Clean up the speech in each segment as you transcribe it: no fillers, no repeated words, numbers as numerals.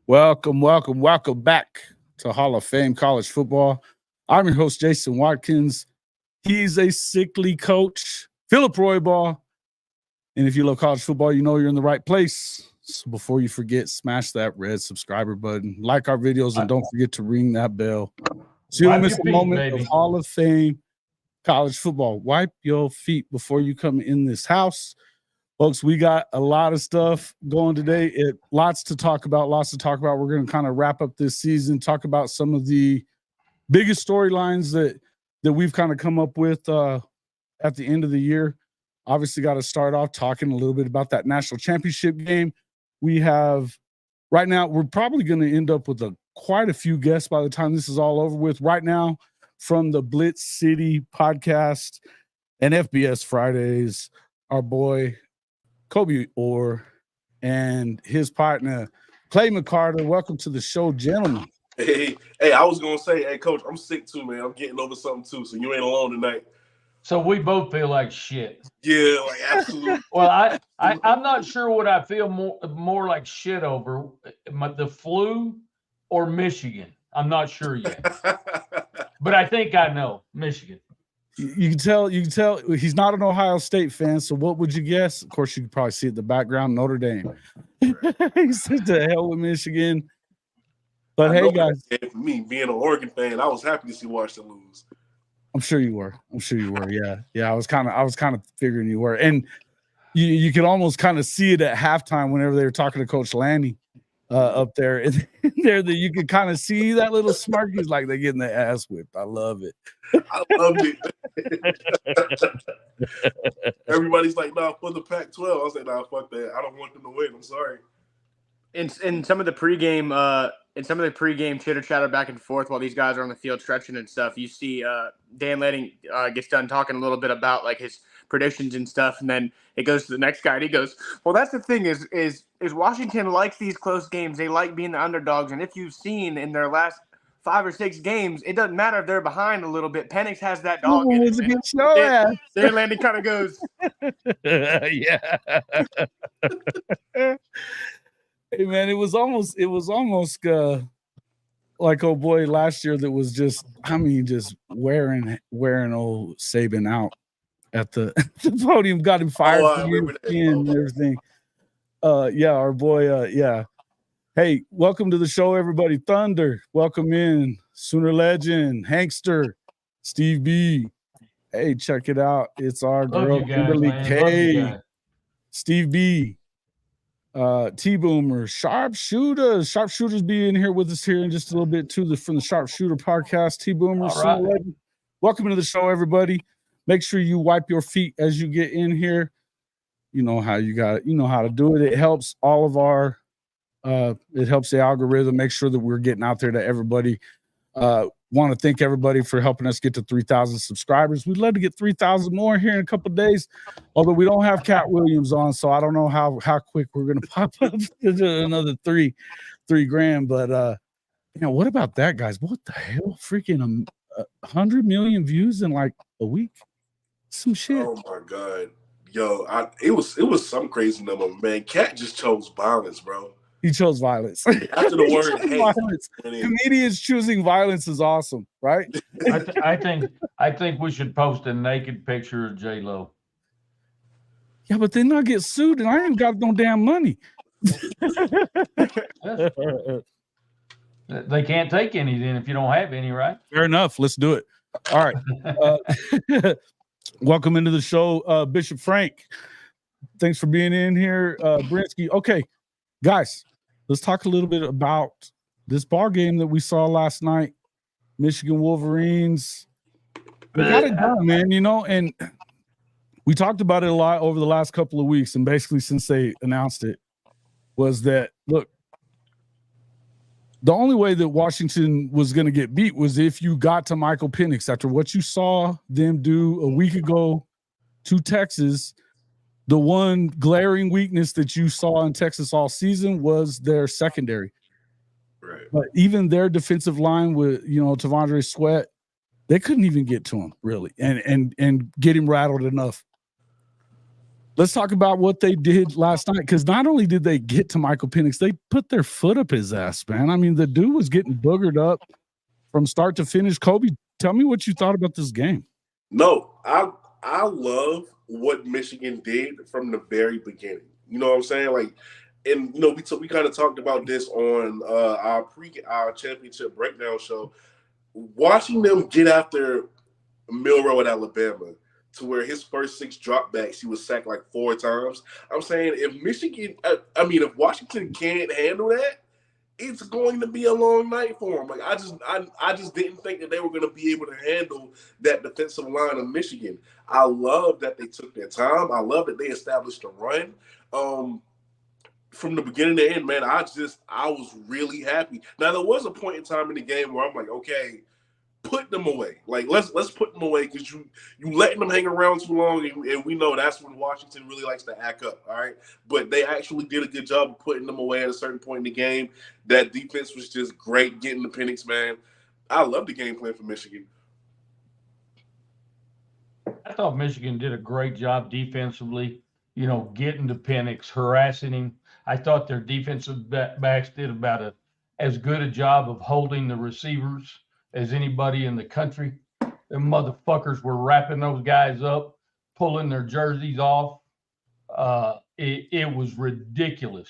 Welcome back to Hall of Fame College Football. I'm your host, Jason Watkins. He's a sickly coach, Philip Roybal. And if you love college football, you know you're in the right place. So before you forget, smash that red subscriber button, like our videos, and don't forget to ring that bell. So you don't miss a moment of Hall of Fame college football. Wipe your feet before you come in this house. Folks, we got a lot of stuff going today. Lots to talk about. We're going to kind of wrap up this season, talk about some of the biggest storylines that we've kind of come up with at the end of the year. Obviously, got to start off talking a little bit about that national championship game. We have, right now, we're probably going to end up with quite a few guests by the time this is all over with. Right now, from the Blitz City podcast and FBS Fridays, our boy Kobe Orr and his partner Clay McCarter. Welcome to the show, gentlemen. Hey, I was gonna say, hey, Coach, I'm sick too, man. I'm getting over something too, so you ain't alone tonight. So we both feel like shit. Yeah, like absolutely. Well, I'm not sure what I feel more like shit over, the flu or Michigan. I'm not sure yet, but I think I know Michigan. You can tell he's not an Ohio State fan. So what would you guess? Of course, you can probably see it in the background, Notre Dame. He said to hell with Michigan. But hey, guys, for me being an Oregon fan, I was happy to see Washington lose. I'm sure you were. Yeah. I was kind of figuring you were, and you could almost kind of see it at halftime whenever they were talking to Coach Lanny up there. And there, that you could kind of see that little smirk. He's like, they're getting their ass whipped. I love it. I loved it. Everybody's like, nah, for the Pac-12. I was like, nah, fuck that. I don't want them to win. I'm sorry. In some of the pregame chitter chatter back and forth while these guys are on the field stretching and stuff, you see Dan Lanning gets done talking a little bit about like his predictions and stuff, and then it goes to the next guy and he goes, well, that's the thing is Washington likes these close games. They like being the underdogs, and if you've seen in their last 5 or 6 games, it doesn't matter if they're behind a little bit. Penix has that dog in it. Dan Lanning kind of goes, yeah. Hey man, it was almost like old boy last year that was just wearing old Saban out at the podium, got him fired from and everything. Our boy, Hey, welcome to the show, everybody. Thunder, welcome in. Sooner Legend, Hankster, Steve B. Hey, check it out. It's our girl, Kimberly K. Steve B. T-Boomer, Sharpshooters be in here with us here in just a little bit too, from the Sharpshooter podcast. T-Boomer, right. Welcome to the show, everybody. Make sure you wipe your feet as you get in here. You know how to do it. It helps all of our it helps the algorithm. Make sure that we're getting out there to everybody. Want to thank everybody for helping us get to 3,000 subscribers. We'd love to get 3,000 more here in a couple of days, although we don't have Cat Williams on, so I don't know how quick we're going to pop up to another three grand. But what about that, guys? What the hell? Freaking 100 million views in like a week? Some shit. Oh my god, yo! It was some crazy number, man. Cat just chose violence, bro. He chose violence. After the word hate, violence. Comedians choosing violence is awesome, right? I think we should post a naked picture of J-Lo. Yeah, but then I get sued and I ain't got no damn money. They can't take any then if you don't have any, right? Fair enough. Let's do it. All right. Welcome into the show, Bishop Frank. Thanks for being in here, Brinsky. Okay, guys, let's talk a little bit about this ball game that we saw last night. Michigan Wolverines. We got it done, man, and we talked about it a lot over the last couple of weeks, and basically since they announced it, was that, look, the only way that Washington was going to get beat was if you got to Michael Penix. After what you saw them do a week ago to Texas, the one glaring weakness that you saw in Texas all season was their secondary. Right. But even their defensive line with, Tavondre Sweat, they couldn't even get to him, really, and get him rattled enough. let's talk about what they did last night, because not only did they get to Michael Penix, they put their foot up his ass, man. I mean, the dude was getting boogered up from start to finish. Kobe, tell me what you thought about this game. No, I love what Michigan did from the very beginning. You know what I'm saying? Like, and you know, we kind of talked about this on our championship breakdown show. Watching them get after Milroe at Alabama, to where his first 6 dropbacks, he was sacked like 4 times. I'm saying if Washington can't handle that, it's going to be a long night for them. Like I just didn't think that they were going to be able to handle that defensive line of Michigan. I love that they took their time. I love that they established a run. From the beginning to end, man, I was really happy. Now there was a point in time in the game where I'm like, okay, put them away. Like let's put them away, because you letting them hang around too long, and we know that's when Washington really likes to act up. All right, but they actually did a good job of putting them away at a certain point in the game. That defense was just great, getting the Penix, man. I love the game plan for Michigan. I thought Michigan did a great job defensively, getting to Penix, harassing him. I thought their defensive backs did about as good a job of holding the receivers as anybody in the country. Them motherfuckers were wrapping those guys up, pulling their jerseys off. It was ridiculous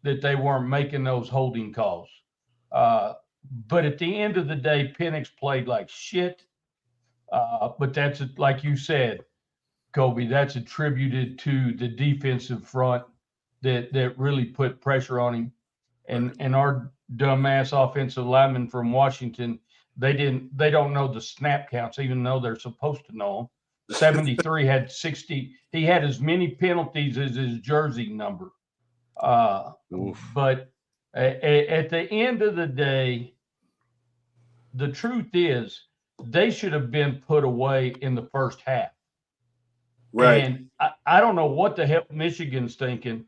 that they weren't making those holding calls. But at the end of the day, Penix played like shit. But that's, like you said, Kobe, that's attributed to the defensive front that really put pressure on him. And our dumbass offensive linemen from Washington, they don't know the snap counts, even though they're supposed to know them. 73 had 60. He had as many penalties as his jersey number. But at the end of the day, the truth is they should have been put away in the first half. Right. And I don't know what the hell Michigan's thinking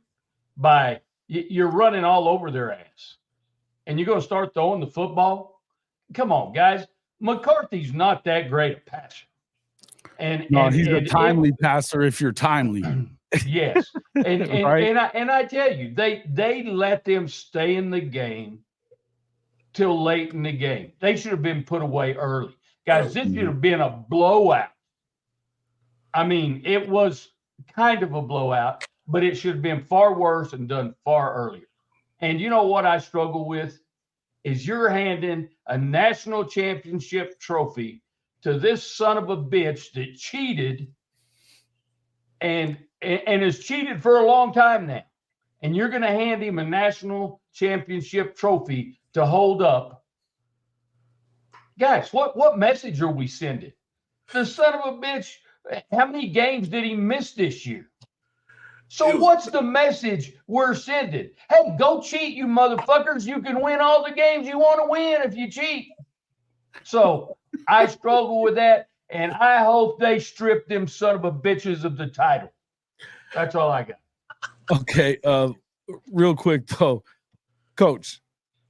by you're running all over their ass. And you're going to start throwing the football? Come on, guys. McCarthy's not that great a passer. He's a timely passer if you're timely. Yes. And, right? and I tell you, they let them stay in the game till late in the game. They should have been put away early. Guys, this should have been a blowout. I mean, it was kind of a blowout, but it should have been far worse and done far earlier. And you know what I struggle with is you're handing a national championship trophy to this son of a bitch that cheated and has cheated for a long time now. And you're going to hand him a national championship trophy to hold up. Guys, what message are we sending? The son of a bitch, how many games did he miss this year? So what's the message we're sending? Hey, go cheat, you motherfuckers. You can win all the games you want to win if you cheat. So I struggle with that, and I hope they strip them son of a bitches of the title. That's all I got. Okay, real quick, though. Coach,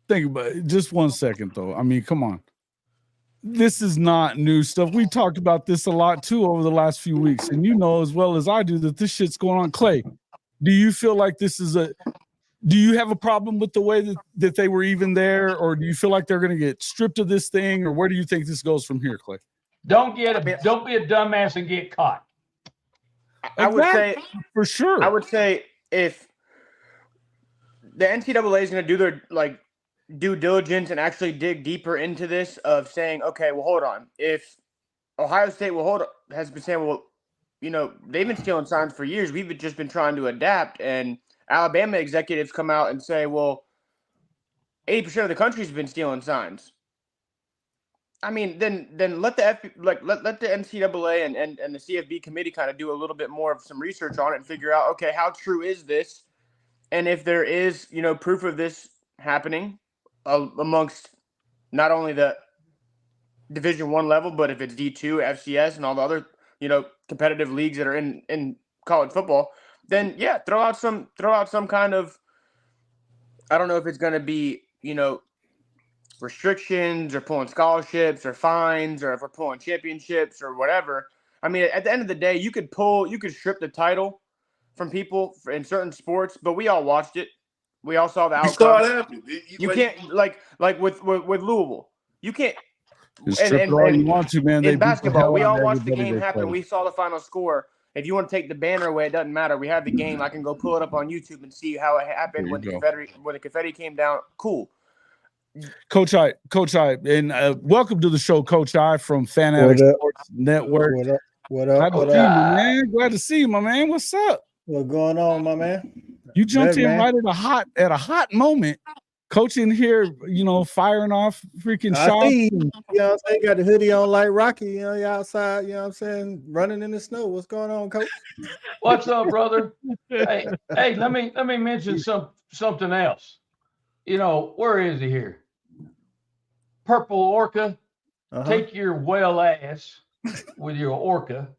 think about it. Just 1 second, though. I mean, come on. This is not new stuff. We talked about this a lot too over the last few weeks, and you know as well as I do that this shit's going on. Clay, do you feel like this is do you have a problem with the way that they were even there, or do you feel like they're going to get stripped of this thing, or where do you think this goes from here, Clay? Don't be a dumbass and get caught. I would say for sure. I would say if the NCAA is going to do their due diligence and actually dig deeper into this of saying, okay, well, hold on. If Ohio State has been saying, well, they've been stealing signs for years. We've just been trying to adapt. And Alabama executives come out and say, well, 80% of the country's been stealing signs. I mean, then let the let the NCAA and the CFB committee kind of do a little bit more of some research on it and figure out, okay, how true is this? And if there is, proof of this happening amongst not only the Division I level, but if it's D2, FCS, and all the other, competitive leagues that are in college football, then yeah, throw out some kind of, I don't know if it's going to be, restrictions or pulling scholarships or fines, or if we're pulling championships or whatever. I mean, at the end of the day, you could strip the title from people in certain sports, but we all watched it. We all saw the outcome. You saw it happen. You can't like with Louisville. You can't. All you want to, man. In basketball, we all watched the everybody game they happen. play. We saw the final score. If you want to take the banner away, it doesn't matter. We have the game. I can go pull it up on YouTube and see how it happened when the confetti came down. Cool. Coach I, and welcome to the show, Coach I from Fan Addict Sports Network. What up? Glad to see you, my man. What's up? What's going on, my man? You jumped in right at a hot moment. Coach in here, firing off freaking shots. You know what I'm saying? Got the hoodie on like Rocky, you outside, you know what I'm saying? Running in the snow. What's going on, Coach? What's up, brother? hey, let me mention something else. Where is he here? Purple Orca. Take your whale ass with your orca.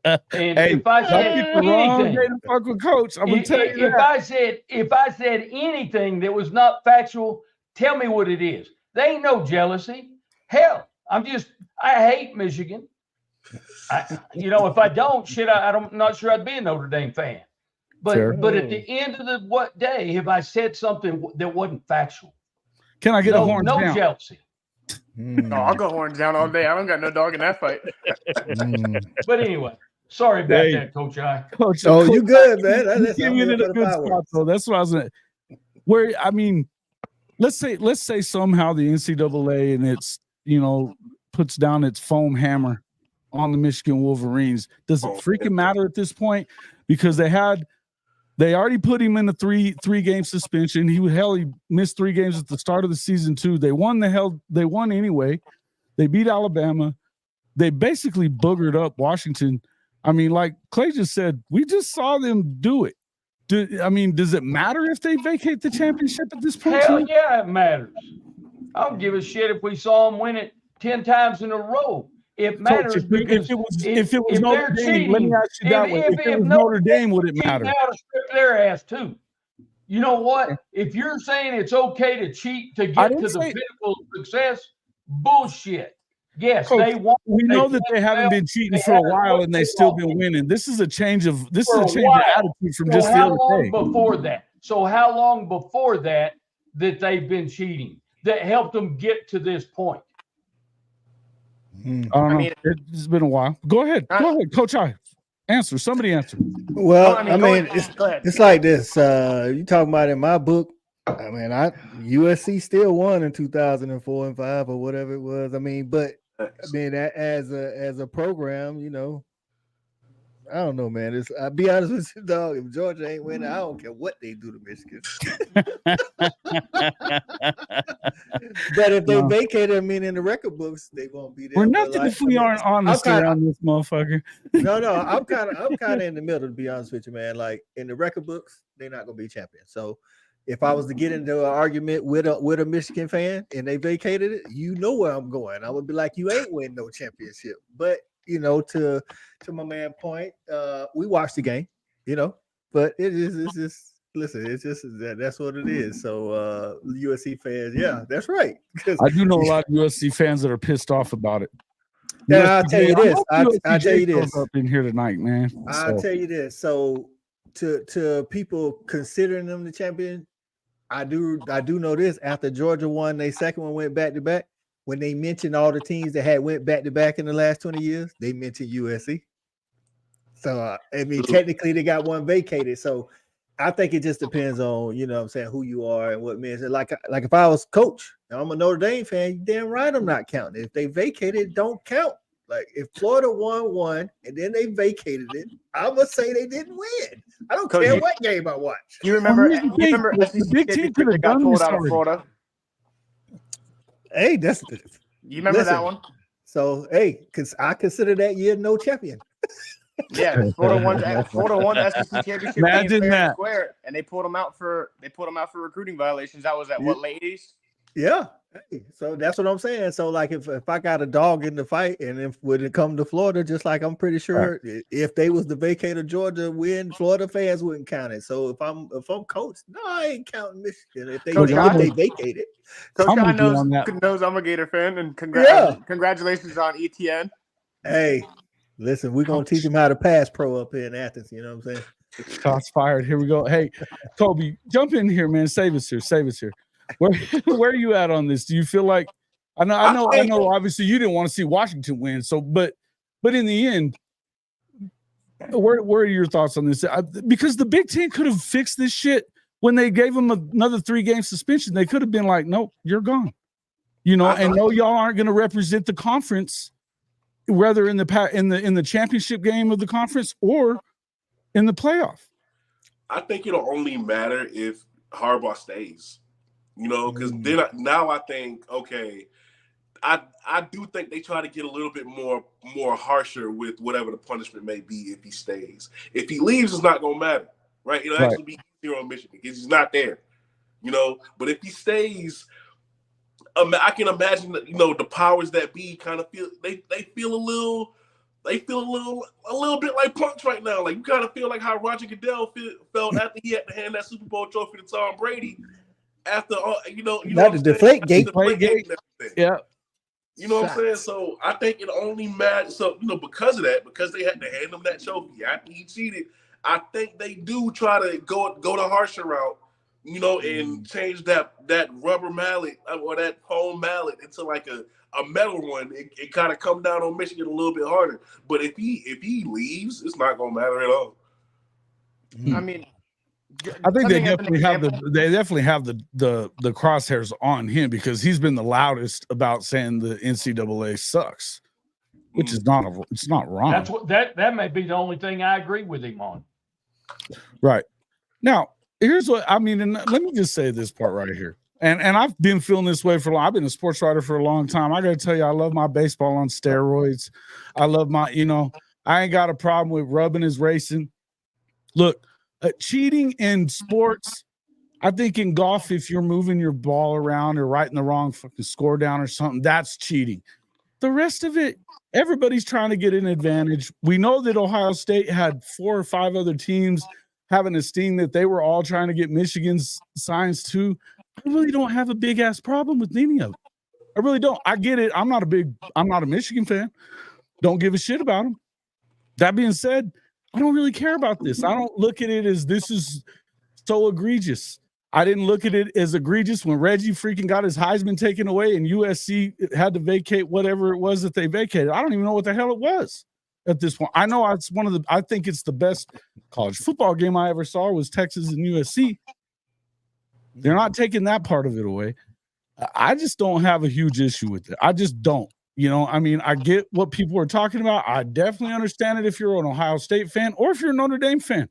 And if I said anything, fuck with Coach, I'm gonna tell you if I said anything that was not factual, tell me what it is. There ain't no jealousy. Hell, I hate Michigan. If I don't, I'm not sure I'd be a Notre Dame fan. But at the end of the day, have I said something that wasn't factual? Can I get a horn down? No jealousy. No, I'll go horns down all day. I don't got no dog in that fight. But anyway, sorry about that, Coach I. Coach, you good, man? Getting in a good spot, though. That's what I was gonna. Where let's say somehow the NCAA and its puts down its foam hammer on the Michigan Wolverines. Does it freaking matter at this point? Because they already put him in a three game suspension. He missed 3 games at the start of the season too. They won anyway. They beat Alabama. They basically boogered up Washington. Like Clay just said, we just saw them do it. Does it matter if they vacate the championship at this point? Hell yeah, it matters. I don't give a shit if we saw them win it 10 times in a row. It matters. Coach, if it was Notre Dame, let me ask you that way. If it was Notre Dame, would it matter? They ought to strip their ass too. You know what? If you're saying it's okay to cheat to get to the pinnacle of success, bullshit. Yes, Coach, they want. We know that they haven't been cheating for a while, and they've still been winning. This is a change of attitude from just the other day. So how long before that they've been cheating that helped them get to this point? It's been a while. Go ahead, Coach I. Answer. Somebody answer. Well, it's like this. You talking about in my book. USC still won in 2004 and 5 or whatever it was. As a program, I don't know, man. I'll be honest with you, dog. If Georgia ain't winning, I don't care what they do to Michigan. But if they vacate them in the record books, they won't be there. We're nothing if we aren't honest around this motherfucker. No, I'm kind of in the middle, to be honest with you, man. Like in the record books, they're not gonna be champions. So if I was to get into an argument with a Michigan fan and they vacated it, where I'm going. I would be like, you ain't winning no championship. But to my man point, we watched the game, but it's just that's what it is. So USC fans, yeah, that's right. I do know a lot of USC fans that are pissed off about it. Yeah, I'll tell you this. I'll tell you this. Up in here tonight, man. I'll tell you this. So to people considering them the champion, I do know this. After Georgia won, their second one went back to back. When they mentioned all the teams that had went back to back in the last 20 years, they mentioned USC. So technically they got one vacated. So I think it just depends on who you are and what means. Like if I was coach, I'm a Notre Dame fan. You damn right I'm not counting. If they vacated, don't count. Like if Florida won and then they vacated it, I would say they didn't win. I don't care what game I watch. You remember the big team could have got pulled out of Florida. Hey, you remember that one? So because I consider that year no champion. Yeah, Florida won SEC championship. Imagine that. Square, and they pulled them out for recruiting violations. That was at what, late 80s? Yeah. So that's what I'm saying. So like if I got a dog in the fight, and if when it come to Florida, just like I'm pretty sure if they was the vacate of Georgia win, Florida fans wouldn't count it. So if I'm coach, no, I ain't counting Michigan. If they vacated. Coach I knows I'm a Gator fan, and congratulations on ETN. Hey, listen, we're gonna teach him how to pass pro up here in Athens. You know what I'm saying? Shots fired. Here we go. Hey, Kobe, jump in here, man. Save us here. Where are you at on this? Do you feel like I know. Obviously, you didn't want to see Washington win. So, but in the end, where are your thoughts on this? Because the Big Ten could have fixed this shit when they gave them another 3-game suspension. They could have been like, "Nope, you're gone." And no, y'all aren't going to represent the conference, whether in the championship game of the conference or in the playoff. I think it'll only matter if Harbaugh stays. Because then now I think, okay, I do think they try to get a little bit more harsher with whatever the punishment may be if he stays. If he leaves, it's not gonna matter, right? It'll actually be here on Michigan because he's not there, But if he stays, I can imagine that the powers that be kind of feel they feel a little bit like punks right now. Like you kind of feel like how Roger Goodell felt after he had to hand that Super Bowl trophy to Tom Brady. After not the deflate gate. Yeah. You know what I'm saying? So I think it only matters. So, because of that, because they had to hand him that trophy after he cheated, I think they do try to go the harsher route, and change that rubber mallet or that foam mallet into like a metal one. It kind of come down on Michigan a little bit harder. But if he leaves, it's not gonna matter at all. I mean, I think they definitely have the crosshairs on him because he's been the loudest about saying the NCAA sucks, which is it's not wrong. That's what that may be the only thing I agree with him on. Right. Now, here's what I mean, and let me just say this part right here. And I've been feeling this way for a long. I've been a sports writer for a long time. I got to tell you, I love my baseball on steroids. I love my, I ain't got a problem with rubbing his racing. Look. Cheating in sports, I think in golf, if you're moving your ball around or writing the wrong fucking score down or something, that's cheating. The rest of it, everybody's trying to get an advantage. We know that Ohio State had 4 or 5 other teams having a sting that they were all trying to get Michigan's signs too. I really don't have a big ass problem with any of it. I really don't. I get it. I'm not a Michigan fan. Don't give a shit about them. That being said, I don't really care about this. I don't look at it as this is so egregious. I didn't look at it as egregious when Reggie freaking got his Heisman taken away and USC had to vacate whatever it was that they vacated. I don't even know what the hell it was at this point. I know it's I think it's the best college football game I ever saw was Texas and USC. They're not taking that part of it away. I just don't have a huge issue with it. I just don't. I get what people are talking about. I definitely understand it if you're an Ohio State fan or if you're a Notre Dame fan.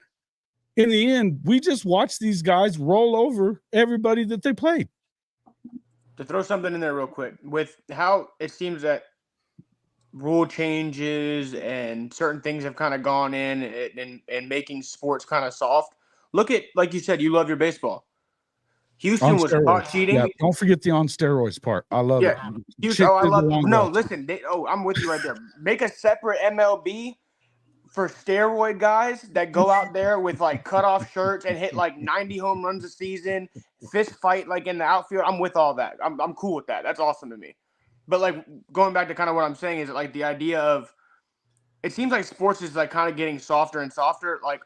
In the end, we just watch these guys roll over everybody that they played. To throw something in there real quick, with how it seems that rule changes and certain things have kind of gone in and making sports kind of soft. Look at, like you said, you love your baseball. Houston was caught cheating. Yeah, don't forget the on steroids part. I love it. Houston, I love it. No, listen. I'm with you right there. Make a separate MLB for steroid guys that go out there with like cutoff shirts and hit like 90 home runs a season, fist fight like in the outfield. I'm with all that. I'm cool with that. That's awesome to me. But like going back to kind of what I'm saying is like the idea of it seems like sports is like kind of getting softer and softer. Like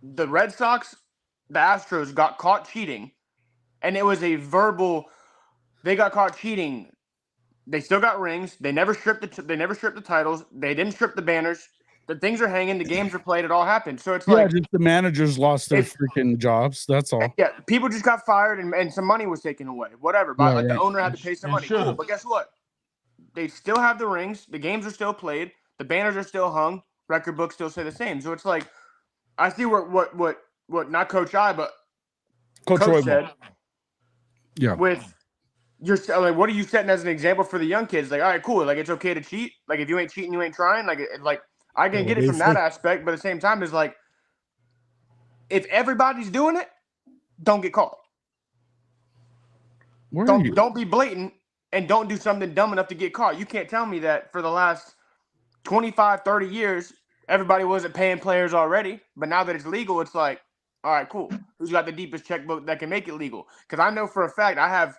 the Red Sox, the Astros got caught cheating, and it was a verbal. They got caught cheating. They still got rings. They never stripped the titles. They didn't strip the banners. The things are hanging. The games are played. It all happened. So it's like just the managers lost their freaking jobs. That's all. Yeah, people just got fired and some money was taken away. Whatever. But the owner had to pay some money. Cool. But guess what? They still have the rings. The games are still played. The banners are still hung. Record books still say the same. So it's like I see what not Coach I, but Coach said. Yeah. With you're like, what are you setting as an example for the young kids? Like, all right, cool. Like, it's okay to cheat. Like, if you ain't cheating, you ain't trying. Like, I can get it from that aspect, but at the same time, it's like, if everybody's doing it, don't get caught. Don't be blatant and don't do something dumb enough to get caught. You can't tell me that for the last 25, 30 years, everybody wasn't paying players already, but now that it's legal, it's like, all right, cool. Who's got the deepest checkbook that can make it legal? Because I know for a fact I have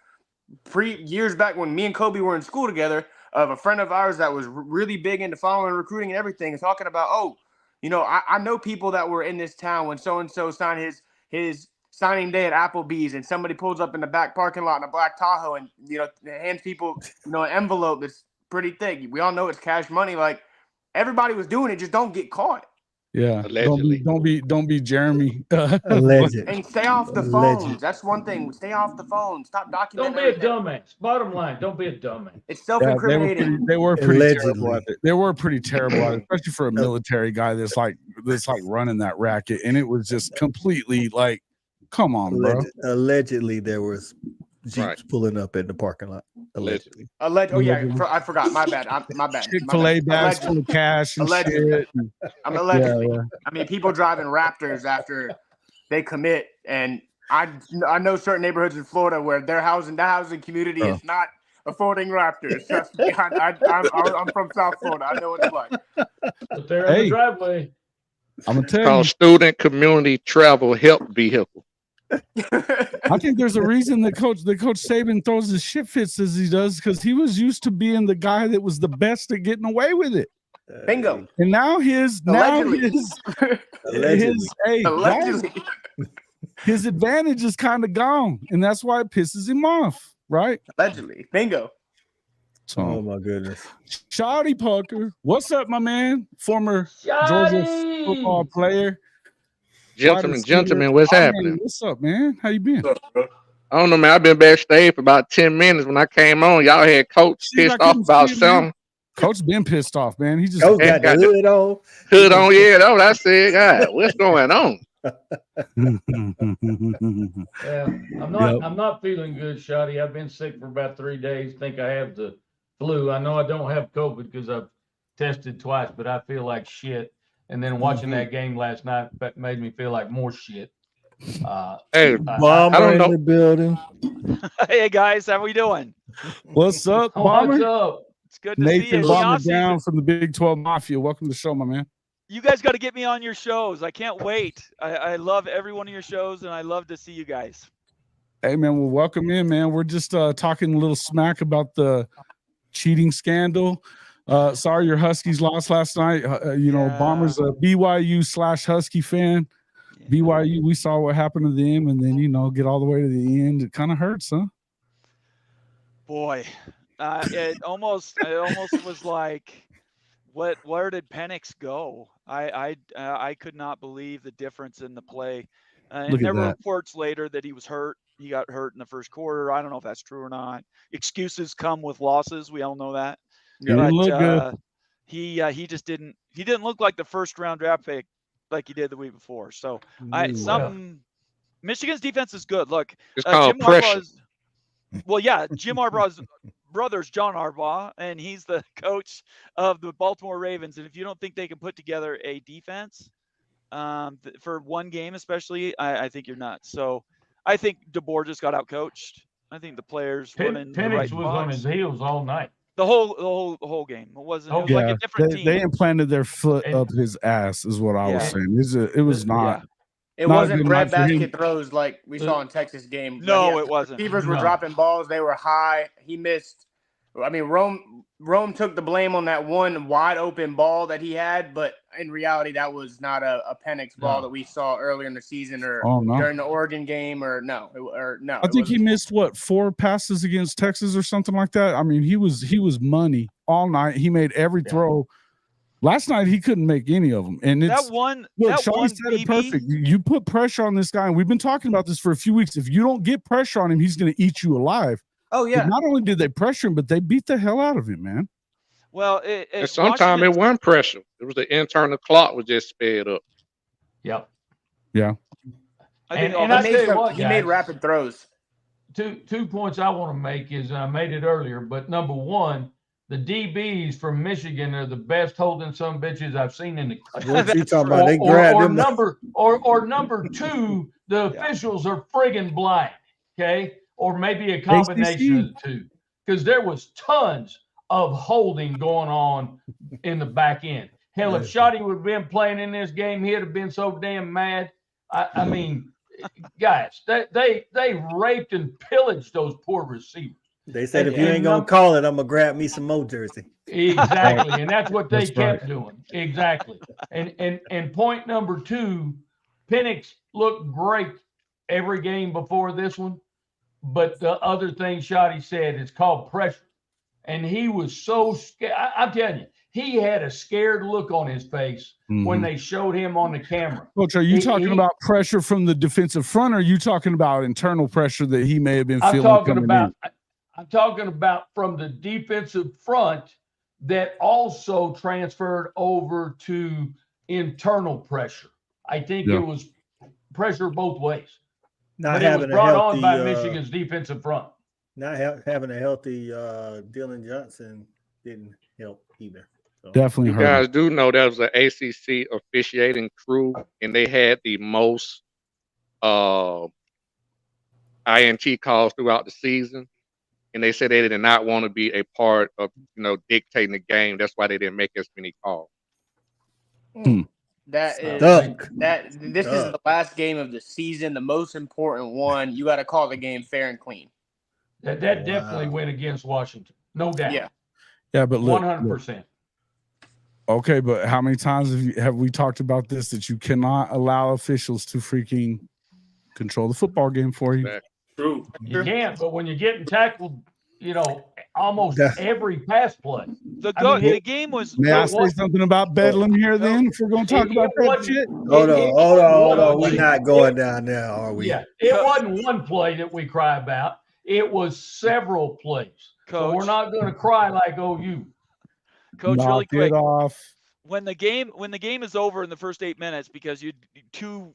years back when me and Kobe were in school together of a friend of ours that was really big into following recruiting and everything and talking about, You know, I know people that were in this town when so-and-so signed his signing day at Applebee's, and somebody pulls up in the back parking lot in a black Tahoe and, you know, hands people, you know, an envelope that's pretty thick. We all know it's cash money. Like, everybody was doing it. Just don't get caught. Yeah. Allegedly. Don't be Jeremy. Alleged. And stay off the phones. That's one thing. Stay off the phones. Stop documenting Don't be a everything. dumbass. Bottom line, don't be a dumbass. It's self-incriminating. They were pretty Allegedly. terrible at it. They were pretty terrible at it, especially for a military guy that's like running that racket. And it was just completely like, come on, bro. Allegedly, there was Jeeps Right. pulling up in the parking lot. Allegedly. Oh yeah, I forgot. My bad. My bad. Chick-fil-A bags full of cash and Allegedly. shit. I'm allegedly. Yeah. I mean, people driving Raptors after they commit, and I know certain neighborhoods in Florida where that housing community is not affording Raptors. Trust me, I'm from South Florida. I know what it's like. But they're in the driveway. I'm gonna tell Called you. Student Community Travel Help Vehicle. I think there's a reason that Coach Saban throws his shit fits as he does, because he was used to being the guy that was the best at getting away with it. Bingo. And now his Allegedly. his advantage is kind of gone, and that's why it pisses him off, right? Allegedly. Bingo. So, Oh my goodness. Shawty Parker, what's up, my man? Former Georgia football player. Gentlemen, what's happening? What's up, man? How you been? I don't know, man. I've been backstage for about 10 minutes. When I came on, y'all had Coach pissed off about something. Coach been pissed off, man. He just got the hood on. Hood on, yeah. That's what I said. God, what's going on? Yeah, I'm not feeling good, Shotty. I've been sick for about 3 days. Think I have the flu. I know I don't have COVID because I've tested twice, but I feel like shit. And then watching that game last night made me feel like more shit. Hey, Bomber I don't in know. the building. Hey guys, how we doing? What's up, Bomber? What's up? It's good to see Nathan you. Bomber down from the Big 12 Mafia. Welcome to the show, my man. You guys got to get me on your shows. I can't wait. I love every one of your shows, and I love to see you guys. Hey, man, well, welcome in, man. We're just talking a little smack about the cheating scandal. Sorry your Huskies lost last night. Bomber's a BYU/Husky fan. Yeah. BYU, we saw what happened to them, and then, get all the way to the end. It kind of hurts, huh? Boy, it almost was like, where did Penix go? I could not believe the difference in the play. And there were reports later that he was hurt. He got hurt in the first quarter. I don't know if that's true or not. Excuses come with losses. We all know that. Yeah, but he just didn't look like the first round draft pick like he did the week before. So Michigan's defense is good. Look, it's called pressure. Jim Harbaugh's brother's John Harbaugh, and he's the coach of the Baltimore Ravens. And if you don't think they can put together a defense for one game, especially, I think you're nuts. So I think DeBoer just got outcoached. I think the players Penix was on his heels all night. The whole game. It was like a different team. They implanted their foot up his ass, is what I was saying. It was not. It wasn't breadbasket throws like we saw in Texas game. No, it wasn't. Receivers were dropping balls. They were high. He missed. I mean, Rome took the blame on that one wide open ball that he had, but in reality, that was not a Penix ball that we saw earlier in the season or during the Oregon game no. I think he missed 4 passes against Texas or something like that. I mean, he was money all night. He made every throw. Last night he couldn't make any of them, and it's Sean said it perfect. You put pressure on this guy, and we've been talking about this for a few weeks. If you don't get pressure on him, he's going to eat you alive. Oh yeah. But not only did they pressure him, but they beat the hell out of him, man. Well, sometimes it wasn't pressure. It was the internal clock was just sped up. Yep. Yeah. I think he made rapid throws. Two points I want to make is, and I made it earlier, but number one, the DBs from Michigan are the best holding some bitches I've seen in the country. What you talking about? They grabbed him. Number two, the officials are friggin' blind. Okay. Or maybe a combination of the two, because there was tons of holding going on in the back end. Hell, if Shotty would have been playing in this game, he'd have been so damn mad. I mean, guys, they raped and pillaged those poor receivers. They said if you ain't gonna call it, I'm gonna grab me some more jersey. Exactly, and that's what they That's kept right. doing. Exactly. And point number 2, Penix looked great every game before this one, but the other thing Shotty said is called pressure. And he was so scared. I'm telling you, he had a scared look on his face when they showed him on the camera. Coach, are you talking about pressure from the defensive front, or are you talking about internal pressure that he may have been feeling coming in? I'm talking about from the defensive front that also transferred over to internal pressure. I think it was pressure both ways. But it was brought on by Michigan's defensive front. Not having a healthy Dylan Johnson didn't help either. So. Definitely. You guys do know that was an ACC officiating crew, and they had the most INT calls throughout the season. And they said they did not want to be a part of, dictating the game. That's why they didn't make as many calls. This is the last game of the season, the most important one. You got to call the game fair and clean. That definitely went against Washington, no doubt. Yeah, but look, 100%. Okay, but how many times have we talked about this, that you cannot allow officials to freaking control the football game for you? True. You can't, but when you're getting tackled, almost every pass play. The game was. May I say something about Bedlam here then? If we're going to talk about that shit? Hold on. We're not going down there, are we? Yeah, it wasn't one play that we cry about. It was several plays. Coach, so we're not going to cry like OU. Coach, really quick. When the game is over in the first 8 minutes, because you 2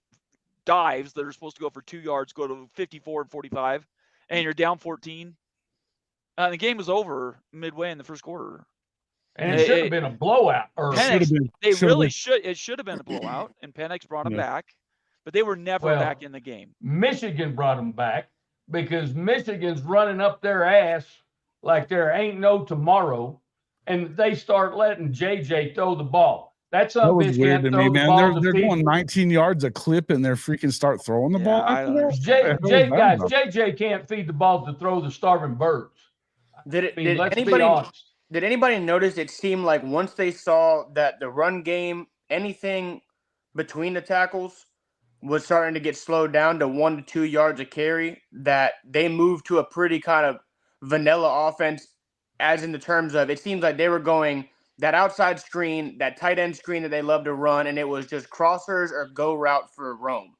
dives that are supposed to go for 2 yards go to 54 and 45, and you're down 14. The game was over midway in the first quarter. And it should have been a blowout. It should have been a blowout, and Penix brought them back, but they were never back in the game. Michigan brought them back because Michigan's running up their ass like there ain't no tomorrow, and they start letting JJ throw the ball. That was weird to me, man. They're going 19 yards a clip, and they're freaking start throwing the ball. JJ can't feed the ball to throw the starving birds. Did anybody notice it seemed like once they saw that the run game, anything between the tackles was starting to get slowed down to 1 to 2 yards a carry, that they moved to a pretty kind of vanilla offense, as in the terms of it seems like they were going that outside screen, that tight end screen that they love to run, and it was just crossers or go route for Rome.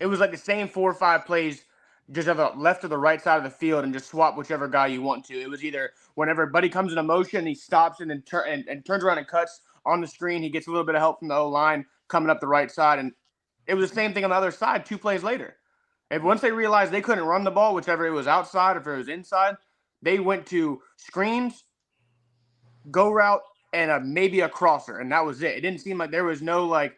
It was like the same 4 or 5 plays, just have the left or the right side of the field and just swap whichever guy you want to. It was either whenever Buddy comes in a motion, he stops and then turns around and cuts on the screen. He gets a little bit of help from the O-line coming up the right side. And it was the same thing on the other side 2 plays later. And once they realized they couldn't run the ball, whichever it was outside or if it was inside, they went to screens, go route, and maybe a crosser. And that was it. It didn't seem like there was no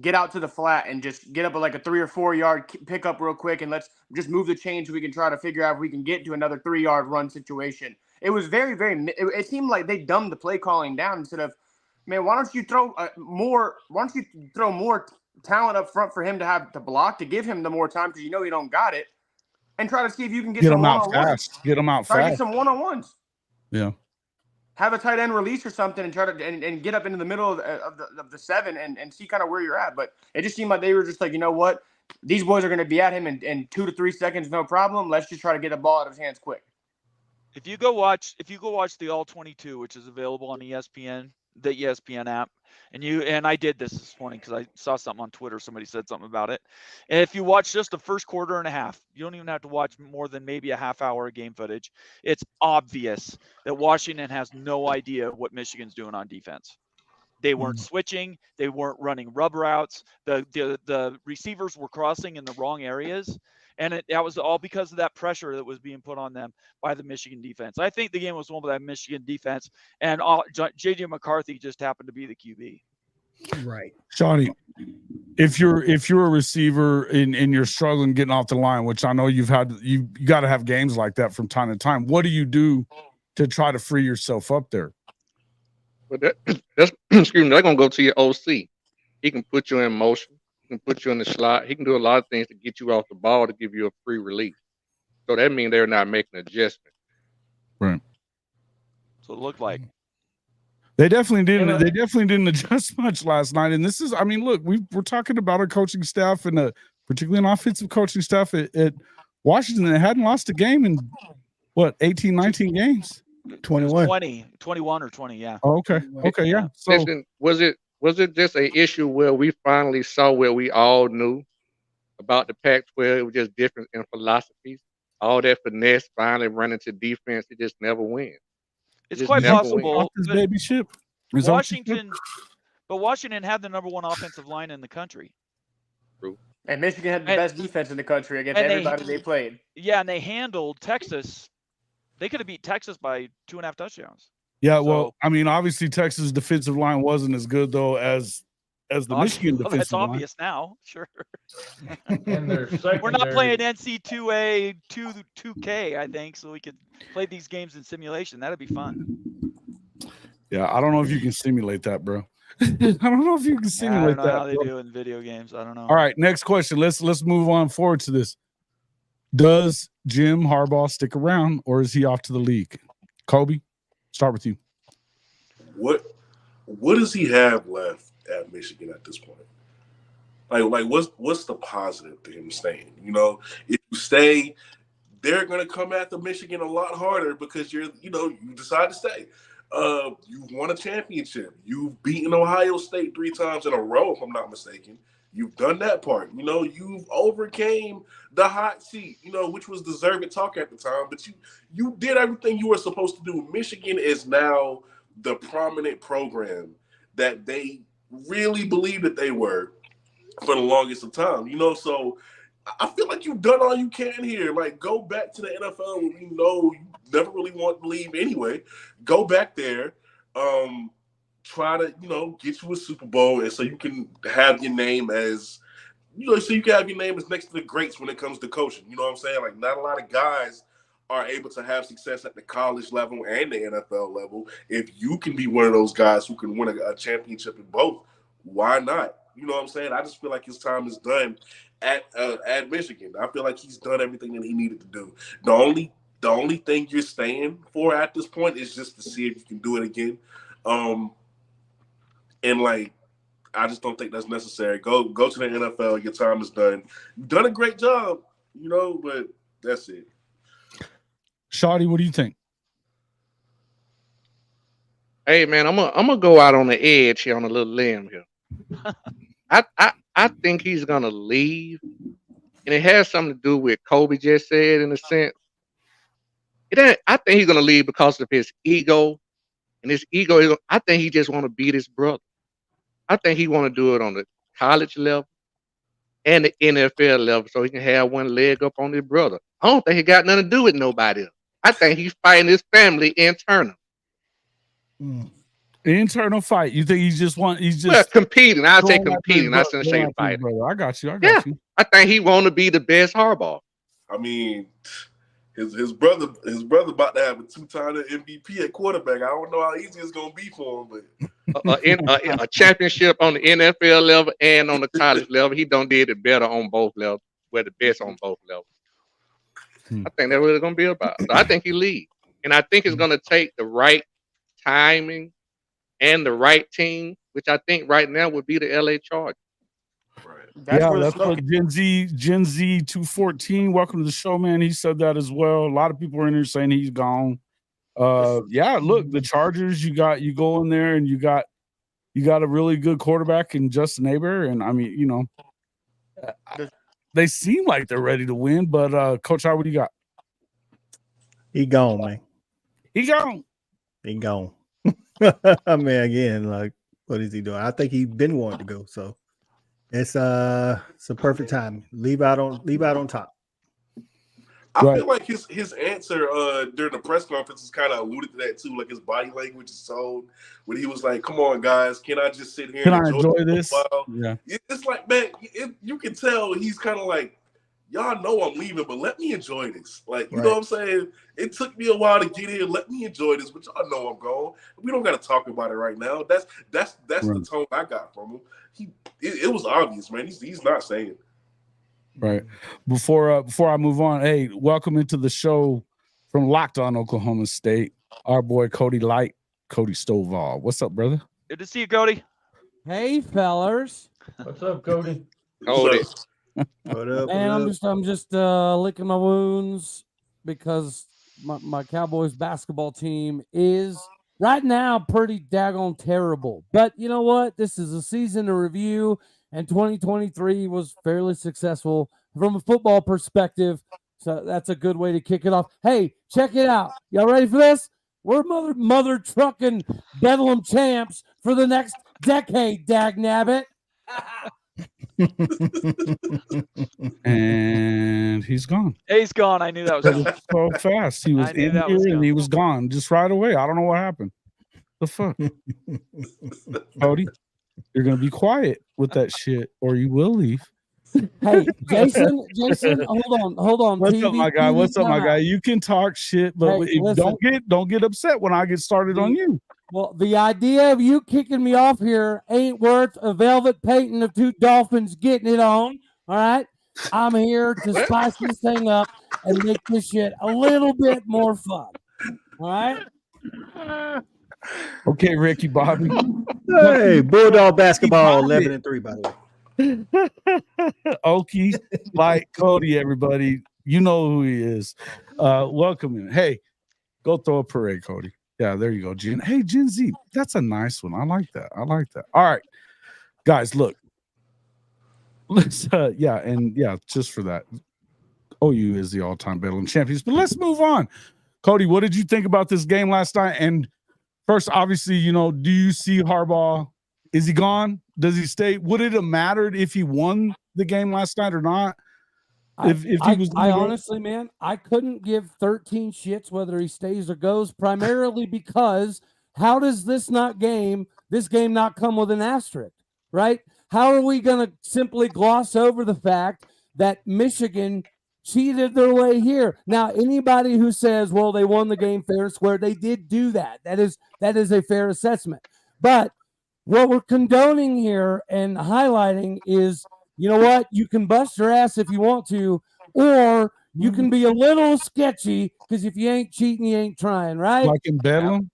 get out to the flat and just get up at a 3 or 4 yard pickup real quick and let's just move the chain so we can try to figure out if we can get to another 3 yard run situation. It was very, very. It seemed like they dumbed the play calling down instead of, man, why don't you throw more? Why don't you throw more talent up front for him to have to block to give him the more time because you know he don't got it, and try to see if you can get some them out fast. Get them out fast. Try to get some 1-on-1s. Yeah. Have a tight end release or something and try to and get up into the middle of the 7 and see kind of where you're at. But it just seemed like they were just like, you know what? These boys are going to be at him in 2 to 3 seconds, no problem. Let's just try to get the ball out of his hands quick. If you go watch the All 22, which is available on ESPN, the ESPN app, and I did this morning because I saw something on Twitter. Somebody said something about it. And if you watch just the first quarter and a half, you don't even have to watch more than maybe a half hour of game footage. It's obvious that Washington has no idea what Michigan's doing on defense. They weren't switching. They weren't running rub routes. The receivers were crossing in the wrong areas. And that was all because of that pressure that was being put on them by the Michigan defense. I think the game was won by that Michigan defense, and J.J. McCarthy just happened to be the QB. Right. Shawnee, if you're a receiver and you're struggling getting off the line, which I know you got to have games like that from time to time, what do you do to try to free yourself up there? But that's excuse me, they're going to go to your OC. He can put you in motion. Can put you in the slot. He can do a lot of things to get you off the ball to give you a free release. So that means they're not making adjustments. Right. So it looked like. They definitely didn't. They definitely didn't adjust much last night. And this is, I mean, look, we're talking about our coaching staff and particularly an offensive coaching staff at Washington that hadn't lost a game in what 18, 19 games. 21. 21 or 20, yeah. Oh, okay. Okay, yeah. So Listen, was it just an issue where we finally saw where we all knew about the Pac-12? It was just different in philosophies. All that finesse finally running to defense, it just never wins. It's quite possible. This baby ship. Washington had the #1 offensive line in the country. True. And Michigan had the best defense in the country against everybody they played. Yeah, and they handled Texas. They could have beat Texas by 2.5 touchdowns. Yeah, well, I mean, obviously Texas' defensive line wasn't as good though as the Michigan defensive that's line. obvious now, sure. And their We're not playing secondary- NC2A 2K, I think, so we could play these games in simulation. That'd be fun. Yeah, I don't know if you can simulate that, bro. I don't know if you can I simulate don't know that. how they bro. do it in video games. I don't know. All right, next question. Let's move on forward to this. Does Jim Harbaugh stick around, or is he off to the league? Kobe, start with you. What does he have left at Michigan at this point? Like what's the positive to him staying? You know, if you stay, they're gonna come after Michigan a lot harder because you decide to stay. You've won a championship. You've beaten Ohio State 3 times in a row, if I'm not mistaken. You've done that part. You know, you've overcame the hot seat, which was deserved talk at the time, but you did everything you were supposed to do. Michigan is now the prominent program that they really believed that they were for the longest of time. So I feel like you've done all you can here. Like, go back to the NFL where we know you never really want to leave anyway. Go back there. Try to, get you a Super Bowl, and so you can have your name as, so you can have your name as next to the greats when it comes to coaching. You know what I'm saying? Like, not a lot of guys are able to have success at the college level and the NFL level. If you can be one of those guys who can win a championship in both, why not? You know what I'm saying? I just feel like his time is done at Michigan. I feel like he's done everything that he needed to do. The only thing you're staying for at this point is just to see if you can do it again. And I just don't think that's necessary. Go to the NFL. Your time is done. You've done a great job, but that's it. Shawty, what do you think? Hey man, I'm gonna go out on the edge here on a little limb here. I think he's gonna leave, and it has something to do with Kobe just said in a sense. I think he's gonna leave because of his ego, and his ego. I think he just want to beat his brother. I think he want to do it on the college level and the NFL level, so he can have one leg up on his brother. I don't think he got nothing to do with nobody else. I think he's fighting his family internal. Internal fight. You think he's just competing? I say competing. I shouldn't say fighting. I got you. You. I think he want to be the best Harbaugh. I mean, his brother about to have a 2-time MVP at quarterback. I don't know how easy it's gonna be for him, but a championship on the NFL level and on the college level, he done did it better on both levels. We're the best on both levels. I think that's what it's gonna be about. So I think he leads, and I think it's gonna take the right timing and the right team, which I think right now would be the LA Chargers. Right. That's what Gen Z 214. Welcome to the show, man. He said that as well. A lot of people are in here saying he's gone. Look, the Chargers, you go in there and you got a really good quarterback in Justin Herbert, and I mean, they seem like they're ready to win. But Coach, what do you got? He gone, man. He gone. I mean, again, like, what is he doing? I think he's been wanting to go, so it's a perfect time. Leave out on top. I feel like his answer during the press conference is kind of alluded to that too. Like, his body language is told when he was like, "Come on, guys, can I just sit here and enjoy this?" Yeah, it's like, man, you can tell he's kind of like, y'all know I'm leaving, but let me enjoy this. Like, you know what I'm saying? It took me a while to get here. Let me enjoy this, but y'all know I'm gone. We don't got to talk about it right now. That's the tone I got from him. It was obvious, man. He's not saying. Right. Before I move on, hey, welcome into the show, from Locked On Oklahoma State, our boy Cody Stovall. What's up, brother? Good to see you, Cody. Hey, fellers. What's up, Cody? Hold it. What up? Man, I'm just licking my wounds because my Cowboys basketball team is right now pretty daggone terrible. But you know what? This is a season to review, and 2023 was fairly successful from a football perspective. So that's a good way to kick it off. Hey, check it out. Y'all ready for this? We're mother trucking Bedlam champs for the next decade, dagnabbit. And he's gone. He's gone. I knew that was coming. So fast. He was I knew in that here was and coming. he was gone just right away. I don't know what happened. The fuck? Cody, you're gonna be quiet with that shit, or you will leave. Hey, Jason, hold on. What's up, my guy? What's up, my guy? You can talk shit, but Hey, listen. don't get upset when I get started on you. Well, the idea of you kicking me off here ain't worth a velvet painting of two dolphins getting it on. All right. I'm here to spice this thing up and make this shit a little bit more fun. All right. Okay, Ricky Bobby. Hey, Bulldog basketball 11-3, by the way. Okie, like Cody, everybody. You know who he is. Welcome him. Hey, go throw a parade, Cody. Yeah, there you go, Jen. Hey, Gen Z, that's a nice one. I like that. All right, guys, look. Let's just for that. OU is the all-time Bedlam champions. But let's move on. Cody, what did you think about this game last night? And first, obviously, do you see Harbaugh? Is he gone? Does he stay? Would it have mattered if he won the game last night or not? If he was, honestly, man, I couldn't give 13 shits whether he stays or goes, primarily because how does this game not come with an asterisk, right? How are we going to simply gloss over the fact that Michigan cheated their way here? Now, anybody who says, well, they won the game fair and square, they did do that. That is a fair assessment. But what we're condoning here and highlighting is, you know what? You can bust your ass if you want to, or you can be a little sketchy, because if you ain't cheating, you ain't trying, right? like in Bedlam?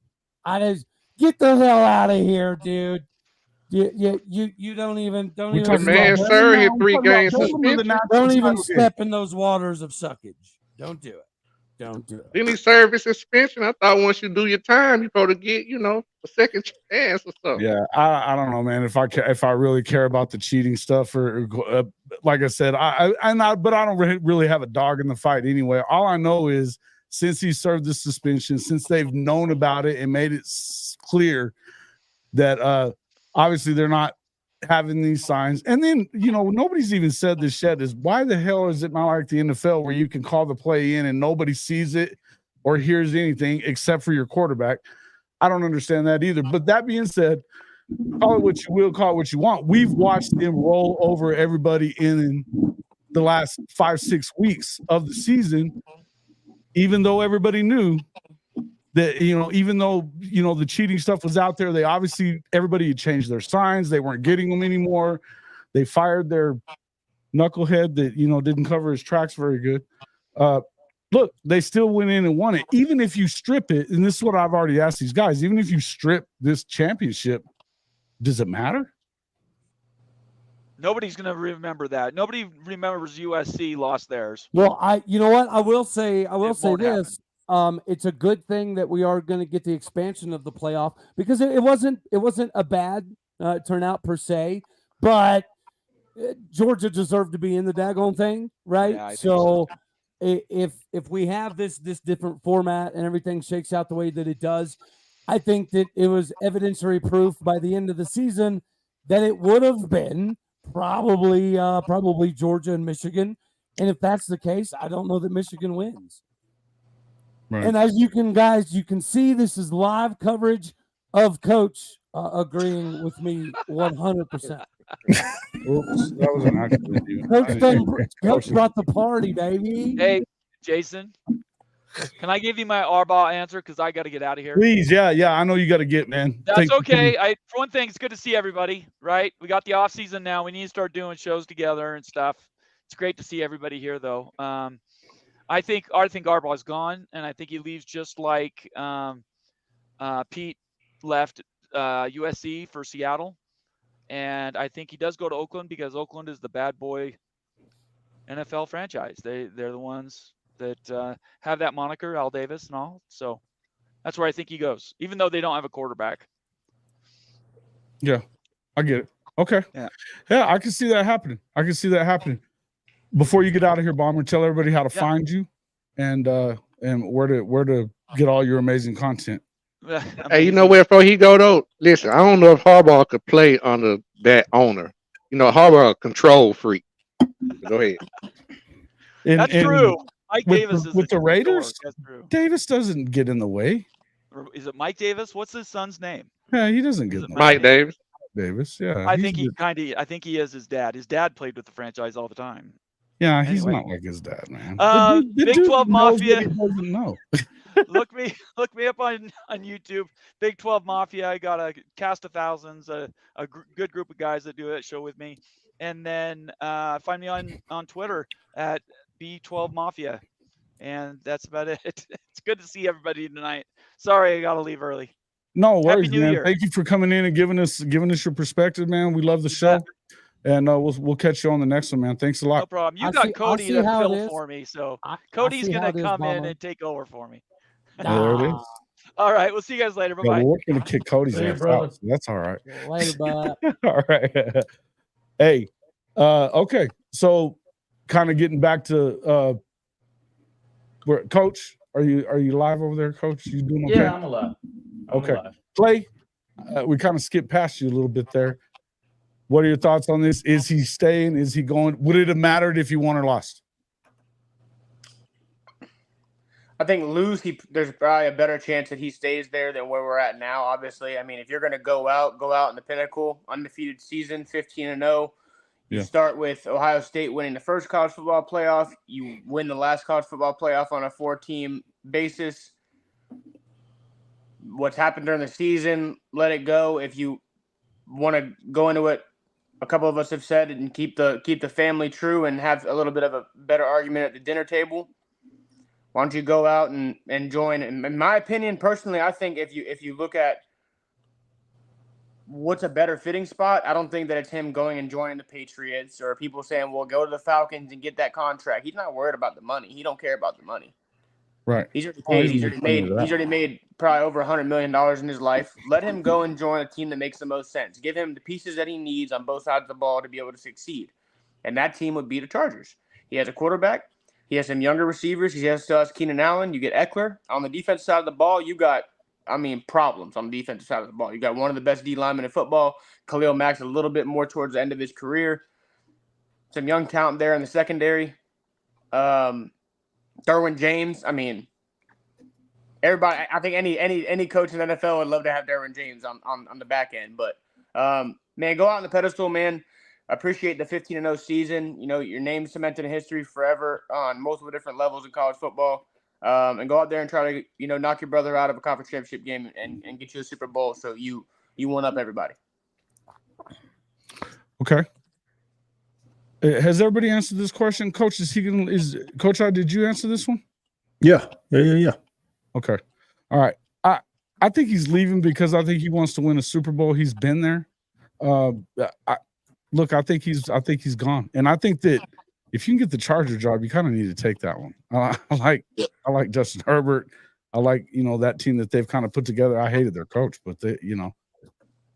Get the hell out of here, dude. You don't even Man, sir, hit 3 games suspension. Don't even step in those waters of suckage. Don't do it. Don't do it. Didn't he serve his suspension? I thought once you do your time, you're supposed to get, a second chance or something. Yeah, I don't know, man. If I really care about the cheating stuff, or like I said, but I don't really have a dog in the fight anyway. All I know is since he served the suspension, since they've known about it and made it clear that obviously they're not having these signs. And then, nobody's even said this yet, is why the hell is it not like the NFL where you can call the play in and nobody sees it or hears anything except for your quarterback? I don't understand that either. But that being said, call it what you will, call it what you want. We've watched them roll over everybody in the last 5-6 weeks of the season, even though everybody knew that, even though, the cheating stuff was out there, everybody had changed their signs. They weren't getting them anymore. They fired their knucklehead that, didn't cover his tracks very good. Look, they still went in and won it. Even if you strip it, and this is what I've already asked these guys, even if you strip this championship, does it matter? Nobody's going to remember that. Nobody remembers USC lost theirs. Well, you know what? I will say this. It's a good thing that we are going to get the expansion of the playoff, because it wasn't a bad turnout per se, but Georgia deserved to be in the daggone thing, right? Yeah, so if we have this different format and everything shakes out the way that it does, I think that it was evidentiary proof by the end of the season that it would have been probably Georgia and Michigan. And if that's the case, I don't know that Michigan wins. Right. And as you can see, this is live coverage of Coach agreeing with me 100%. Oops, that was an accident. Coach brought the party, baby. Hey, Jason, can I give you my Harbaugh answer? Because I got to get out of here. Please, yeah. I know you got to get, man. That's okay. For one thing, it's good to see everybody, right? We got the off season now. We need to start doing shows together and stuff. It's great to see everybody here, though. I think Harbaugh's gone, and I think he leaves just like Pete left USC for Seattle. And I think he does go to Oakland because Oakland is the bad boy NFL franchise. They're the ones that have that moniker, Al Davis and all. So that's where I think he goes, even though they don't have a quarterback. Yeah, I get it. Okay. Yeah, I can see that happening. Before you get out of here, Bomber, tell everybody how to find you and where to get all your amazing content. Hey, you know where before he go though? Listen, I don't know if Harbaugh could play under that owner. You know, Harbaugh a control freak. Go ahead. That's true. Mike Davis is with the Raiders. That's true. Davis doesn't get in the way. Is it Mike Davis? What's his son's name? Yeah, he doesn't get in the way. Mike Davis. Davis, yeah. I think he is his dad. His dad played with the franchise all the time. Yeah, he's not like his dad, man. Big 12 Mafia. He doesn't know. look me up on YouTube. Big 12 Mafia. I got a cast of thousands, a good group of guys that do that show with me. And then find me on Twitter at B12 Mafia. And that's about it. It's good to see everybody tonight. Sorry, I got to leave early. No worries, Happy New man. Year. Thank you for coming in and giving us your perspective, man. We love the show. And we'll catch you on the next one, man. Thanks a lot. No problem. You got Cody to fill for me, so Cody's going to come in and take over for me. There it is. All right. We'll see you guys later. Bye-bye. Yeah, we're going to kick Cody's ass out. So that's all right. Later, bud. All right. Hey, okay. So kind of getting back to where Coach, are you live over there, Coach? You doing okay? Yeah, I'm alive. Okay. Clay, we kind of skipped past you a little bit there. What are your thoughts on this? Is he staying? Is he going? Would it have mattered if he won or lost? I think there's probably a better chance that he stays there than where we're at now. Obviously, I mean, if you're going to go out in the pinnacle, undefeated season, 15-0. You start with Ohio State winning the first college football playoff. You win the last college football playoff on a 4-team basis. What's happened during the season, let it go. If you want to go into it, a couple of us have said, and keep the family true and have a little bit of a better argument at the dinner table, why don't you go out and join? In my opinion, personally, I think if you look at what's a better fitting spot, I don't think that it's him going and joining the Patriots or people saying, well, go to the Falcons and get that contract. He's not worried about the money. He don't care about the money. Right. He's already made probably over $100 million in his life. Let him go and join a team that makes the most sense. Give him the pieces that he needs on both sides of the ball to be able to succeed. And that team would be the Chargers. He has a quarterback. He has some younger receivers. He still has Keenan Allen. You get Eckler. On the defensive side of the ball, you got, problems on the defensive side of the ball. You got one of the best D linemen in football. Khalil Mack's a little bit more towards the end of his career. Some young talent there in the secondary. Derwin James. Everybody. I think any coach in the NFL would love to have Derwin James on the back end. But man, go out on the pedestal, man. Appreciate the 15-0 season. You know, your name's cemented in history forever on multiple different levels in college football. And go out there and try to, knock your brother out of a conference championship game and get you a Super Bowl. So you one up everybody. Okay. Has everybody answered this question? Coach, Coach I, did you answer this one? Yeah. Okay. All right. I think he's leaving because I think he wants to win a Super Bowl. He's been there. I think he's gone. And I think that if you can get the Charger job, you kind of need to take that one. I like Justin Herbert. I like, that team that they've kind of put together. I hated their coach, but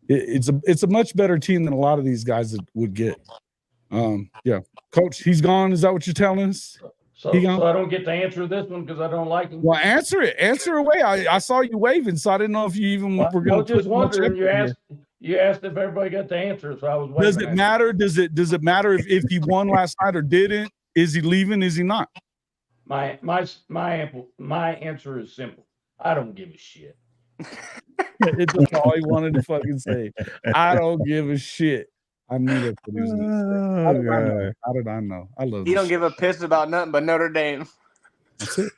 it's a much better team than a lot of these guys that would get. Coach, he's gone. Is that what you're telling us? So I don't get to answer this one because I don't like him. Well, answer it. Answer away. I saw you waving, so I didn't know if you even were going to. I was just wondering. You asked if everybody got the answer, so I was waiting. Does it matter? Does it matter if he won last night or didn't? Is he leaving? Is he not? My answer is simple. I don't give a shit. It's all he wanted to fucking say. I don't give a shit. I knew that's what he was going to say. How did I know? I love. He don't give a piss about nothing but Notre Dame. That's it.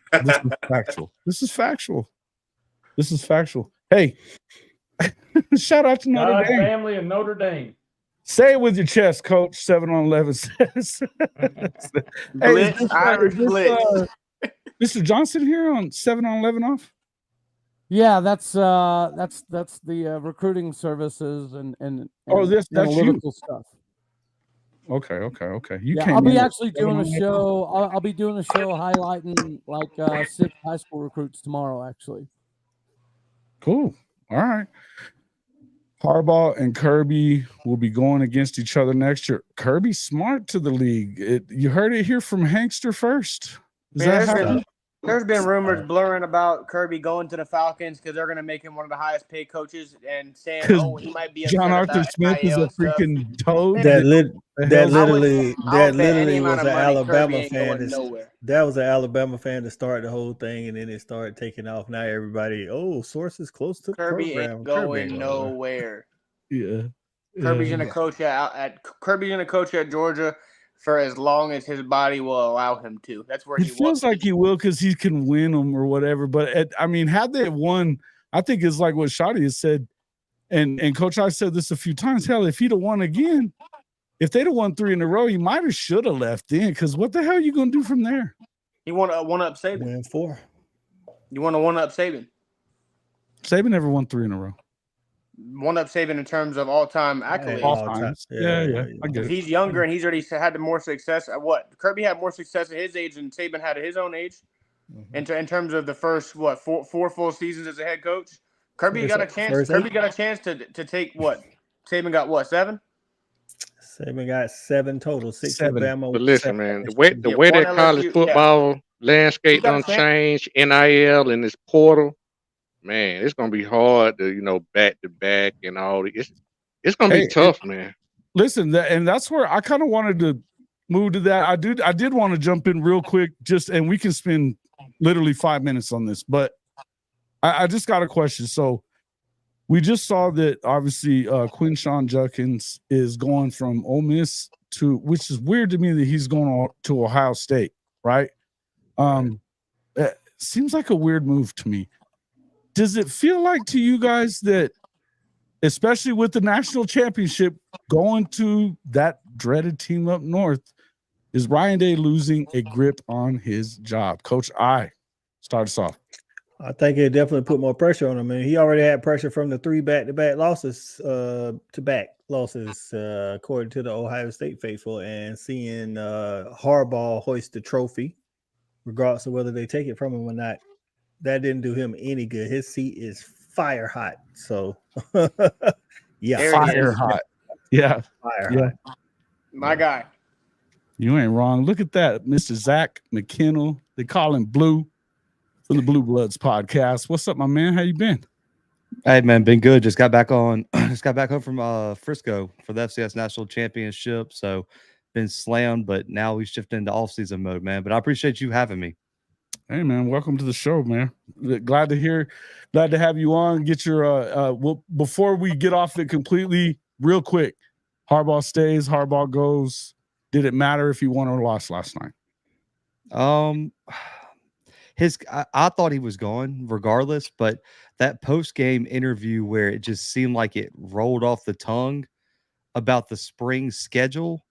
This is factual. Hey, shout out to Notre Dame family and Notre Dame. Say it with your chest, Coach. 7 on 11 says. Blitz, Irish blitz. Mr. Johnson here on 7 on 11 off. Yeah, that's the recruiting services and that's you. analytical stuff. Okay. I'll be actually doing a show. I'll be doing a show highlighting like 6 high school recruits tomorrow. Actually, cool. All right. Harbaugh and Kirby will be going against each other next year. Kirby's smart to the league. You heard it here from Hankster first. There's been rumors blurring about Kirby going to the Falcons because they're going to make him one of the highest paid coaches and saying, "Oh, he might be." John Arthur Smith is a freaking toad. That literally was an Alabama fan. That was an Alabama fan to start the whole thing, and then it started taking off. Now everybody, sources close to the Kirby program. ain't going nowhere. Yeah. Kirby's gonna coach at Georgia for as long as his body will allow him to. That's where he feels like he will because he can win them or whatever. But had they won, I think it's like what Shotty has said, and Coach I said this a few times. Hell, if he'd have won again, if they'd have won 3 in a row, he might have should have left in. Because what the hell are you gonna do from there? You want to one up Saban? Win 4. You want to one up Saban? Saban never won 3 in a row. One up Saban in terms of all-time accolades. All-time. Yeah. I get it. He's younger and he's already had more success. Kirby had more success at his age than Saban had at his own age. Mm-hmm. In terms of the first four full seasons as a head coach, Kirby got a chance. Kirby got a chance to take what? Saban got 7. Saban got 7 total. 6 7. Alabama. But listen, man, the way that college football landscape don't change, NIL and this portal. Man, it's gonna be hard to back to back and all. It's gonna be tough, man. Listen, and that's where I kind of wanted to move to that. I did want to jump in real quick, and we can spend literally 5 minutes on this, but I just got a question. So we just saw that obviously Quinshon Judkins is going from Ole Miss to, which is weird to me that he's going to Ohio State, right? It seems like a weird move to me. Does it feel like to you guys that, especially with the national championship going to that dreaded team up north, is Ryan Day losing a grip on his job? Coach I, start us off. I think it definitely put more pressure on him. I mean, he already had pressure from the 3 back-to-back losses, according to the Ohio State faithful, and seeing Harbaugh hoist the trophy, regardless of whether they take it from him or not. That didn't do him any good. His seat is fire hot. So, yeah, fire hot. Yeah, fire hot. My guy. You ain't wrong. Look at that, Mr. Zach McKinnell. They call him Blue from the Blue Bloods podcast. What's up, my man? How you been? Hey, man, been good. Just got back home from Frisco for the FCS National Championship. So, been slammed, but now we shift into off-season mode, man. But I appreciate you having me. Hey man, welcome to the show, man. Glad to have you on. Get your before we get off it completely, real quick. Harbaugh stays, Harbaugh goes. Did it matter if he won or lost last night? I thought he was gone regardless, but that post-game interview where it just seemed like it rolled off the tongue about the spring schedule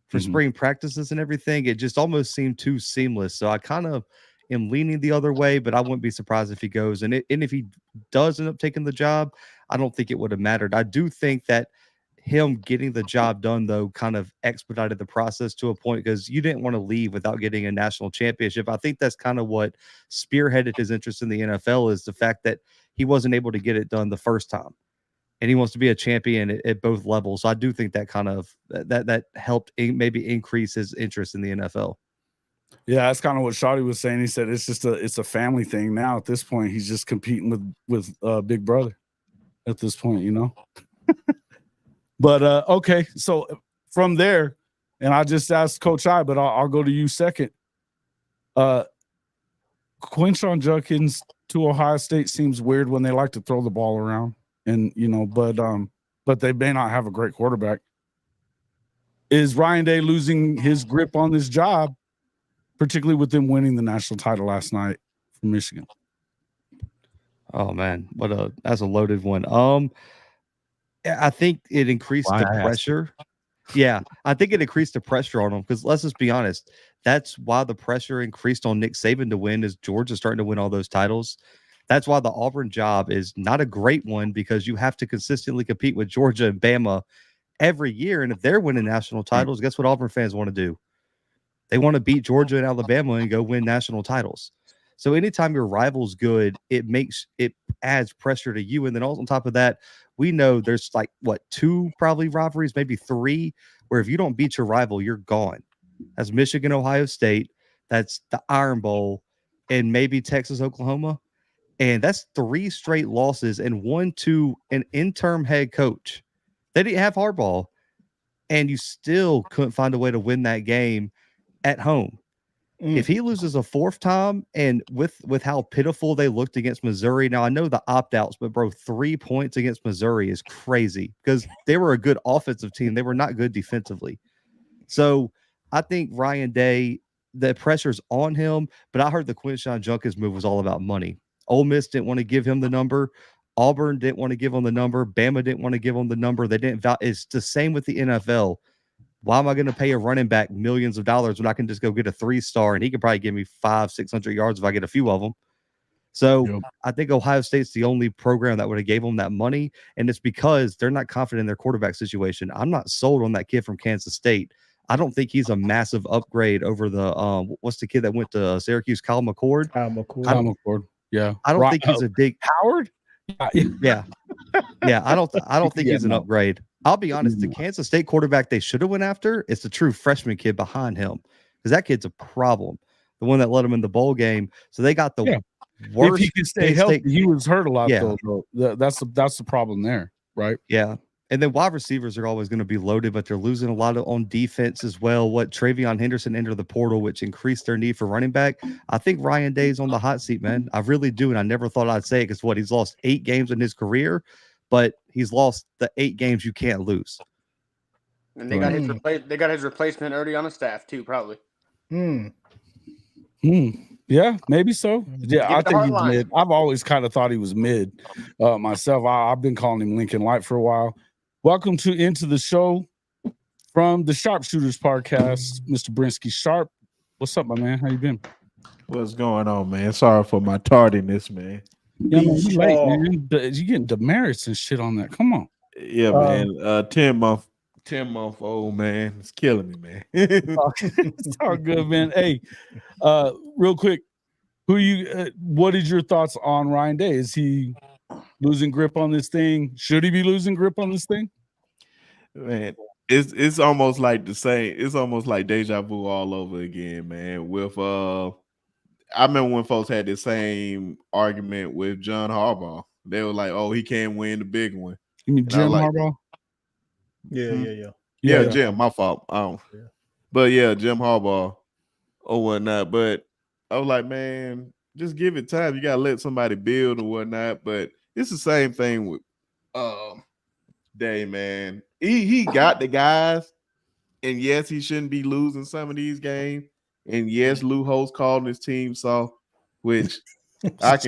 for spring practices and everything, it just almost seemed too seamless. So I kind of am leaning the other way, but I wouldn't be surprised if he goes. And if he does end up taking the job, I don't think it would have mattered. I do think that him getting the job done, though, kind of expedited the process to a point because you didn't want to leave without getting a national championship. I think that's kind of what spearheaded his interest in the NFL, is the fact that he wasn't able to get it done the first time. And he wants to be a champion at both levels. So I do think that kind of that helped maybe increase his interest in the NFL. Yeah, that's kind of what Shawty was saying. He said it's a family thing now. At this point, he's just competing with Big Brother. At this point, But okay, so from there, and I just asked Coach I, but I'll go to you second. Quinshon Judkins to Ohio State seems weird when they like to throw the ball around, and but they may not have a great quarterback. Is Ryan Day losing his grip on this job, particularly with them winning the national title last night from Michigan? Oh man, that's a loaded one. I think it increased the pressure. Yeah, I think it increased the pressure on them because let's just be honest. That's why the pressure increased on Nick Saban to win is Georgia's starting to win all those titles. That's why the Auburn job is not a great one because you have to consistently compete with Georgia and Bama every year. And if they're winning national titles, guess what Auburn fans want to do? They want to beat Georgia and Alabama and go win national titles. So anytime your rival's good, it adds pressure to you. And then also on top of that, we know there's like what 2 probably rivalries, maybe 3, where if you don't beat your rival, you're gone. That's Michigan, Ohio State, that's the Iron Bowl, and maybe Texas, Oklahoma. And that's 3 straight losses and 1 to an interim head coach. They didn't have Harbaugh, and you still couldn't find a way to win that game at home. If he loses a 4th time, and with how pitiful they looked against Missouri, now I know the opt-outs, but bro, 3 points against Missouri is crazy because they were a good offensive team. They were not good defensively. So I think Ryan Day, the pressure's on him, but I heard the Quinshon Judkins move was all about money. Ole Miss didn't want to give him the number. Auburn didn't want to give him the number. Bama didn't want to give him the number. They didn't. It's the same with the NFL. Why am I going to pay a running back millions of dollars when I can just go get a 3-star and he could probably give me 500-600 yards if I get a few of them? So I think Ohio State's the only program that would have gave them that money, and it's because they're not confident in their quarterback situation. I'm not sold on that kid from Kansas State. I don't think he's a massive upgrade over the what's the kid that went to Syracuse, Kyle McCord. Kyle McCord. Yeah, I don't think he's a big Howard. Yeah. I don't think he's an upgrade. I'll be honest, the Kansas State quarterback they should have went after is the true freshman kid behind him because that kid's a problem. The one that led him in the bowl game. So they got the worst. If he could stay healthy, he was hurt a lot though. That's the problem there, right? Yeah. And then wide receivers are always going to be loaded, but they're losing a lot on defense as well. What Travion Henderson entered the portal, which increased their need for running back. I think Ryan Day's on the hot seat, man. I really do. And I never thought I'd say it because he's lost 8 games in his career, but he's lost the 8 games you can't lose. And they got his replacement already on the staff too, probably. Yeah, maybe so. Yeah, I think he's mid. I've always kind of thought he was mid myself. I've been calling him Lincoln Light for a while. Welcome into the show from the Sharpshooters podcast, Mr. Brinsky Sharp. What's up, my man? How you been? What's going on, man? Sorry for my tardiness, man. Yeah, man, you late, man. You getting demerits and shit on that. Come on. Yeah, man. 10-month-old, man. It's killing me, man. It's all good, man. Hey, real quick, what is your thoughts on Ryan Day? Is he losing grip on this thing? Should he be losing grip on this thing? Man, it's almost like the same. It's almost like deja vu all over again, man. With I remember when folks had the same argument with John Harbaugh. They were like, "Oh, he can't win the big one." You mean Jim Harbaugh? Yeah, Jim. My fault. But yeah, Jim Harbaugh or whatnot. But I was like, man, just give it time. You gotta let somebody build or whatnot. But it's the same thing with Day, man. He got the guys, and yes, he shouldn't be losing some of these games. And yes, Lou Holtz called his team soft, which I'm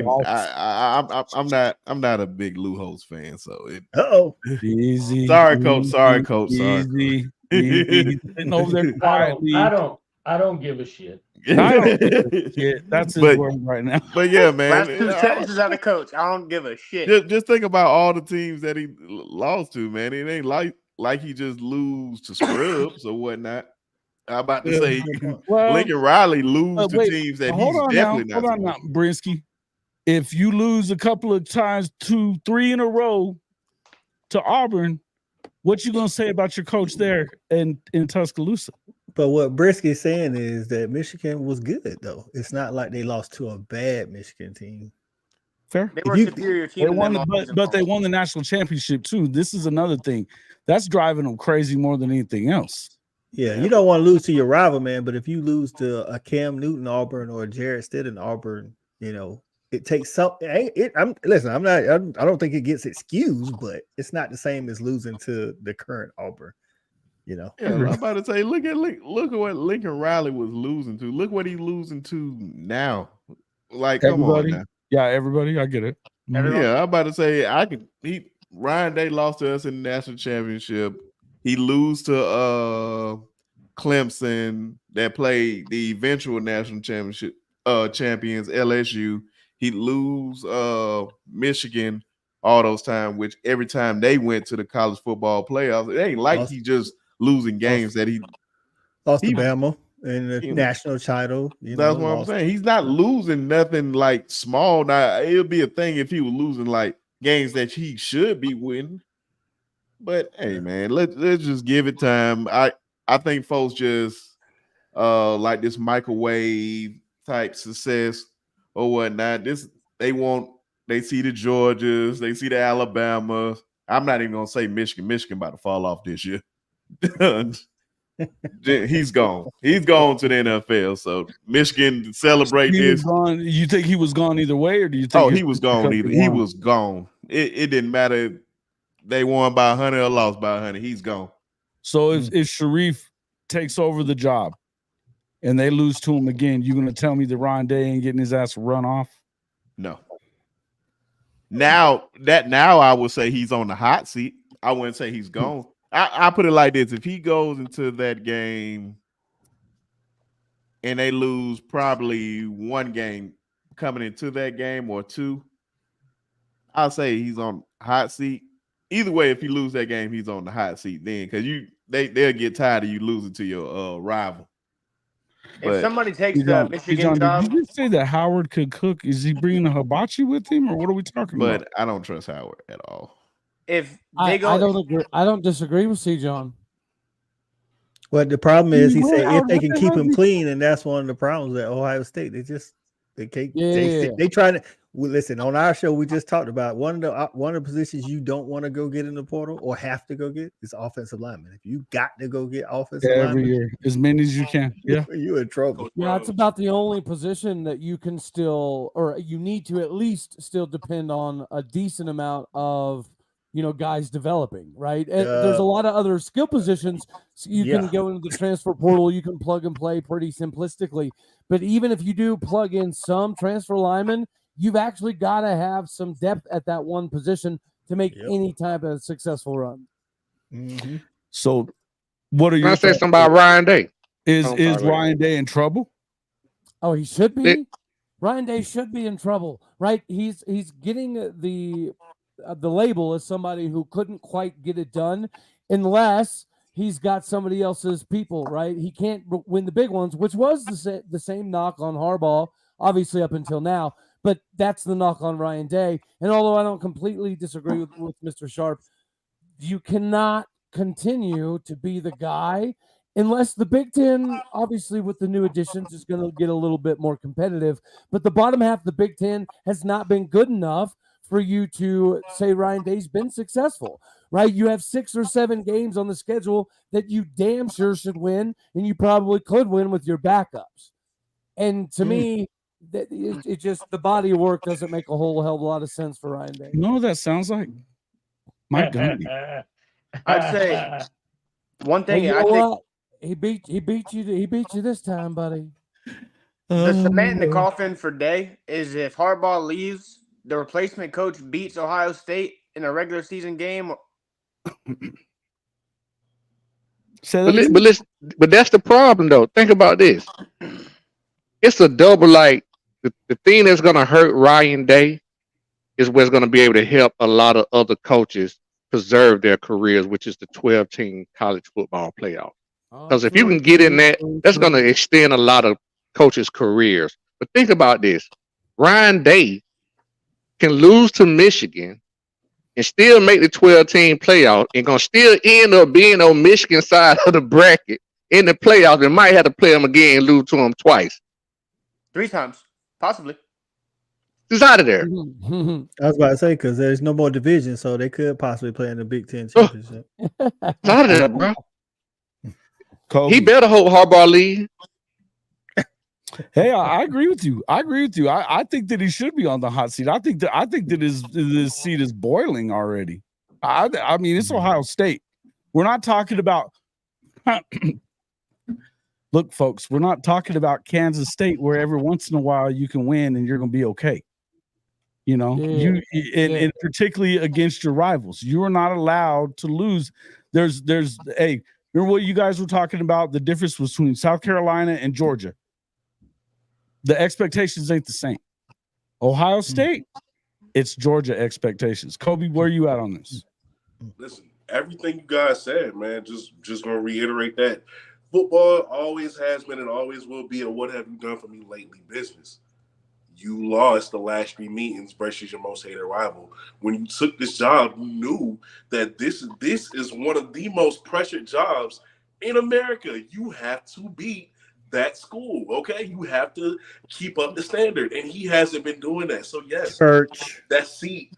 not a big Lou Holtz fan, so easy. Sorry, coach. Sorry. Easy. Sitting over there quietly. I don't give a shit. I don't give a shit. That's his word right now. But yeah, man. Last 2 sentences out of coach. I don't give a shit. Just think about all the teams that he lost to, man. It ain't like he just lose to scrubs or whatnot. I'm about to say Lincoln Riley lose to teams that he's definitely not. Hold on now, Brinsky. If you lose a couple of times, 2, 3 in a row to Auburn, what you gonna say about your coach there in Tuscaloosa? But what Brisky's saying is that Michigan was good, though. It's not like they lost to a bad Michigan team. Fair. They were a superior team. But they won the national championship too. This is another thing that's driving them crazy more than anything else. Yeah, you don't want to lose to your rival, man. But if you lose to a Cam Newton Auburn or a Jarrett Stidham Auburn, it takes some. I don't think it gets excused, but it's not the same as losing to the current Auburn. Yeah, I'm about to say, look at what Lincoln Riley was losing to. Look what he's losing to now. Like, everybody, come on now. Yeah, everybody, I get it. Yeah, I'm about to say Ryan Day lost to us in the national championship. He lose to Clemson that played the eventual national championship champions LSU. He lose Michigan all those times, which every time they went to the college football playoffs, it ain't like he just losing games that he lost to Bama in the national title. That's what I'm saying. He's not losing nothing like small. Now it'll be a thing if he was losing like games that he should be winning. But hey, man, let's just give it time. I think folks just like this microwave type success or whatnot. They see the Georgias, they see the Alabamas. I'm not even gonna say Michigan. Michigan about to fall off this year. He's gone. He's gone to the NFL. So Michigan celebrate this. You think he was gone either way, or do you think? Oh, he was gone either. He was gone. It didn't matter. They won by 100 or lost by 100. He's gone. So if Sharif takes over the job and they lose to him again, you gonna tell me that Ryan Day ain't getting his ass run off? No. Now I would say he's on the hot seat. I wouldn't say he's gone. I put it like this: if he goes into that game and they lose probably one game coming into that game or two, I'll say he's on hot seat. Either way, if you lose that game, he's on the hot seat then, because they'll get tired of you losing to your rival. If somebody takes the Michigan job, did you say that Howard could cook? Is he bringing a hibachi with him, or what are we talking about? But I don't trust Howard at all. If they go, I don't agree. I don't disagree with C. John. Well, the problem is, he said if they can keep him clean, and that's one of the problems at Ohio State. They can't. They try to. Well, listen, on our show, we just talked about one of the positions you don't want to go get in the portal or have to go get is offensive lineman. If you got to go get offensive lineman every year, as many as you can, you're in trouble. Yeah, it's about the only position that you can still, or you need to at least still depend on a decent amount of, guys developing, right? And there's a lot of other skill positions. So you can go into the transfer portal, you can plug and play pretty simplistically. But even if you do plug in some transfer linemen, you've actually got to have some depth at that one position to make any type of successful run. Mm-hmm. So, what are you? Can I say something about Ryan Day? Is Ryan Day in trouble? Oh, he should be. Ryan Day should be in trouble, right? He's getting the label as somebody who couldn't quite get it done unless he's got somebody else's people, right? He can't win the big ones, which was the same knock on Harbaugh, obviously up until now. But that's the knock on Ryan Day. And although I don't completely disagree with Mr. Sharp, you cannot continue to be the guy unless the Big Ten, obviously with the new additions, is going to get a little bit more competitive. But the bottom half of the Big Ten has not been good enough for you to say Ryan Day's been successful, right? You have 6 or 7 games on the schedule that you damn sure should win, and you probably could win with your backups. And to me, it just the body of work doesn't make a whole hell of a lot of sense for Ryan Day. You know what that sounds like? Mike Gundy. I'd say one thing. He beat you this time, buddy. The cement in the coffin for Day is if Harbaugh leaves, the replacement coach beats Ohio State in a regular season game. But that's the problem, though. Think about this. It's a double, like, the thing that's going to hurt Ryan Day is what's going to be able to help a lot of other coaches preserve their careers, which is the 12-team college football playoff. Because if you can get in that, that's going to extend a lot of coaches' careers. But think about this. Ryan Day can lose to Michigan and still make the 12-team playoff and going to still end up being on Michigan's side of the bracket in the playoffs and might have to play them again and lose to them twice. 3 times, possibly. He's out of there. I was about to say, because there's no more division, so they could possibly play in the Big Ten championship. He's out of there, bro. Kobe. He better hope Harbaugh leave. Hey, I agree with you. I think that he should be on the hot seat. I think that his seat is boiling already. I mean, it's Ohio State. We're not talking about look, folks, we're not talking about Kansas State where every once in a while you can win and you're going to be okay. And particularly against your rivals. You are not allowed to lose. Hey, remember what you guys were talking about? The difference between South Carolina and Georgia. The expectations ain't the same. Ohio State, it's Georgia expectations. Kobe, where are you at on this? Listen, everything you guys said, man, just gonna reiterate that. Football always has been and always will be a what have you done for me lately business. You lost the last 3 meetings versus your most hated rival. When you took this job, you knew that this is one of the most pressured jobs in America. You have to beat that school, okay? You have to keep up the standard, and he hasn't been doing that. So yes, that seat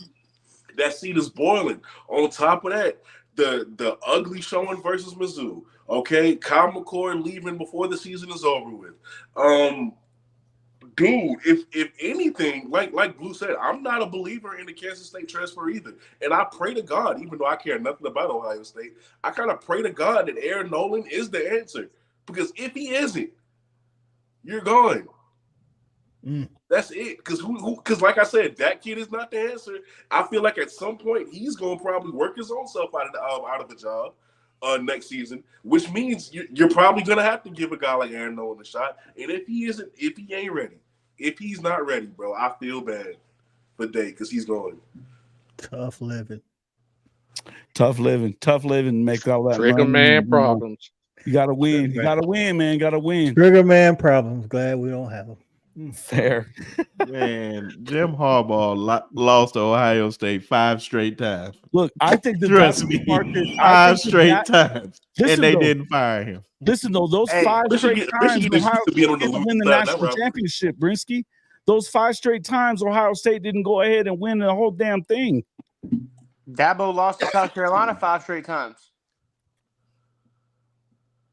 is boiling. On top of that, the ugly showing versus Mizzou, okay? Kyle McCord leaving before the season is over with. Dude, if anything, like Blue said, I'm not a believer in the Kansas State transfer either. And I pray to God, even though I care nothing about Ohio State, I kind of pray to God that Aaron Nolan is the answer. Because if he isn't, you're going. That's it. Because like I said, that kid is not the answer. I feel like at some point he's going to probably work his own self out of the job next season, which means you're probably going to have to give a guy like Aaron Nolan a shot. And if he ain't ready, if he's not ready, bro, I feel bad for Day because he's going. Tough living. Make all that Trigger money, man problems. You gotta win. You gotta win, man. Gotta win. Trigger man problems. Glad we don't have them. Fair. Man, Jim Harbaugh lost to Ohio State 5 straight times. Look, I think that Trust that's me, the part that 5 straight times, listen, and they though, didn't fire him. Listen, though, those 5 straight times Ohio State didn't win the national championship, Brinsky. Those 5 straight times Ohio State didn't go ahead and win the whole damn thing. Dabo lost to South Carolina 5 straight times.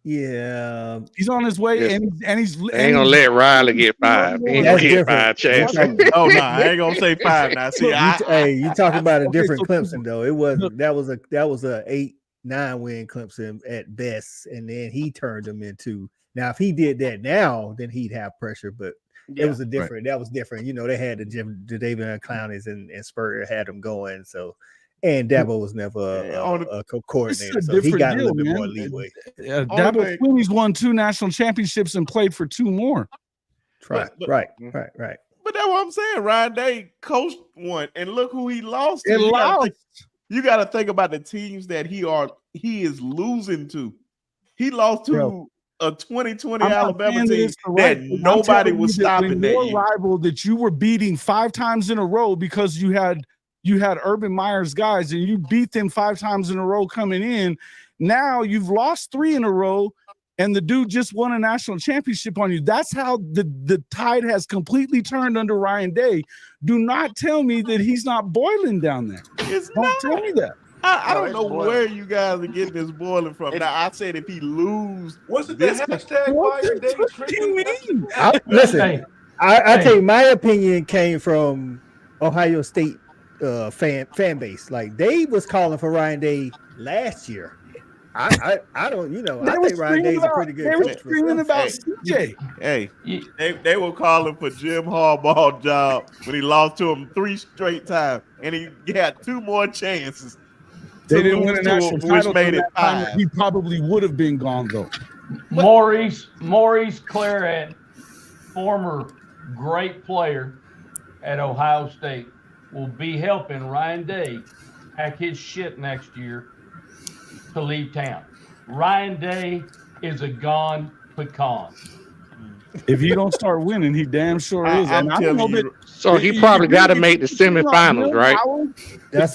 Yeah, he's on his way, Yes. and he's ain't gonna let Riley get 5. He ain't gonna get 5 chances. Oh no, I ain't gonna say 5. Now, see, you talking about a different so Clemson though. It wasn't. That was a 8-9 win Clemson at best, and then he turned them into. Now, if he did that now, then he'd have pressure. But it was a different. That was different. You know, they had the David Clownies and Spurrier had them going. So. And Dabo was never a coordinator, so he got a little bit more leeway. Dabo Swinney's won 2 national championships and played for 2 more. Right. But that's what I'm saying. Ryan Day coached one, and look who he lost to. You got to think about the teams that he is losing to. He lost to a 2020 Alabama team that nobody was stopping. Your rival that you were beating 5 times in a row because you had Urban Meyer's guys and you beat them 5 times in a row coming in. Now you've lost 3 in a row and the dude just won a national championship on you. That's how the tide has completely turned under Ryan Day. Do not tell me that he's not boiling down there. Don't tell me that. I don't know where you guys are getting this boiling from. Now, I said if he lose, what's the hashtag Ryan Day? What do you mean? Listen, I tell you, my opinion came from Ohio State fan base. Like they was calling for Ryan Day last year. I don't, I think Ryan Day's a pretty good coach. They were screaming about CJ. Hey, they were calling for Jim Harbaugh job when he lost to him 3 straight times, and he got 2 more chances. They didn't win a national title, which made it 5. He probably would have been gone though. Maurice Claret, former great player at Ohio State, will be helping Ryan Day pack his shit next year to leave town. Ryan Day is a gone pecan. If he don't start winning, he damn sure is. And I don't know that. So he probably got to make the semifinals, right? I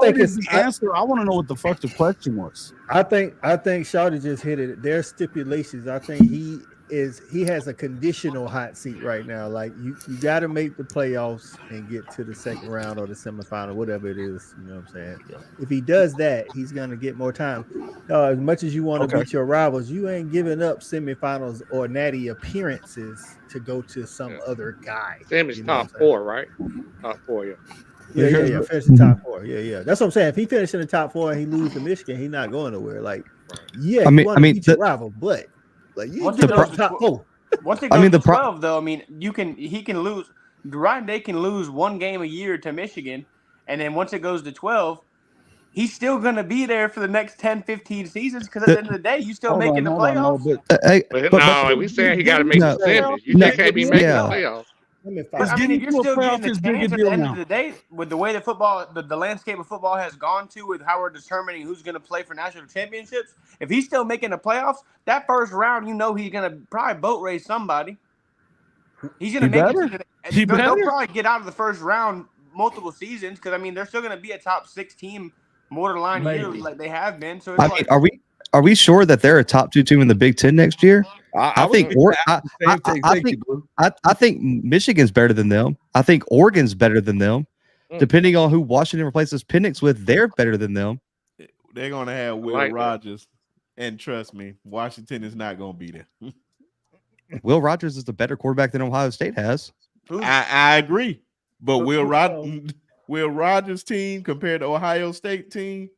think it's the answer. I want to know what the fuck the question was. I think Shawty just hit it. There's stipulations. I think he has a conditional hot seat right now. Like you got to make the playoffs and get to the second round or the semifinal, whatever it is. You know what I'm saying? Yeah. If he does that, he's gonna get more time. As much as you want to beat your rivals, you ain't giving up semifinals or natty appearances to go to some other guy. Sammy's top 4, right? Top 4, yeah. Yeah. Finish the top 4. Yeah. That's what I'm saying. If he finishes in the top 4 and he loses to Michigan, he's not going nowhere. Like, you want to beat your rival, but like once it goes to 12, though, I mean, he can lose. Ryan Day can lose 1 game a year to Michigan, and then once it goes to 12, he's still going to be there for the next 10, 15 seasons because at the end of the day, you still making the playoffs. No, we saying he got to make the semis. You just can't be making the playoffs. But I mean, if you're still getting the chance at the end of the day, with the way that football, the landscape of football has gone to, with how we're determining who's going to play for national championships, if he's still making the playoffs, that first round, he's going to probably boat race somebody. He's going to make it. They'll probably get out of the first round multiple seasons because I mean they're still going to be a top 6 team borderline yearly like they have been. So it's are we sure that they're a top 2 team in the Big Ten next year? I think Michigan's better than them. I think Oregon's better than them. Depending on who Washington replaces Penix with, they're better than them. They're going to have Will Rogers, and trust me, Washington is not going to be there. Will Rogers is the better quarterback than Ohio State has. I agree, but Will Rogers' team compared to Ohio State team,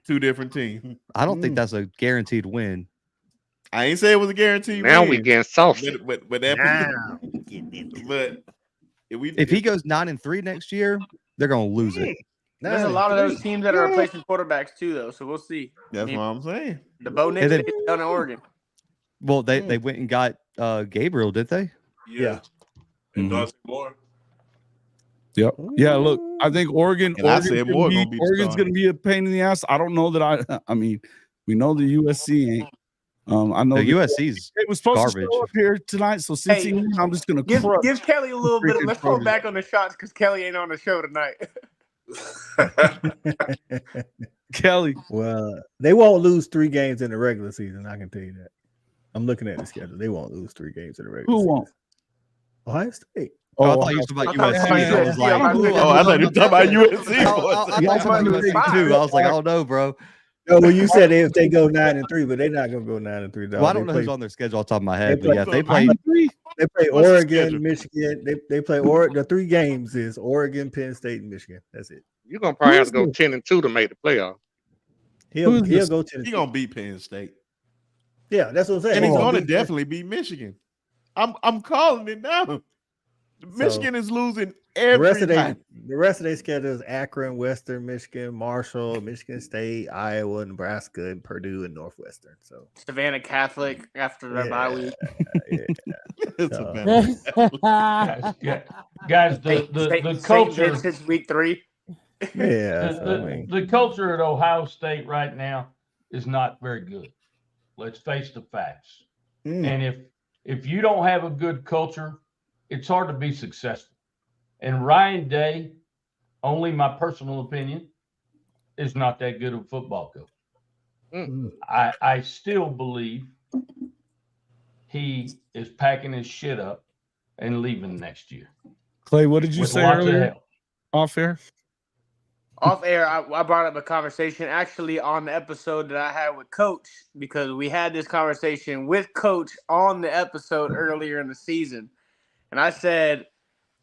2 different teams. I don't think that's a guaranteed win. I ain't say it was a guaranteed now win. We getting saucy. But if he goes 9-3 next year, they're gonna lose it. There's a lot of those teams that are replacing quarterbacks too, though. So we'll see. That's what I'm saying. The Bo Nix did down in Oregon. Well, they went and got Gabriel, did they? Yeah. And Dawson Moore. Yep. Yeah. Look, I think Oregon's going to be a pain in the ass. I don't know that I mean, we know the USC ain't. I know the USC's it was supposed garbage. to show up here tonight. So since I'm just going to give Kelly a little bit. Let's go back on the shots because Kelly ain't on the show tonight. Kelly. Well, they won't lose 3 games in the regular season. I can tell you that. I'm looking at the schedule. They won't lose 3 games in the regular season. Who won't? Ohio State. Oh, I thought you were talking about USC. I was like, I thought you were talking about USC. I thought you were talking about USC too. I was like, I don't know, bro. No, well, you said if they go 9-3, but they're not going to go 9-3. Well, I don't know who's on their schedule off the top of my head, but yeah, they play. They play Oregon, Michigan. They play Oregon. The 3 games is Oregon, Penn State, and Michigan. That's it. You're gonna probably have to go 10-2 to make the playoff. He'll go 10. He's gonna beat Penn State. Yeah, that's what I'm saying. And he's gonna definitely beat Michigan. I'm calling it now. Michigan is losing every time. The rest of their schedule is Akron, Western Michigan, Marshall, Michigan State, Iowa, Nebraska, and Purdue and Northwestern. So Savannah Catholic after their bye week. Guys, the culture since week 3. Yeah, the culture at Ohio State right now is not very good. Let's face the facts. And if you don't have a good culture, it's hard to be successful. And Ryan Day, only my personal opinion, is not that good of a football coach. I still believe he is packing his shit up and leaving next year. Clay, what did you say earlier? Off air? Off air, I brought up a conversation actually on the episode that I had with Coach because we had this conversation with Coach on the episode earlier in the season. And I said,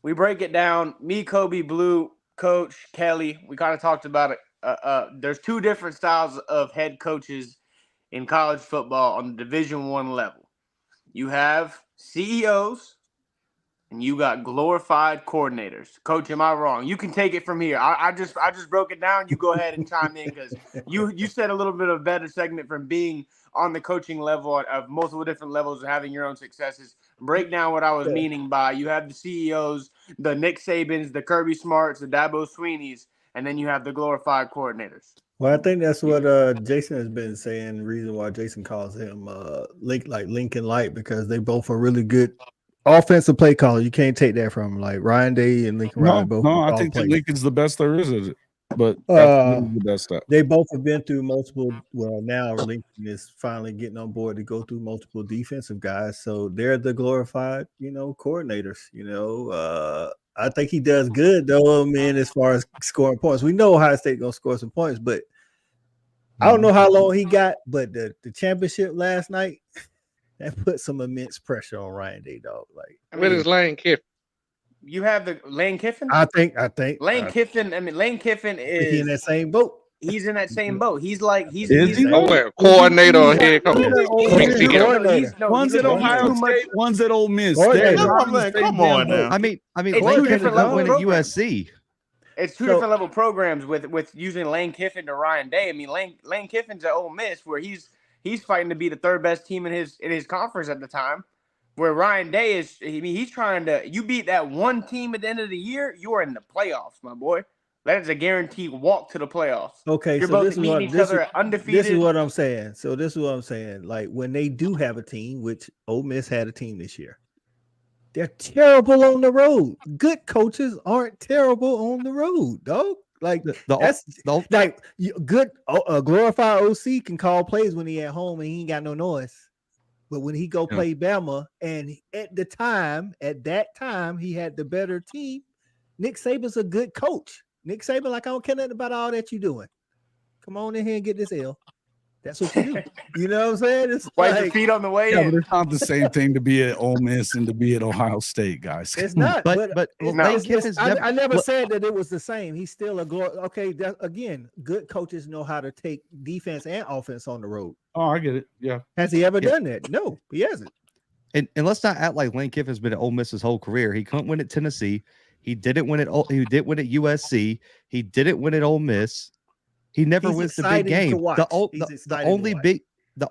we break it down. Me, Kobe, Blue, Coach, Kelly, we kind of talked about it. There's 2 different styles of head coaches in college football on the Division I level. You have CEOs and you got glorified coordinators. Coach, am I wrong? You can take it from here. I just broke it down. You go ahead and chime in because you said a little bit of a better segment from being on the coaching level of multiple different levels and having your own successes. Break down what I was meaning by you have the CEOs, the Nick Sabans, the Kirby Smarts, the Dabo Sweeneys, and then you have the glorified coordinators. Well, I think that's what Jason has been saying. The reason why Jason calls him Lincoln Light because they both are really good offensive play callers. You can't take that from them. Like Ryan Day and Lincoln Riley both. No, I think Lincoln's the best there is it. But that's the best stuff. They both have been through multiple. Well, now Lincoln is finally getting on board to go through multiple defensive guys. So they're the glorified, coordinators. I think he does good though, man, as far as scoring points. We know Ohio State gonna score some points, but I don't know how long he got. But the championship last night that put some immense pressure on Ryan Day, dog. Where is Lane Kiffin? You have the Lane Kiffin? I think Lane Kiffin. I mean, Lane Kiffin is in that same boat. He's in that same boat. He's like he's coordinator or head coach. One's at Ohio State, one's at Ole Miss. Come on now. I mean, Lane Kiffin went at USC. it's two different level programs with using Lane Kiffin to Ryan Day. I mean, Lane Kiffin's at Ole Miss where he's fighting to be the third best team in his conference at the time. Where Ryan Day is, I mean, he's trying to. You beat that one team at the end of the year, you are in the playoffs, my boy. That is a guaranteed walk to the playoffs. Okay, you're so both this is meeting each other undefeated. This is what I'm saying. So this is what I'm saying. Like when they do have a team, which Ole Miss had a team this year, they're terrible on the road. Good coaches aren't terrible on the road, dog. Like good. A glorified OC can call plays when he at home and he ain't got no noise. But when he go play Bama, and at that time, he had the better team. Nick Saban's a good coach. Nick Saban, like, I don't care nothing about all that you doing. Come on in here and get this L. That's what you do. You know what I'm saying? It's wipe your feet on the way in. But it's not the same thing to be at Ole Miss and to be at Ohio State, guys. It's not. But I never look, said that it was the same. He's still again, good coaches know how to take defense and offense on the road. Oh, I get it. Yeah. Has he ever done that? No, he hasn't. And let's not act like Lane Kiffin's been at Ole Miss his whole career. He couldn't win at Tennessee. He didn't win at USC. He didn't win at Ole Miss. He never wins the big game. The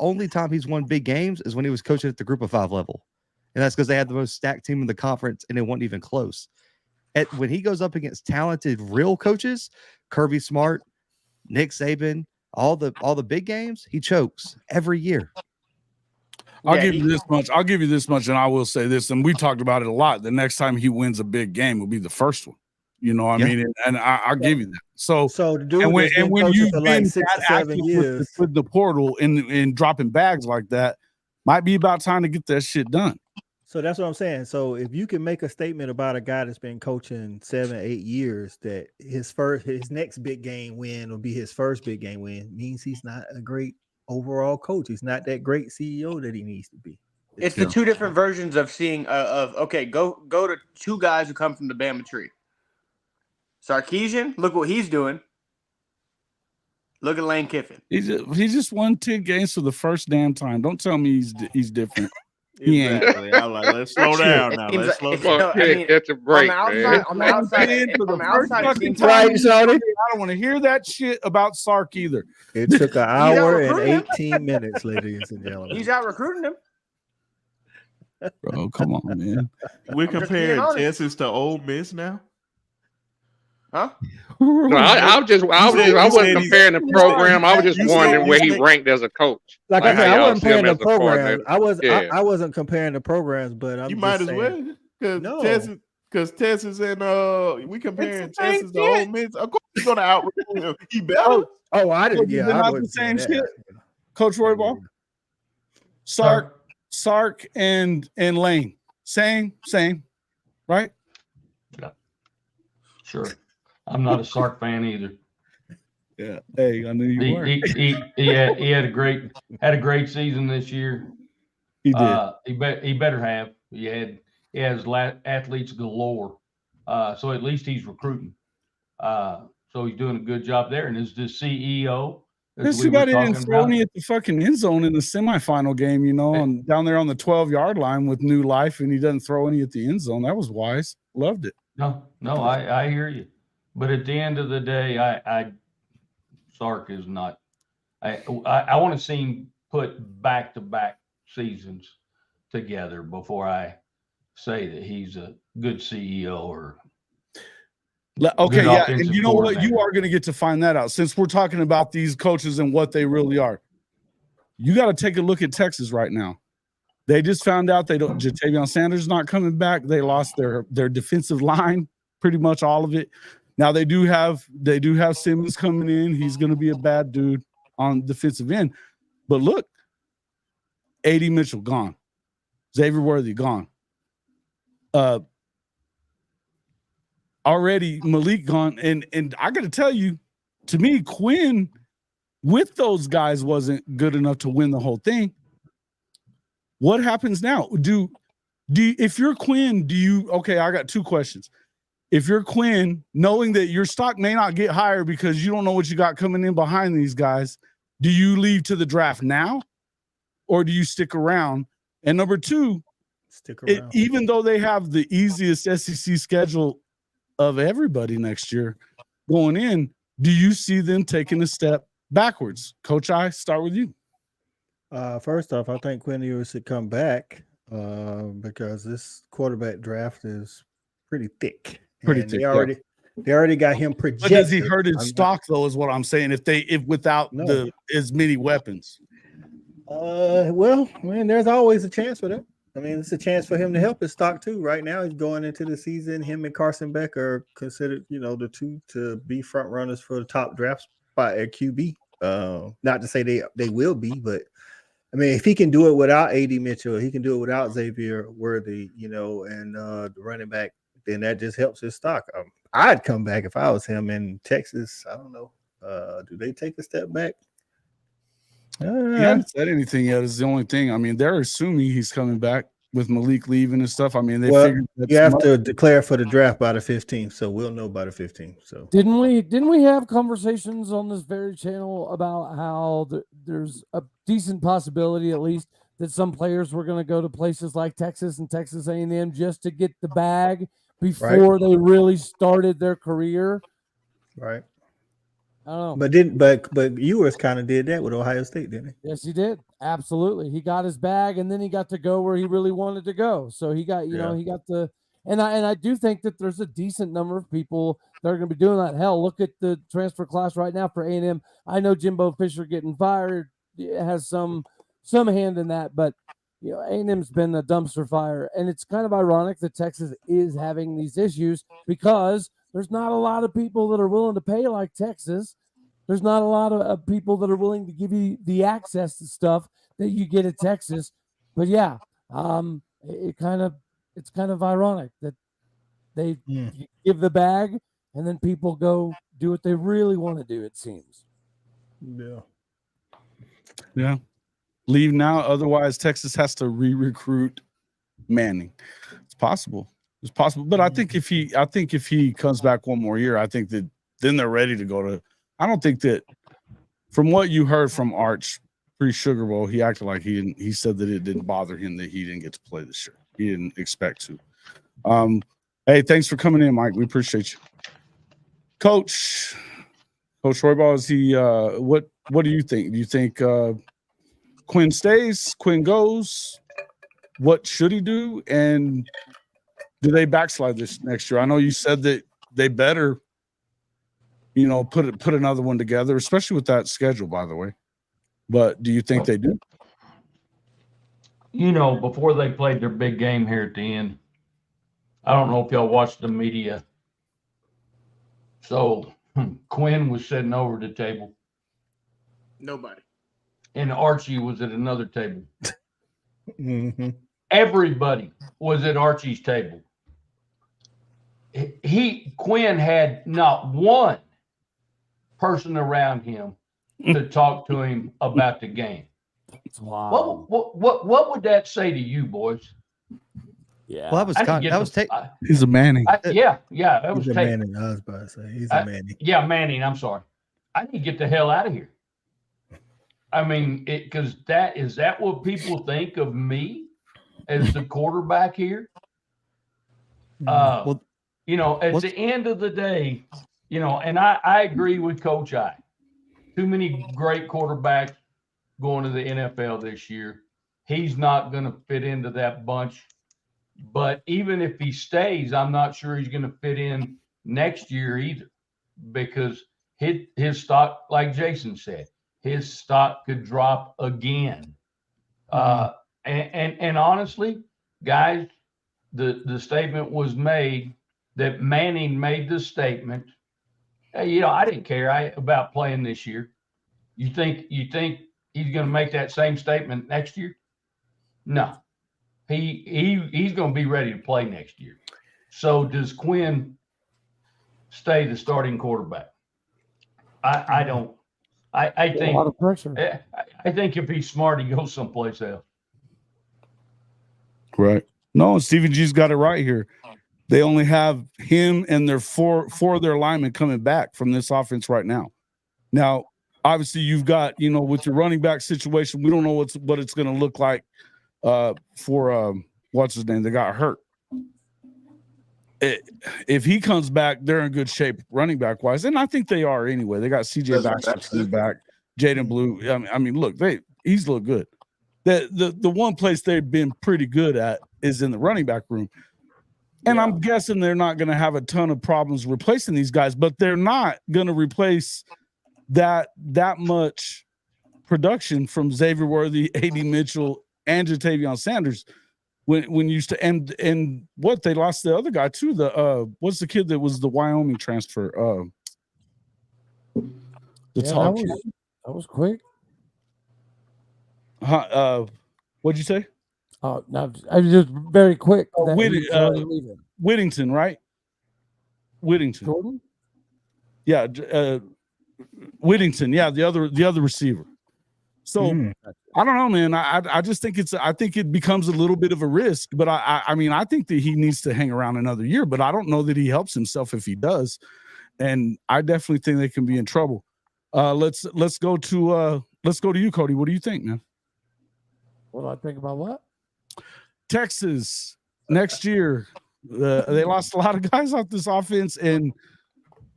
only time he's won big games is when he was coaching at the Group of 5 level. And that's because they had the most stacked team in the conference and it wasn't even close. When he goes up against talented real coaches, Kirby Smart, Nick Saban, all the big games, he chokes every year. I'll give you this much, and I will say this, and we talked about it a lot. The next time he wins a big game will be the first one. You know what I mean? And I'll give you that. So the dude when you've been like 6 or 7 years with the portal and dropping bags like that, might be about time to get that shit done. So that's what I'm saying. So if you can make a statement about a guy that's been coaching 7-8 years that his next big game win will be his first big game win, means he's not a great overall coach. He's not that great CEO that he needs to be. It's the two different versions of seeing go to two guys who come from the Bama tree. Sarkisian, look what he's doing. Look at Lane Kiffin. He just won 10 games for the first damn time. Don't tell me he's different. Exactly. I'm like, let's slow down now. Let's slow down. Catch a break, man. On the outside, it seems right, Shawty. I don't want to hear that shit about Sark either. It took an hour and 18 minutes, ladies and gentlemen. He's out recruiting him. Bro, come on, man. We're comparing Texas to Ole Miss now. Huh? No, I wasn't comparing the program. I was just wondering where he ranked as a coach. Like I said, I wasn't comparing the program. I wasn't comparing the programs, but you might as well because Texas and we comparing Texas to Ole Miss. Of course, he's gonna out-recruit him. He better. Oh, I didn't. Yeah, not the same shit. Coach Roybal, Sark and Lane, same, right? Yeah, sure. I'm not a Sark fan either. Yeah. Hey, I knew you were. He had a great season this year. He did. He better have. He has athletes galore. So at least he's recruiting. So he's doing a good job there. And is the CEO. This guy didn't throw any at the fucking end zone in the semifinal game, and down there on the 12-yard line with New Life, and he doesn't throw any at the end zone. That was wise. Loved it. No, I hear you. But at the end of the day, Sark is not. I want to see him put back-to-back seasons together before I say that he's a good CEO or. Okay, yeah, and you know what? You are going to get to find that out since we're talking about these coaches and what they really are. You got to take a look at Texas right now. They just found out Jatavion Sanders not coming back. They lost their defensive line, pretty much all of it. Now they do have Simmons coming in. He's going to be a bad dude on defensive end. But look, A.D. Mitchell gone. Xavier Worthy gone. Already Malik gone. And I got to tell you, to me, Quinn with those guys wasn't good enough to win the whole thing. What happens now? If you're Quinn, I got two questions. If you're Quinn, knowing that your stock may not get higher because you don't know what you got coming in behind these guys, do you leave to the draft now or do you stick around? And number two, stick around. Even though they have the easiest SEC schedule of everybody next year, going in, do you see them taking a step backwards? Coach, I start with you. First off, I think Quinn Ewers should come back because this quarterback draft is pretty thick. Pretty And thick, they already got him projected. But does he hurt his stock though? Is what I'm saying. If without No. as many weapons. Well, I mean, there's always a chance for that. I mean, it's a chance for him to help his stock too. Right now, he's going into the season. Him and Carson Beck are considered, the two to be front runners for the top draft spot at QB. Not to say they will be, but I mean, if he can do it without AD Mitchell, he can do it without Xavier Worthy, and the running back, then that just helps his stock. I'd come back if I was him in Texas. I don't know. Do they take a step back? He hasn't said anything yet. Is the only thing. I mean, they're assuming he's coming back with Malik leaving and stuff. I mean, they figured you have to declare for the draft by the 15th, so we'll know by the 15th. So didn't we have conversations on this very channel about how there's a decent possibility, at least, that some players were going to go to places like Texas and Texas A&M just to get the bag before they really started their career? Right. I don't know. But Ewers kind of did that with Ohio State, didn't he? Yes, he did. Absolutely. He got his bag and then he got to go where he really wanted to go. So he got, he got the, and I do think that there's a decent number of people that are going to be doing that. Hell, look at the transfer class right now for A&M. I know Jimbo Fisher getting fired has some hand in that, but A&M's been a dumpster fire, and it's kind of ironic that Texas is having these issues because there's not a lot of people that are willing to pay like Texas. There's not a lot of people that are willing to give you the access to stuff that you get at Texas. But yeah, it's kind of ironic that they give the bag and then people go do what they really want to do, it seems. Yeah. Leave now. Otherwise, Texas has to re-recruit Manning. It's possible. It's possible. But I think if he comes back one more year, I think that then they're ready to go to. I don't think that from what you heard from Arch pre-Sugar Bowl, he acted like he said that it didn't bother him that he didn't get to play this year. He didn't expect to. Hey, thanks for coming in, Mike. We appreciate you. Coach Roybal, is he what do you think? Do you think Quinn stays, Quinn goes? What should he do? And do they backslide this next year? I know you said that they better, put another one together, especially with that schedule, by the way. But do you think they do? Before they played their big game here at the end, I don't know if y'all watched the media. So Quinn was sitting over the table. Nobody. And Archie was at another table. Mm-hmm. Everybody was at Archie's table. Quinn had not one person around him to talk to him about the game. Wow. What would that say to you, boys? Yeah. Well, he's a Manning. That was He's a Manning. I was about to say he's a Manning. Yeah, Manning. I'm sorry. I need to get the hell out of here. I mean, because is that what people think of me as the quarterback here? At the end of the day, and I agree with Coach I. Too many great quarterbacks going to the NFL this year. He's not going to fit into that bunch. But even if he stays, I'm not sure he's going to fit in next year either, because his stock, like Jason said, his stock could drop again. And honestly, guys, the statement was made that Manning made the statement. Hey, I didn't care about playing this year. You think he's going to make that same statement next year? No. He's going to be ready to play next year. So does Quinn stay the starting quarterback? I don't. I think a lot of pressure. I think if he's smart, he goes someplace else. Right. No, Stephen G's got it right here. They only have him and their four of their linemen coming back from this offense right now. Now, obviously, you've got, with your running back situation, we don't know what it's going to look like for what's his name that got hurt. if he comes back, they're in good shape running back wise, and I think they are anyway. They got CJ Baxter coming back, Jaden Blue. I mean, look, he's looked good. The one place they've been pretty good at is in the running back room. And I'm guessing they're not going to have a ton of problems replacing these guys, but they're not going to replace that much production from Xavier Worthy, A.D. Mitchell, and Jatavion Sanders. When used to and what they lost the other guy too. The what's the kid that was the Wyoming transfer? Tall kid. That was quick. What'd you say? Oh, no, I was just very quick. Whittington, right? Whittington. Jordan? Yeah, Whittington. Yeah, the other receiver. So I don't know, man. I just think I think it becomes a little bit of a risk, but I mean, I think that he needs to hang around another year, but I don't know that he helps himself if he does. And I definitely think they can be in trouble. Let's go to you, Cody. What do you think, man? What do I think about what? Texas next year. They lost a lot of guys off this offense, and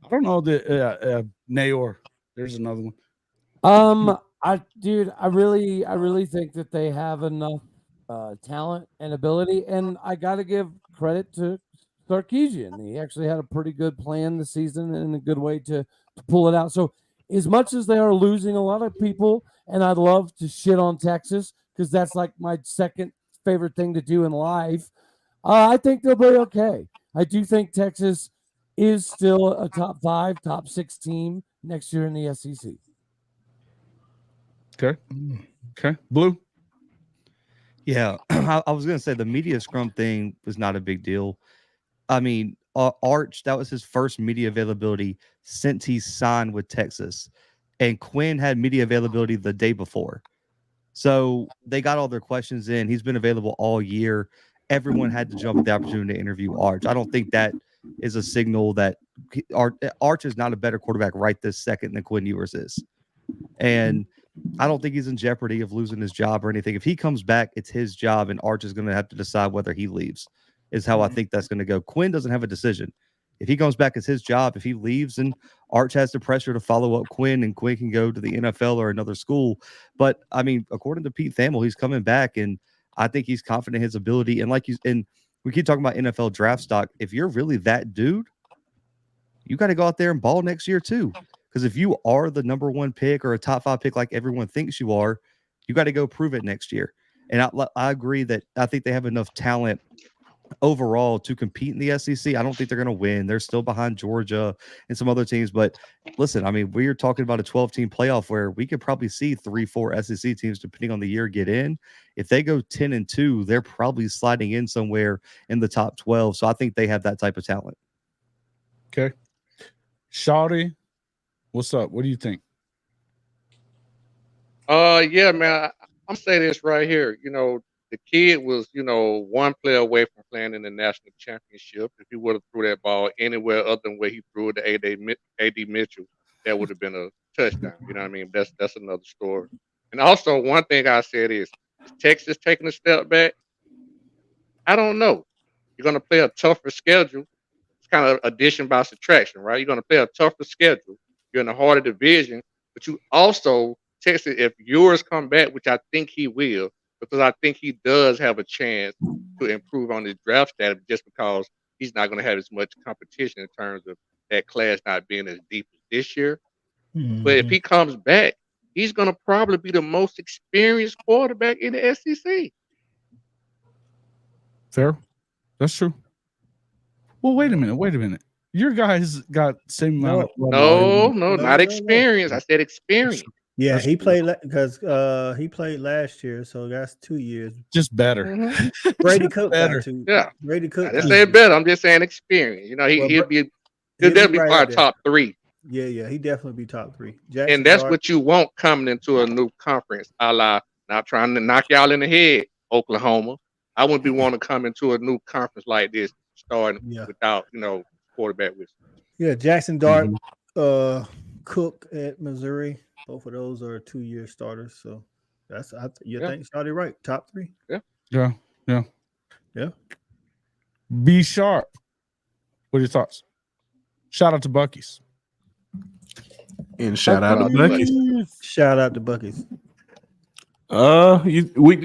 I don't know that Nayor. There's another one. I really think that they have enough talent and ability, and I got to give credit to Sarkisian. He actually had a pretty good plan this season and a good way to pull it out. So as much as they are losing a lot of people, and I'd love to shit on Texas because that's like my second favorite thing to do in life, I think they'll be okay. I do think Texas is still a top 5, top 6 team next year in the SEC. Okay. Blue? Yeah, I was going to say the media scrum thing was not a big deal. I mean, Arch, that was his first media availability since he signed with Texas. And Quinn had media availability the day before. So they got all their questions in. He's been available all year. Everyone had to jump at the opportunity to interview Arch. I don't think that is a signal that Arch is not a better quarterback right this second than Quinn Ewers is. And I don't think he's in jeopardy of losing his job or anything. If he comes back, it's his job, and Arch is going to have to decide whether he leaves, is how I think that's going to go. Quinn doesn't have a decision. If he comes back, it's his job. If he leaves, and Arch has the pressure to follow up Quinn, and Quinn can go to the NFL or another school. But, I mean, according to Pete Thamel, he's coming back, and I think he's confident in his ability. And and we keep talking about NFL draft stock. If you're really that dude, you got to go out there and ball next year too. Because if you are the number 1 pick or a top 5 pick like everyone thinks you are, you got to go prove it next year. And I agree that I think they have enough talent overall to compete in the SEC. I don't think they're going to win. They're still behind Georgia and some other teams. But listen, I mean, we're talking about a 12-team playoff where we could probably see 3-4 SEC teams, depending on the year, get in. If they go 10-2, they're probably sliding in somewhere in the top 12. So I think they have that type of talent. Okay. Shawty, what's up? What do you think? Yeah, man. I'm saying this right here. You know, the kid was, one player away from playing in the national championship. If he would have threw that ball anywhere other than where he threw it to A.D. Mitchell, that would have been a touchdown. You know what I mean? That's another story. And also, one thing I said is Texas taking a step back? I don't know. You're going to play a tougher schedule. It's kind of addition by subtraction, right? You're going to play a tougher schedule. You're in a harder division, but you also, Texas, if yours come back, which I think he will, because I think he does have a chance to improve on his draft status just because he's not going to have as much competition in terms of that class not being as deep as this year. Mm-hmm. But if he comes back, he's going to probably be the most experienced quarterback in the SEC. Fair. That's true. Well, wait a minute. Your guys got same amount of no, not experience. I said experience. Yeah, he played because he played last year, so that's 2 years. Just better. Mm-hmm. Brady Cook better. Yeah, Brady Cook. I didn't say better. I'm just saying experience. You know, he'll definitely be part top 3. Yeah, he definitely be top 3. Jackson and that's what you want coming into a new conference. A la, not trying to knock y'all in the head, Oklahoma. I wouldn't be wanting to come into a new conference like this, starting without quarterback with. Yeah, Jackson Dart, Cook at Missouri. Both of those are 2-year starters. So that's think Shawty right. Top 3. Yeah. Be sharp. What are your thoughts? Shout out to Buc-ee's. And shout out to Buc-ee's. Shout out to Buc-ee's.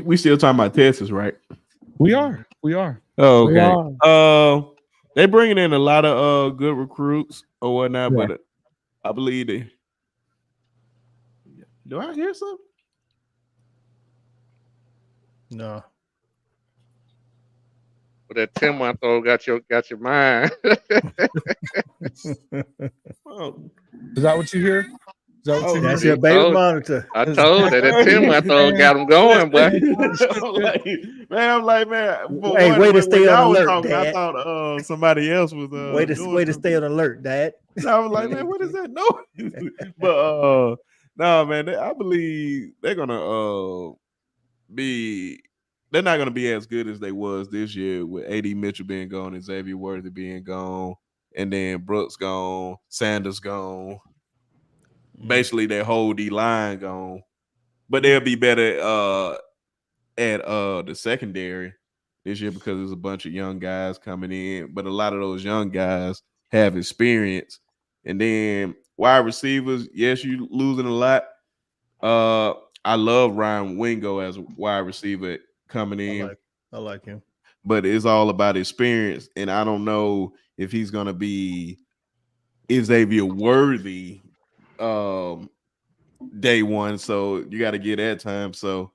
We still talking about Texas, right? We are. Oh, We okay. are. They bringing in a lot of good recruits or whatnot, Yeah. but I believe they. Do I hear something? No. But that Tim I thought got your mind. Oh, Is that what you hear? Is that what you That's hear? your baby told- monitor. I told that Tim I thought got him going, boy. I'm like, man. Hey, way to stay on y'all was alert, talking, I Dad. thought somebody else was Way to doing stay on alert, Dad. something. I was like, man, what is that noise? But no, man, I believe they're gonna be. They're not gonna be as good as they was this year with AD Mitchell being gone and Xavier Worthy being gone, and then Brooks gone, Sanders gone. Basically, their whole D line gone, but they'll be better at the secondary this year because there's a bunch of young guys coming in. But a lot of those young guys have experience, and then wide receivers. Yes, you losing a lot. I love Ryan Wingo as a wide receiver coming in. I like him, but it's all about experience, and I don't know if he's gonna be Xavier Worthy. Day one, so you got to get that time. So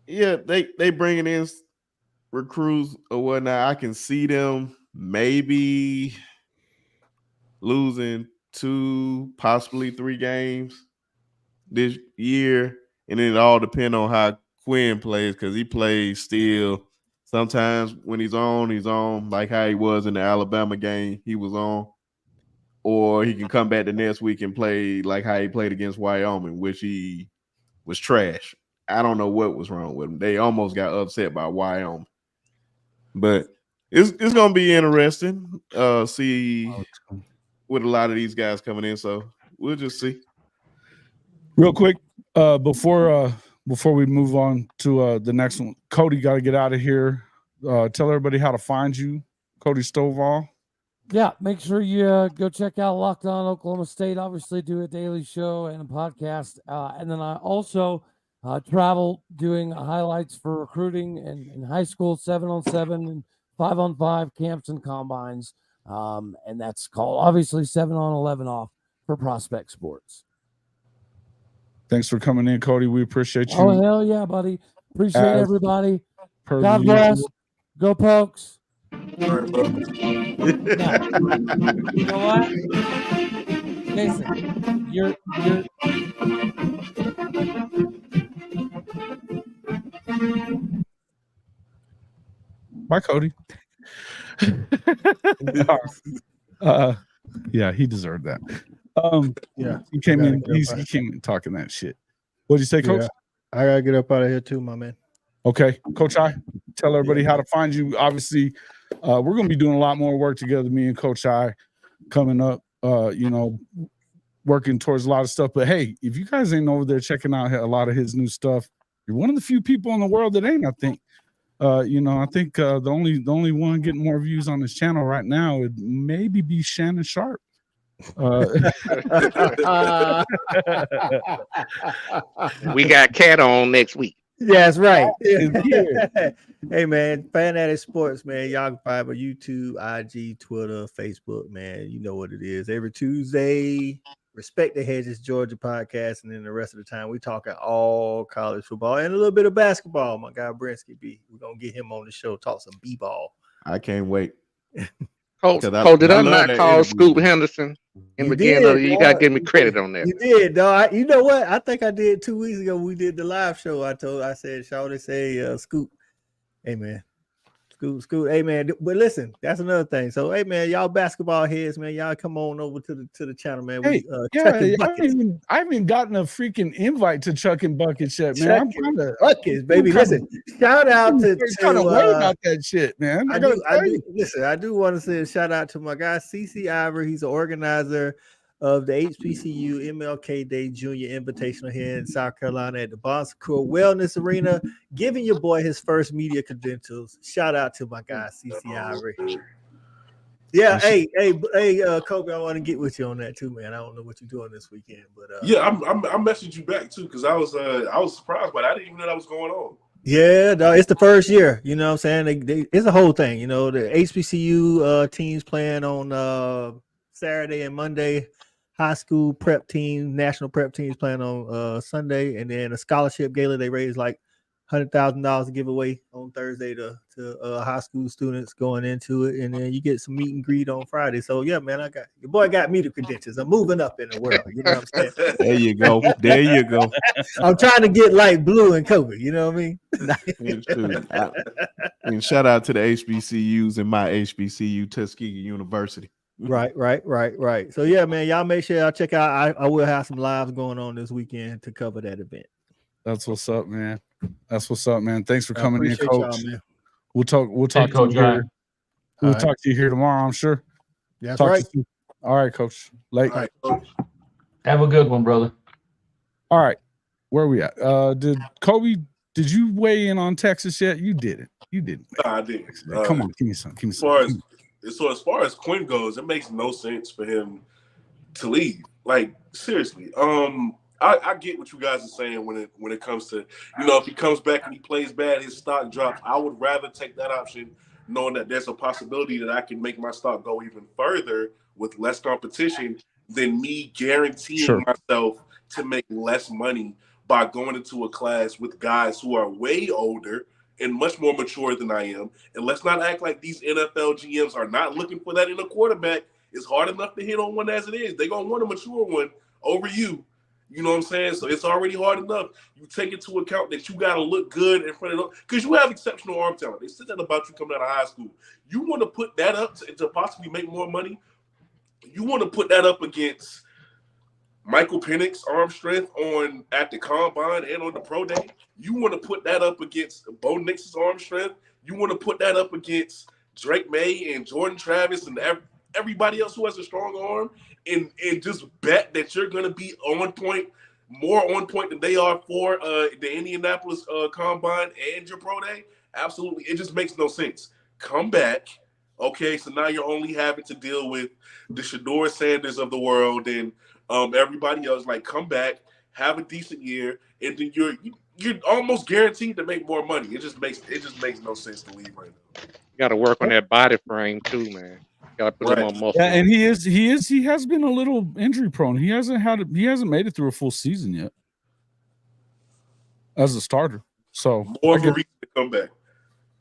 yeah, they bringing in recruits or whatnot. I can see them maybe losing 2, possibly 3 games this year, and then it all depends on how Quinn plays because he plays still. Sometimes when he's on like how he was in the Alabama game he was on. Or he can come back the next week and play like how he played against Wyoming, which he was trash. I don't know what was wrong with him. They almost got upset by Wyoming. But it's gonna be interesting. See with a lot of these guys coming in. So we'll just see. Real quick, before we move on to the next one, Cody got to get out of here. Tell everybody how to find you, Cody Stovall. Yeah, make sure you go check out Locked On Oklahoma State. Obviously, do a daily show and a podcast, and then I also travel doing highlights for recruiting in high school, 7-on-7 and 5-on-5 camps and combines, and that's called obviously 7-on-11 off for Prospect Sports. Thanks for coming in, Cody. We appreciate you. Oh hell yeah, buddy! Appreciate everybody. God bless. Go Pokes. All right, bro. Now, you know what, Jason? You're. Bye, Cody. Yeah, he deserved that. Yeah, he came in talking that shit. What'd you say, Coach? Yeah, I gotta get up out of here too, my man. Okay, Coach I, tell everybody how to find you. Obviously, we're going to be doing a lot more work together, me and Coach I, coming up, working towards a lot of stuff. But hey, if you guys ain't over there checking out a lot of his new stuff, you're one of the few people in the world that ain't, I think. I think the only one getting more views on his channel right now would maybe be Shannon Sharp. We got Cat on next week. Yeah, that's right. Hey man, Fanatic Sports, man. Y'all can find me on YouTube, IG, Twitter, Facebook, man. You know what it is. Every Tuesday, Respect the Hedges Georgia podcast, and then the rest of the time we talking all college football and a little bit of basketball. My guy Brinsky B. We're gonna get him on the show, talk some b-ball. I can't wait. Did I not call Scoop Henderson in the beginning of the year? You got to give me credit on that. You did, dog. You know what? I think I did 2 weeks ago. We did the live show. I said, Shawty say, Scoop. Hey, man. Scoop. Hey, man. But listen, that's another thing. So, hey, man, y'all basketball heads, man, y'all come on over to the channel, man. Hey, I haven't gotten a freaking invite to Chuck and Buckets yet, man. I'm kind of buckets, baby. Listen, shout out to kind of worried about that shit, man. I do want to say a shout out to my guy CC Ivory. He's an organizer of the HBCU MLK Day Junior Invitational here in South Carolina at the Bon Secours Wellness Arena, giving your boy his first media credentials. Shout out to my guy CC Ivory. Yeah, hey, Kobe, I want to get with you on that too, man. I don't know what you're doing this weekend, but yeah, I messaged you back too because I was surprised, but I didn't even know that was going on. Yeah, no, it's the first year. You know what I'm saying? It's a whole thing. You know, the HBCU teams playing on Saturday and Monday. High school prep team, national prep teams playing on Sunday, and then a scholarship gala. They raised like $100,000 to give away on Thursday to high school students going into it, and then you get some meet and greet on Friday. So yeah, man, your boy got me the credentials. I'm moving up in the world. You know what I'm saying? There you go. There you go. I'm trying to get like Blue and Kobe. You know what I mean? It's true. And shout out to the HBCUs and my HBCU, Tuskegee University. Right. So yeah, man, y'all make sure y'all check out. I will have some lives going on this weekend to cover that event. That's what's up, man. Thanks for coming in, Coach. Man. We'll talk to Coach you here. Ryan. We'll talk to you here tomorrow, I'm sure. That's talk right. All right, Coach. Late. All right, Coach. Have a good one, brother. All right. Where are we at? Did you weigh in on Texas yet? You didn't. Nah, I didn't. Come on, give me some. As far as Quinn goes, it makes no sense for him to leave. Like, seriously. I get what you guys are saying when it comes to, if he comes back and he plays bad, his stock drops. I would rather take that option, knowing that there's a possibility that I can make my stock go even further with less competition than me guaranteeing myself to make less money by going into a class with guys who are way older and much more mature than I am. And let's not act like these NFL GMs are not looking for that in a quarterback. It's hard enough to hit on one as it is. They're going to want a mature one over you. You know what I'm saying? So it's already hard enough. You take into account that you got to look good in front of them because you have exceptional arm talent. They said that about you coming out of high school. You want to put that up to possibly make more money? You want to put that up against Michael Penix's arm strength at the combine and on the pro day? You want to put that up against Bo Nix's arm strength? You want to put that up against Drake May and Jordan Travis and everybody else who has a strong arm and just bet that you're going to be on point, more on point than they are for the Indianapolis combine and your pro day? Absolutely. It just makes no sense. Come back. Okay, so now you're only having to deal with the Shedeur Sanders of the world and everybody else. Like, come back, have a decent year, and then you're almost guaranteed to make more money. It just makes no sense to leave right now. You got to work on that body frame too, man. Got to put more muscle. Yeah, and he has been a little injury prone. He hasn't made it through a full season yet as a starter. So more of a reason to come back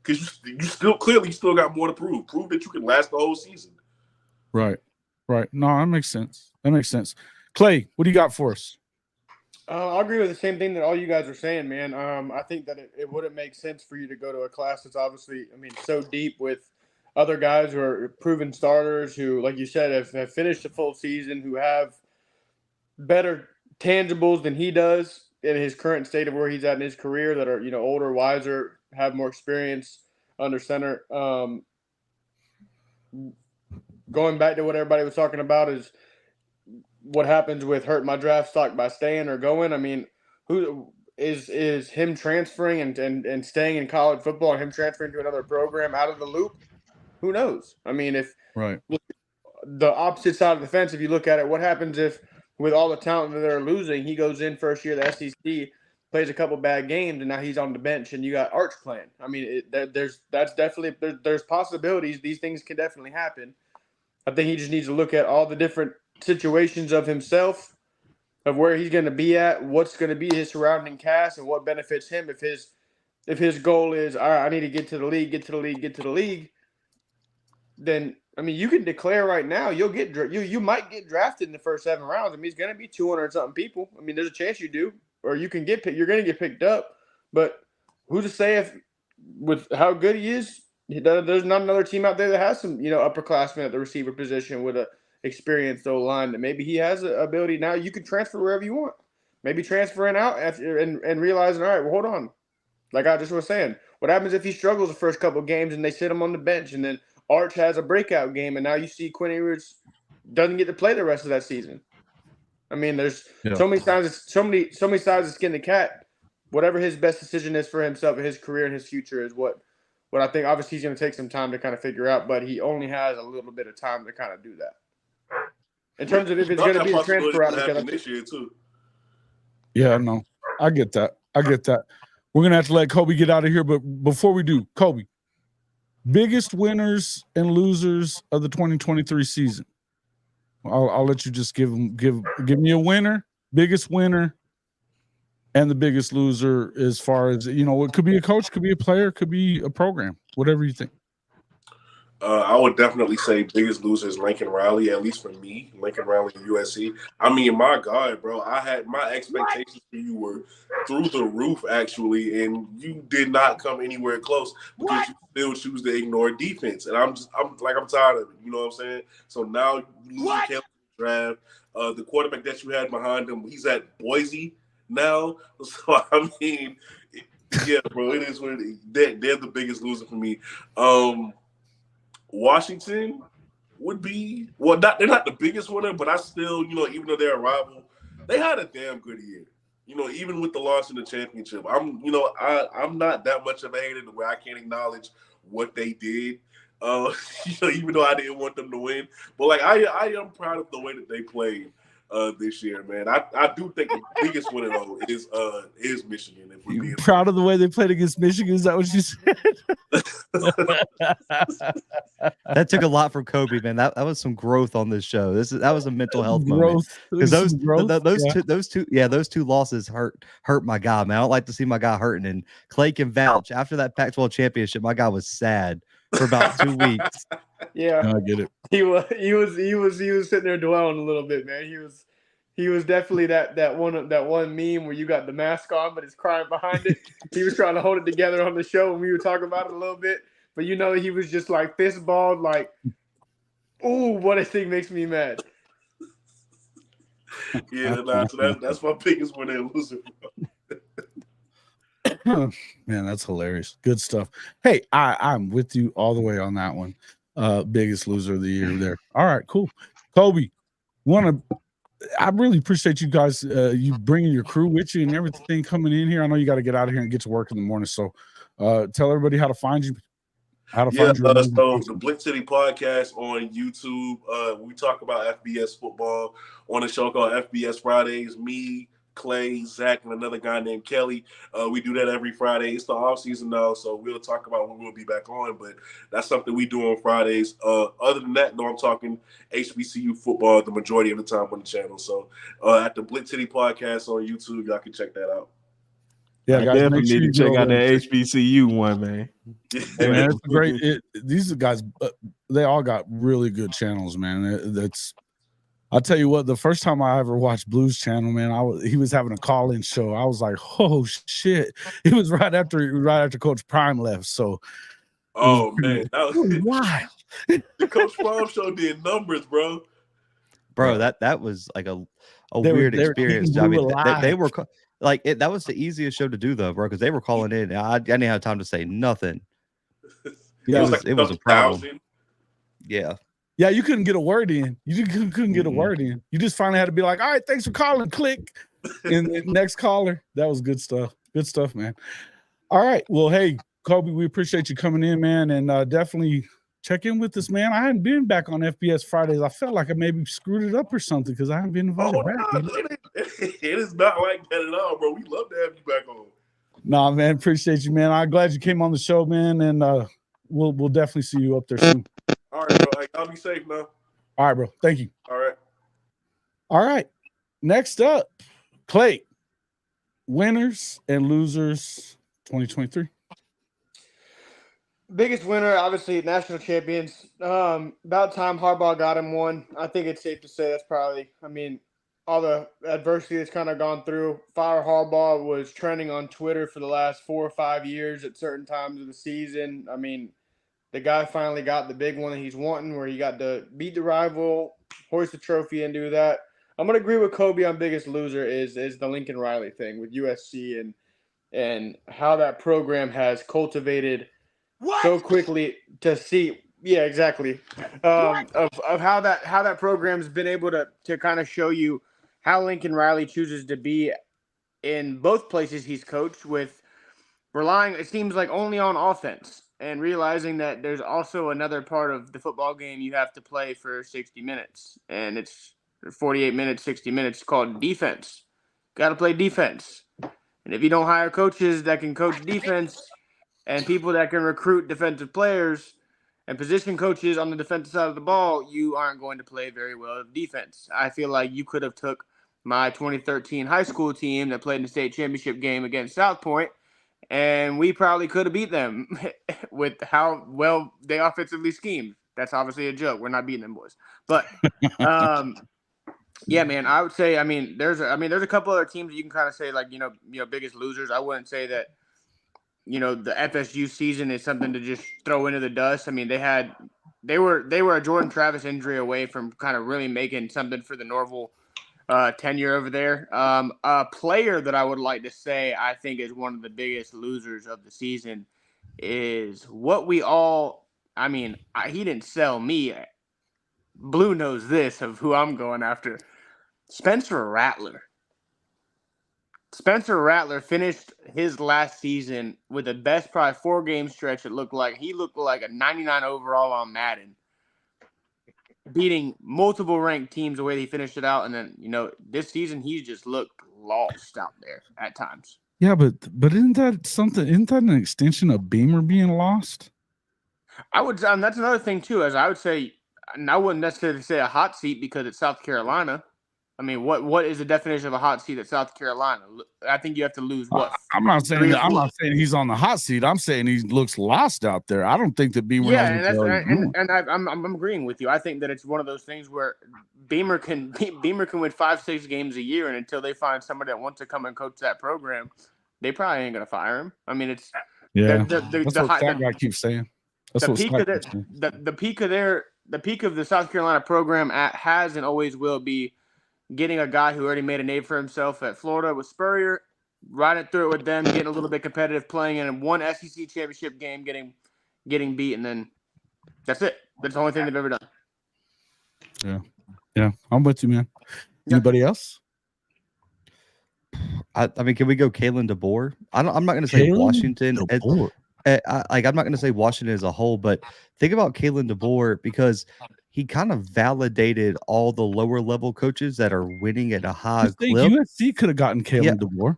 because you still got more to prove. Prove that you can last the whole season. Right. No, that makes sense. Clay, what do you got for us? I agree with the same thing that all you guys are saying, man. I think that it wouldn't make sense for you to go to a class that's obviously, so deep with other guys who are proven starters who, like you said, have finished a full season, who have better tangibles than he does in his current state of where he's at in his career, that are, older, wiser, have more experience under center. Going back to what everybody was talking about is what happens with hurt my draft stock by staying or going. Who is him transferring and staying in college football and him transferring to another program out of the loop? Who knows? If the opposite side of the fence, if you look at it, what happens if with all the talent that they're losing, he goes in first year of the SEC, plays a couple bad games, and now he's on the bench and you got Arch playing? There's possibilities. These things can definitely happen. I think he just needs to look at all the different situations of himself, of where he's going to be at, what's going to be his surrounding cast, and what benefits him. If his goal is, all right, I need to get to the league, then you can declare right now you might get drafted in the first 7 rounds. It's going to be 200 something people. there's a chance you do, or you can get picked. You're going to get picked up, but who's to say if with how good he is, there's not another team out there that has some upperclassmen at the receiver position with a experienced O-line that maybe he has the ability. Now you can transfer wherever you want. Maybe transferring out and realizing, all right, well, hold on. Like I just was saying, what happens if he struggles the first couple of games and they sit him on the bench, and then Arch has a breakout game, and now you see Quinn Ewers doesn't get to play the rest of that season? There's so many sides to skin the cat. Whatever his best decision is for himself and his career and his future is what what I think obviously he's going to take some time to kind of figure out, but he only has a little bit of time to kind of do that. In terms of if it's going to be a transfer out, happen this year too. Yeah, no, I get that. We're gonna have to let Kobe get out of here, but before we do, Kobe, biggest winners and losers of the 2023 season. I'll let you just give me a winner, biggest winner, and the biggest loser as far as, it could be a coach, could be a player, could be a program, whatever you think. I would definitely say biggest loser is Lincoln Riley, at least for me. Lincoln Riley and USC. I mean, my God, bro, I had my expectations for you were through the roof, actually, and you did not come anywhere close because you still choose to ignore defense. And I'm tired of it. You know what I'm saying? So now you lose the draft. The quarterback that you had behind him, he's at Boise now. So I mean, yeah, bro, it is what it is. They're the biggest loser for me. Washington would be they're not the biggest winner, but I still, even though they're a rival, they had a damn good year. Even with the loss in the championship, I'm not that much of a hater to where I can't acknowledge what they did. Even though I didn't want them to win, but like I am proud of the way that they played this year, man. I do think the biggest winner though is Michigan. If we're being proud of the way they played against Michigan, is that what you said? That took a lot from Kobe, man. That was some growth on this show. That was a mental health moment because those two losses hurt my guy, man. I don't like to see my guy hurting. And Clay can vouch. After that Pac-12 championship, my guy was sad for about 2 weeks. Yeah, no, I get it. He was sitting there dwelling a little bit, man. He was definitely that one meme where you got the mask on, but it's crying behind it. He was trying to hold it together on the show, and we were talking about it a little bit. But he was just like fist balled, like, "Ooh, what a thing makes me mad." Yeah, so that's my biggest winner and loser. Man, that's hilarious. Good stuff. Hey, I'm with you all the way on that one. Biggest loser of the year there. All right, cool. Kobe, I really appreciate you guys, you bringing your crew with you and everything coming in here. I know you got to get out of here and get to work in the morning. So tell everybody how to find you. So the Blitz City podcast on YouTube. We talk about FBS football on a show called FBS Fridays. Me, Clay, Zach, and another guy named Kelly. We do that every Friday. It's the off season now, so we'll talk about when we'll be back on. But that's something we do on Fridays. Other than that, I'm talking HBCU football the majority of the time on the channel. So at the Blitz City podcast on YouTube, y'all can check that out. Yeah, guys, definitely need to check out that HBCU one, man. Hey, man, it's great. These guys, they all got really good channels, man. I'll tell you what. The first time I ever watched Blues Channel, man, he was having a call-in show. I was like, "Oh shit!" It was right after Coach Prime left. So, man, that was wild. The Coach Prime show did numbers, bro. Bro, that was like a weird experience. I mean, they were. Like that was the easiest show to do though, bro, because they were calling in. I didn't have time to say nothing. Yeah, it was a problem. Yeah, you couldn't get a word in. You couldn't get a word in. You just finally had to be like, "All right, thanks for calling." Click, and the next caller. That was good stuff. Good stuff, man. All right, well, hey, Kobe, we appreciate you coming in, man, and definitely check in with us, man. I hadn't been back on FBS Fridays. I felt like I maybe screwed it up or something because I haven't been invited back. It is not like that at all, bro. We love to have you back on. Nah, man, appreciate you, man. I'm glad you came on the show, man, and we'll definitely see you up there soon. All right, bro. I'll be safe now. All right, bro. Thank you. All right. Next up, Clay. Winners and losers 2023. Biggest winner, obviously, national champions. About time Harbaugh got him one. I think it's safe to say that's probably, all the adversity that's kind of gone through. Fire Harbaugh was trending on Twitter for the last 4 or 5 years at certain times of the season. The guy finally got the big one that he's wanting, where he got to beat the rival, hoist the trophy, and do that. I'm going to agree with Kobe on biggest loser is the Lincoln Riley thing with USC and how that program has cultivated so quickly to see, yeah, exactly, of how that program's been able to kind of show you how Lincoln Riley chooses to be in both places he's coached, with relying, it seems like, only on offense. and realizing that there's also another part of the football game you have to play for 60 minutes, and it's 48 minutes, 60 minutes called defense. Got to play defense. And if you don't hire coaches that can coach defense and people that can recruit defensive players and position coaches on the defensive side of the ball, you aren't going to play very well defense. I feel like you could have took my 2013 high school team that played in the state championship game against South Point, and we probably could have beat them with how well they offensively schemed. That's obviously a joke. We're not beating them boys. But yeah, man, I would say, there's a couple other teams that you can kind of say like, biggest losers. I wouldn't say that, the FSU season is something to just throw into the dust. I mean, they were a Jordan Travis injury away from kind of really making something for the Norval tenure over there. A player that I would like to say I think is one of the biggest losers of the season is what we all. He didn't sell me. Blue knows this of who I'm going after. Spencer Rattler. Spencer Rattler finished his last season with the best probably 4-game stretch. He looked like a 99 overall on Madden, beating multiple ranked teams the way he finished it out. And then, this season he just looked lost out there at times. Yeah, but isn't that an extension of Beamer being lost? I would, that's another thing too, as I would say, and I wouldn't necessarily say a hot seat because it's South Carolina. I mean, what is the definition of a hot seat at South Carolina? I think you have to lose what? I'm not saying he's on the hot seat. I'm saying he looks lost out there. I don't think that Beamer. Yeah, I'm agreeing with you. I think that it's one of those things where Beamer can win 5-6 games a year, and until they find somebody that wants to come and coach that program, they probably ain't gonna fire him. I mean, it's that's what that guy keeps saying. That's the peak of the South Carolina program has and always will be getting a guy who already made a name for himself at Florida with Spurrier, riding through it with them, getting a little bit competitive, playing in one SEC championship game, getting beat, and then that's it. That's the only thing they've ever done. Yeah, I'm with you, man. Anybody else? I mean, can we go Kalen DeBoer? I'm not going to say Washington. I'm not going to say Washington as a whole, but think about Kalen DeBoer because he kind of validated all the lower level coaches that are winning at a high clip. USC could have gotten Kalen DeBoer.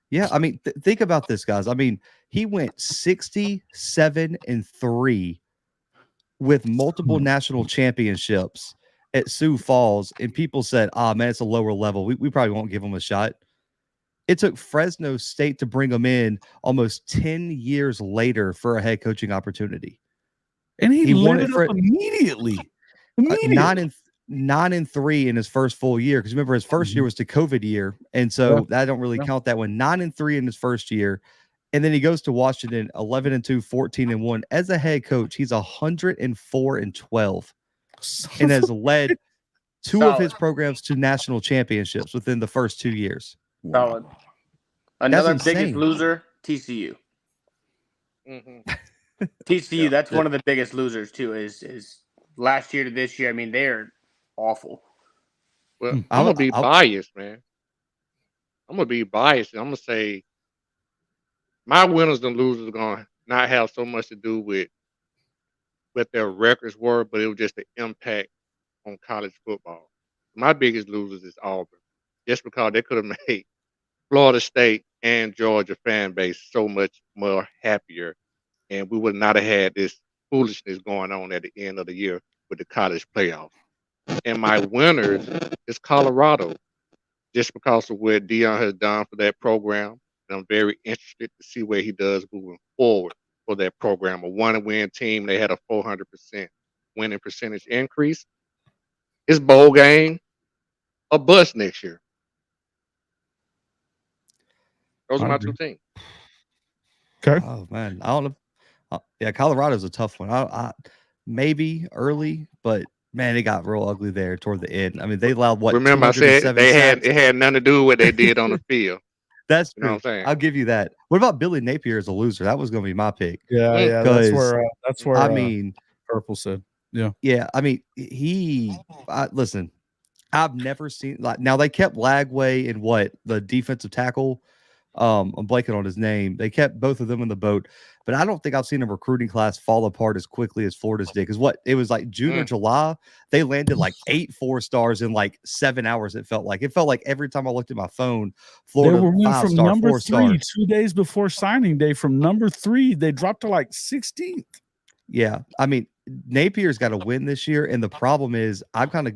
Yeah, I mean, think about this, guys. I mean, he went 67-3 with multiple national championships at Sioux Falls, and people said, man, it's a lower level. We probably won't give him a shot. It took Fresno State to bring him in almost 10 years later for a head coaching opportunity. And he won it immediately. 9-3 in his first full year. Because remember, his first year was the COVID year. And so I don't really count that one. 9-3 in his first year. And then he goes to Washington, 11-2, 14-1. As a head coach, he's 104-12 and has led two of his programs to national championships within the first 2 years. Solid. Another biggest loser, TCU. Mm-hmm. TCU, that's one of the biggest losers too, is last year to this year. I mean, they're awful. Well, I'm going to be biased, man. I'm going to be biased. I'm going to say my winners and losers are going to not have so much to do with what their records were, but it was just the impact on college football. My biggest losers is Auburn, just because they could have made Florida State and Georgia fan base so much more happier, and we would not have had this foolishness going on at the end of the year with the college playoffs. And my winners is Colorado, just because of what Deion has done for that program. And I'm very interested to see where he does moving forward for that program. A one-win team, they had a 400% winning percentage increase. It's bowl game, a bust next year. Those are my two teams. Okay. Oh man, I don't know. Yeah, Colorado's a tough one. I maybe early, but man, it got real ugly there toward the end. I mean, they allowed what? Remember, I said it had nothing to do with what they did on the field. That's true. You know what I'm saying? I'll give you that. What about Billy Napier as a loser? That was going to be my pick. Yeah. That's where. I mean, Purple said. Yeah. I mean, listen. I've never seen now they kept Lagway and the defensive tackle I'm blanking on his name. They kept both of them in the boat, but I don't think I've seen a recruiting class fall apart as quickly as Florida's did. Because it was like June or July, they landed like 8 4-stars in like 7 hours. It felt like every time I looked at my phone, Florida they were went from 5-star, number 4-star. 3 2 days before signing day. From number 3, they dropped to like 16th. Yeah, I mean Napier's got to win this year, and the problem is I'm kind of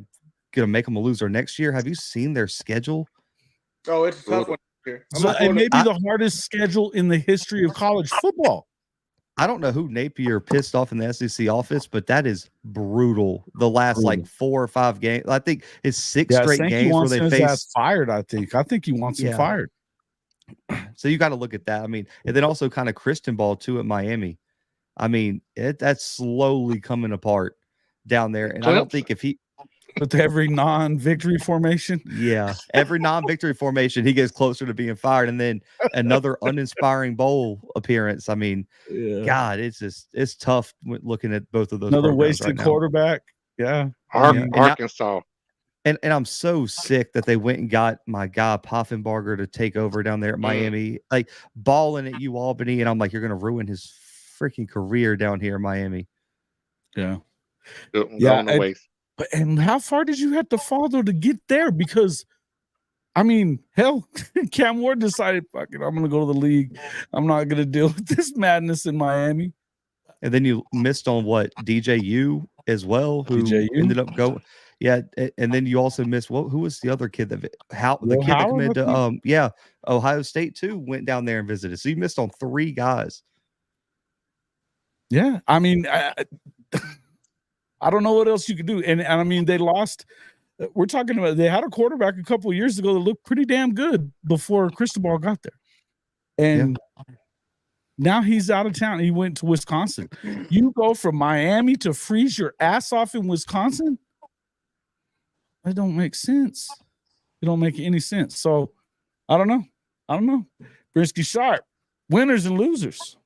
gonna make them a loser next year. Have you seen their schedule? Oh, it's a tough one here. So it may be the hardest schedule in the history of college football. I don't know who Napier pissed off in the SEC office, but that is brutal. The last like 4 or 5 games, I think it's 6 straight games where they face fired. I think he wants him fired. So you got to look at that. I mean, and then also kind of Christian ball too at Miami. I mean, that's slowly coming apart down there, and I don't think if he. With every non-victory formation, every non-victory formation, he gets closer to being fired, and then another uninspiring bowl appearance. I mean, God, it's tough looking at both of those. Another wasted quarterback. Yeah, Arkansas. And I'm so sick that they went and got my guy Poffenbarger to take over down there at Miami, like balling at Albany, and I'm like, you're gonna ruin his freaking career down here in Miami. And how far did you have to fall though to get there? Because, I mean, hell, Cam Ward decided, fuck it, I'm going to go to the league. I'm not going to deal with this madness in Miami. And then you missed on what DJU as well, who ended up going. Yeah, and then you also missed who was the other kid that committed to Ohio State too, went down there and visited. So you missed on 3 guys. Yeah, I mean, I don't know what else you could do. And I mean, they lost. We're talking about they had a quarterback a couple of years ago that looked pretty damn good before Cristobal got there. And now he's out of town. He went to Wisconsin. You go from Miami to freeze your ass off in Wisconsin? That don't make sense. It don't make any sense. So I don't know. Brinsky Sharp, winners and losers.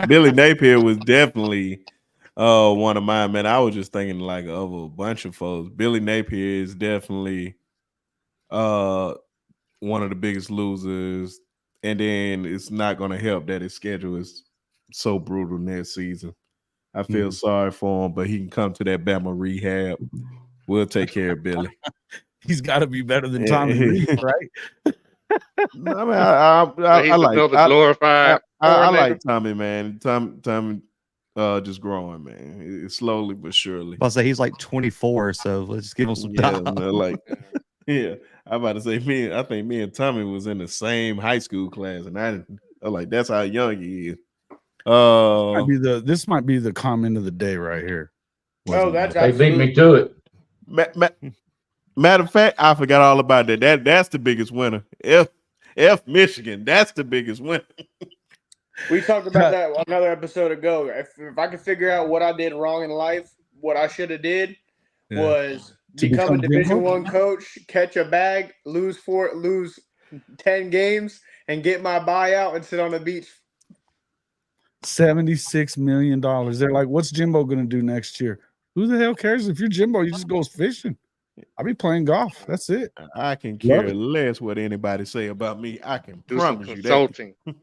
Billy Napier was definitely one of mine, man. I was just thinking like of a bunch of folks. Billy Napier is definitely one of the biggest losers, and then it's not going to help that his schedule is so brutal next season. I feel sorry for him, but he can come to that Bama rehab. We'll take care of Billy. He's got to be better than Tommy Reed, right? I like Tommy, man. Tommy just growing, man. It's slowly but surely. I'll say he's like 24, so let's give him some time. I'm about to say I think me and Tommy was in the same high school class, and I'm like, that's how young he is. This might be the comment of the day right here. They beat me to it. Matter of fact, I forgot all about that. That's the biggest winner. F Michigan. That's the biggest winner. We talked about that another episode ago. If I could figure out what I did wrong in life, what I should have did was become a Division I coach, catch a bag, lose 10 games, and get my buyout and sit on the beach. $76 million. They're like, what's Jimbo going to do next year? Who the hell cares? If you're Jimbo, you just go fishing. I'll be playing golf. That's it. I can care less what anybody say about me. I can promise you consulting. that.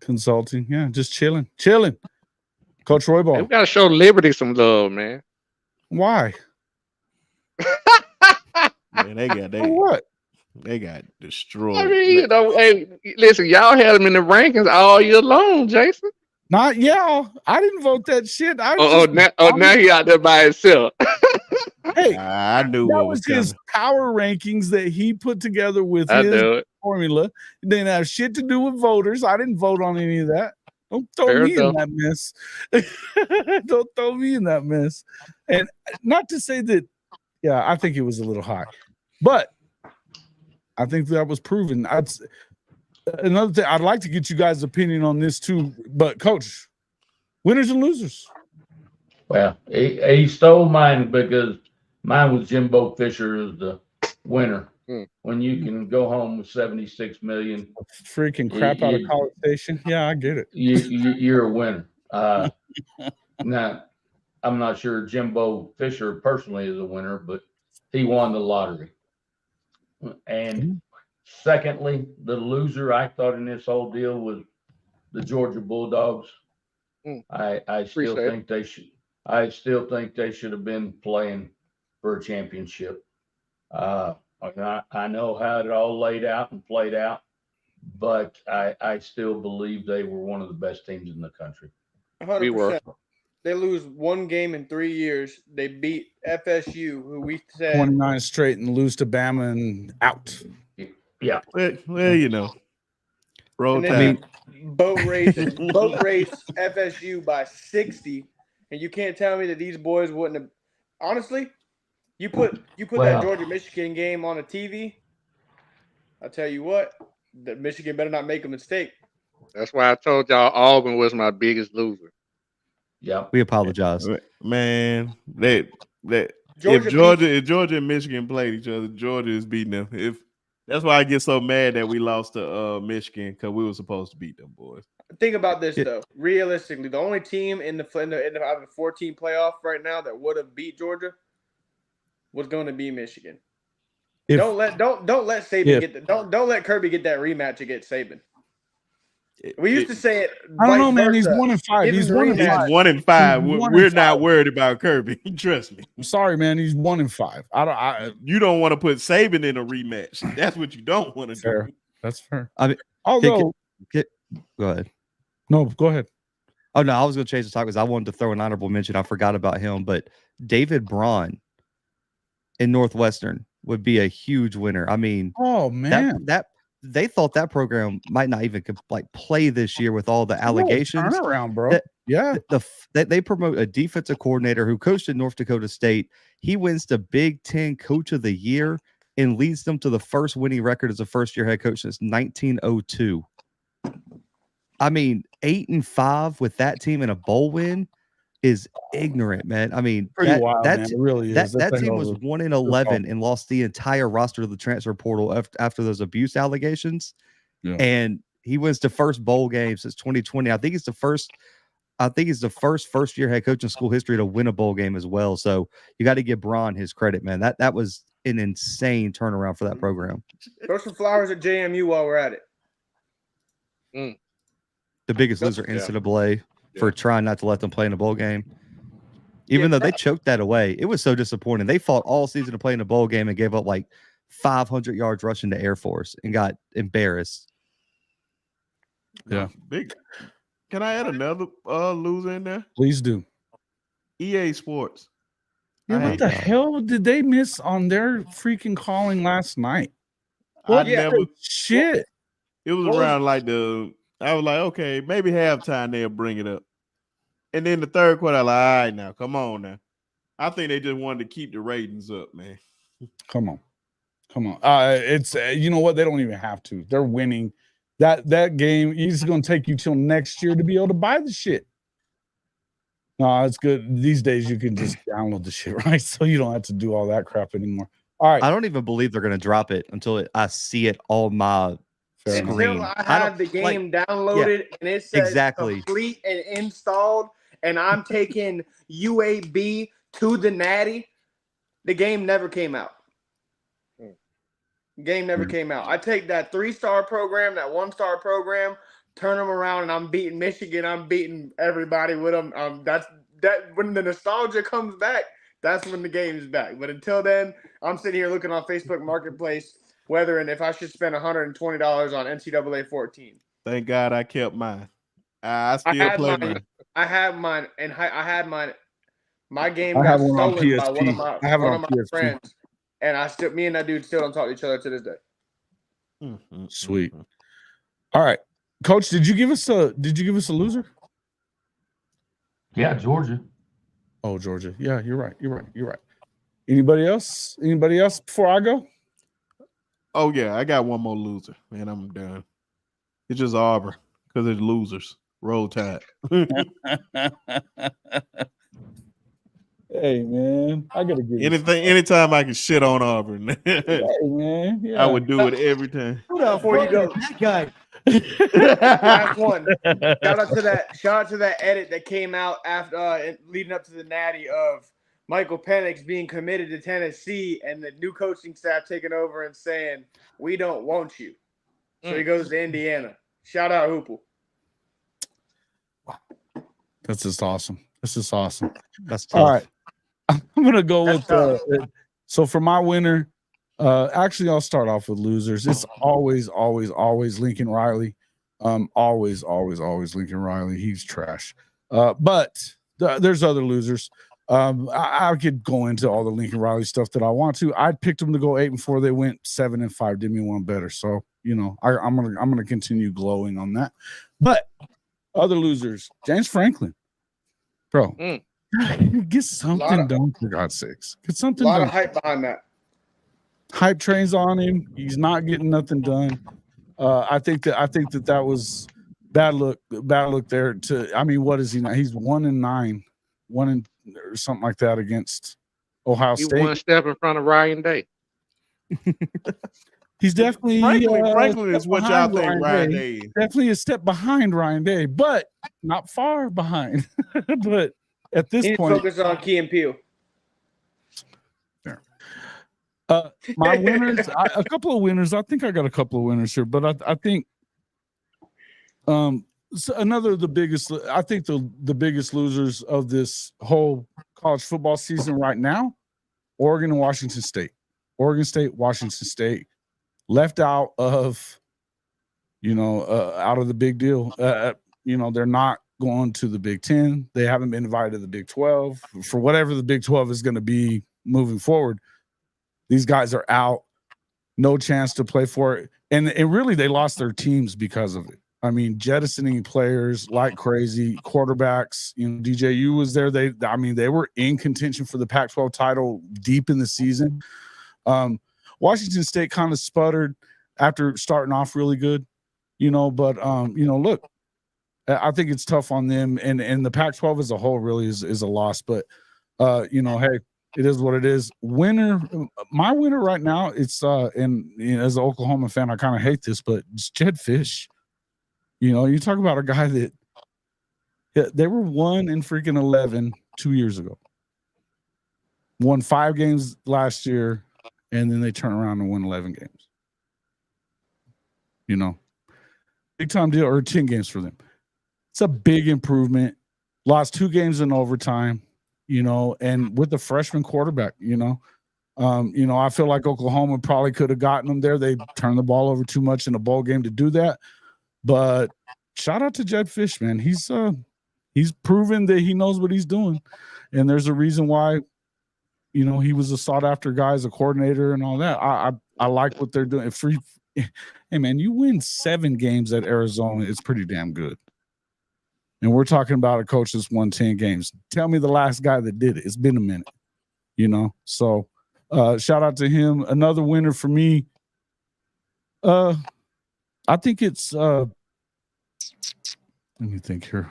Consulting. Yeah, just chilling. Coach Roybal. We got to show Liberty some love, man. Why? Man, they got destroyed. I mean, hey, listen, y'all had them in the rankings all year long, Jason. Not y'all. I didn't vote that shit. Now he out there by himself. Hey, I knew that what was his power rankings that he put together with his formula. It didn't have shit to do with voters. I didn't vote on any of that. Don't throw me in that mess. Don't throw me in that mess. And not to say that, I think it was a little high, but I think that was proven. Another thing, I'd like to get you guys' opinion on this too. But Coach, winners and losers. Well, he stole mine because mine was Jimbo Fisher as the winner. When you can go home with $76 million, freaking crap out of College Station. Yeah, I get it. You're a winner. Now, I'm not sure Jimbo Fisher personally is a winner, but he won the lottery. And secondly, the loser I thought in this whole deal was the Georgia Bulldogs. I still think they should. I still think they should have been playing for a championship. I know how it all laid out and played out, but I still believe they were one of the best teams in the country. 100%. They lose one game in 3 years. They beat FSU, who we said 29 straight, and lose to Bama and out. Yeah. Well, you know, roll and tide. boat race FSU by 60, and you can't tell me that these boys wouldn't have. Honestly, you put that Georgia Michigan game on a TV. I'll tell you what, that Michigan better not make a mistake. That's why I told y'all Auburn was my biggest loser. Yeah, we apologize, man. If Georgia and Michigan played each other, Georgia is beating them. That's why I get so mad that we lost to Michigan, because we were supposed to beat them boys. Think about this though. Realistically, the only team in the 14 playoff right now that would have beat Georgia was going to be Michigan. Don't let Saban don't let Kirby get that rematch against Saban. We used to say it. I don't know, man. He's 1-5. He's 1-5. 1-5. We're not worried about Kirby. Trust me. I'm sorry, man. He's 1-5. You don't want to put Saban in a rematch. That's what you don't want to do. That's fair. I mean, although, go ahead. No, go ahead. Oh no, I was going to change the topic because I wanted to throw an honorable mention. I forgot about him, but David Braun in Northwestern would be a huge winner. I mean, oh man, that they thought that program might not even play this year with all the allegations. Turn around, bro. They promote a defensive coordinator who coached at North Dakota State. He wins the Big Ten Coach of the Year and leads them to the first winning record as a first-year head coach since 1902. I mean, 8-5 with that team in a bowl win is ignorant, man. I mean, pretty wild, man. It really is. That team was 1-11 and lost the entire roster to the transfer portal after those abuse allegations. Yeah. And he wins the first bowl game since 2020. I think he's the first first-year head coach in school history to win a bowl game as well. So you got to give Braun his credit, man. That was an insane turnaround for that program. Throw some flowers at JMU while we're at it. The biggest loser NCAA for trying not to let them play in a bowl game. Even though they choked that away. It was so disappointing. They fought all season to play in a bowl game and gave up like 500 yards rushing to Air Force and got embarrassed. Yeah. Big. Can I add another loser in there? Please do. EA Sports. Yeah, what the hell did they miss on their freaking calling last night? Shit. It was around like I was like, okay, maybe halftime they'll bring it up. And then the third quarter, I was like, all right, now, come on now. I think they just wanted to keep the ratings up, man. Come on. It's you know what? They don't even have to. They're winning. That game is going to take you till next year to be able to buy the shit. No, it's good. These days you can just download the shit, right? So you don't have to do all that crap anymore. All right. I don't even believe they're going to drop it until I see it on my screen. Until I have the game downloaded and it says complete and installed, and I'm taking UAB to the Natty, the game never came out. Came out. I take that 3-star program, that 1-star program, turn them around, and I'm beating Michigan. I'm beating everybody with them. That's when the nostalgia comes back. That's when the game is back. But until then, I'm sitting here looking on Facebook Marketplace, whether and if I should spend $120 on NCAA 14. Thank God I kept mine. I still play mine. I have mine, and I had mine. My game got stolen by one of my friends, and me and that dude still don't talk to each other to this day. Sweet. All right, Coach, did you give us a loser? Yeah, Georgia. Oh, Georgia. Yeah, you're right. Anybody else before I go? Oh yeah, I got one more loser, man. I'm done. It's just Auburn because it's losers. Roll Tide. Hey man, I gotta give anytime I can shit on Auburn. Hey man, yeah. I would do it every time. Before you go, that guy. Last one. Shout out to that edit that came out after leading up to the Natty of Michael Penix being committed to Tennessee and the new coaching staff taking over and saying, we don't want you. So he goes to Indiana. Shout out Hoople. That's just awesome. That's just awesome. That's tough. All right. I'm going to go with so for my winner, actually, I'll start off with losers. It's always Lincoln Riley. Always Lincoln Riley. He's trash. But there's other losers. I could go into all the Lincoln Riley stuff that I want to. I picked them to go 8-4. They went 7-5. Did me one better. So, you know, I'm gonna continue glowing on that. But other losers, James Franklin, bro, get something done for God's sakes. Get something done. A lot of hype behind that. Hype trains on him. He's not getting nothing done. I think that was bad look there. I mean, what is he now? He's 1-9, or something like that against Ohio State. One step in front of Ryan Day. He's definitely Franklin is what y'all think Ryan Day is. Definitely a step behind Ryan Day, but not far behind. But at this point, focus on Key and Peele. My winners, a couple of winners. I think I got a couple of winners here, but I think so another of the biggest. I think the biggest losers of this whole college football season right now, Oregon and Washington State. Oregon State, Washington State, left out of, out of the big deal. They're not going to the Big Ten. They haven't been invited to the Big 12 for whatever the Big 12 is going to be moving forward. These guys are out, no chance to play for it. And really, they lost their teams because of it. I mean, jettisoning players like crazy, quarterbacks. DJU was there. They were in contention for the Pac-12 title deep in the season. Washington State kind of sputtered after starting off really good, but look, I think it's tough on them, and the Pac-12 as a whole really is a loss. But hey, it is what it is. My winner right now, it's as an Oklahoma fan, I kind of hate this, but it's Jedd Fisch. You talk about a guy that they were 1-11 2 years ago, won 5 games last year, and then they turn around and win 11 games. Big time deal, or 10 games for them. It's a big improvement. Lost 2 games in overtime. And with the freshman quarterback, I feel like Oklahoma probably could have gotten them there. They turned the ball over too much in a bowl game to do that. But shout out to Jedd Fisch, man. He's proven that he knows what he's doing. And there's a reason why, he was a sought after guy as a coordinator and all that. I like what they're doing. Hey man, you win 7 games at Arizona, it's pretty damn good. And we're talking about a coach that's won 10 games. Tell me the last guy that did it. It's been a minute, So shout out to him. Another winner for me. I think it's let me think here.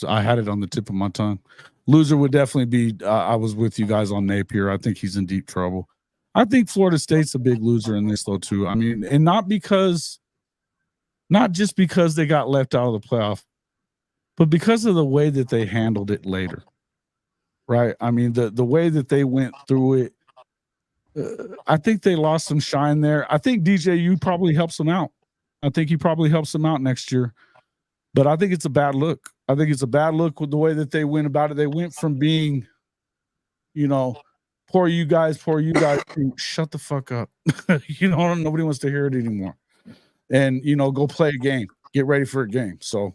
I had it on the tip of my tongue. Loser would definitely be I was with you guys on Napier. I think he's in deep trouble. I think Florida State's a big loser in this though too. I mean, and not just because they got left out of the playoff, but because of the way that they handled it later. Right? I mean, the way that they went through it, I think they lost some shine there. I think DJU probably helps them out. I think he probably helps them out next year. But I think it's a bad look. I think it's a bad look with the way that they went about it. They went from being, poor you guys, to shut the fuck up. Nobody wants to hear it anymore. And, go play a game. Get ready for a game. So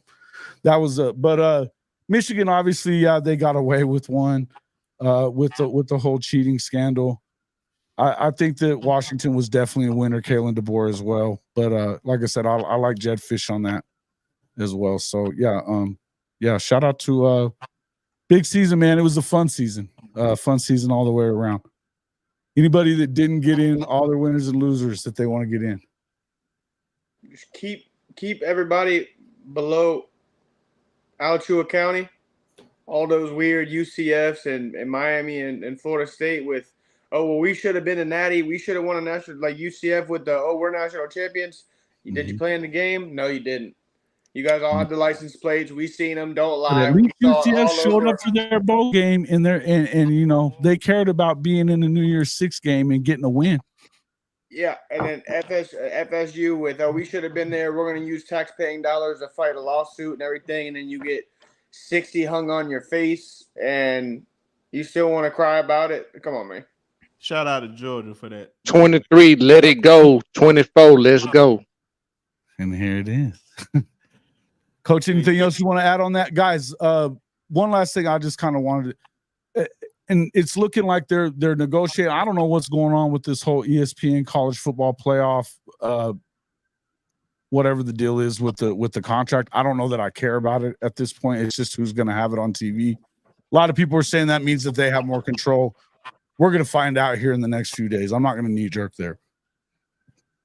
that was but Michigan, obviously, they got away with one with the whole cheating scandal. I think that Washington was definitely a winner, Kalen DeBoer as well. But like I said, I like Jedd Fisch on that as well. So shout out to big season, man. It was a fun season all the way around. Anybody that didn't get in, all their winners and losers that they want to get in. Just keep everybody below Alachua County. All those weird UCFs and Miami and Florida State with, we should have been a natty. We should have won a national, like UCF with we're national champions. Did you play in the game? No, you didn't. You guys all had the license plates. We seen them. Don't But lie. at least We saw it UCF all showed over. up for their bowl game and you know they cared about being in the New Year's Six game and getting a win. Yeah, and then FSU with we should have been there. We're going to use tax-paying dollars to fight a lawsuit and everything, and then you get 60 hung on your face, and you still want to cry about it. Come on, man. Shout out to Georgia for that. 23, let it go. 24, let's go. And here it is. Coach, anything else you want to add on that? Guys, one last thing I just kind of wanted to, and it's looking like they're negotiating. I don't know what's going on with this whole ESPN college football playoff, whatever the deal is with the contract. I don't know that I care about it at this point. It's just who's going to have it on TV. A lot of people are saying that means that they have more control. We're going to find out here in the next few days. I'm not going to knee jerk there.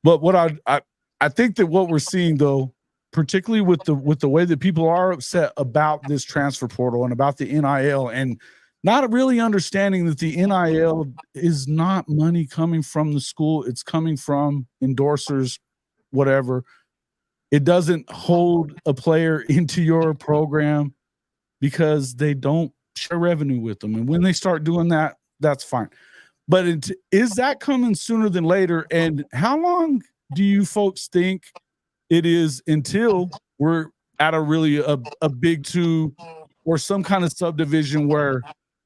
But what I think that what we're seeing though, particularly with the way that people are upset about this transfer portal and about the NIL and not really understanding that the NIL is not money coming from the school. It's coming from endorsers, whatever. It doesn't hold a player into your program because they don't share revenue with them. And when they start doing that, that's fine. But is that coming sooner than later? And how long do you folks think it is until we're at a really a big two or some kind of subdivision where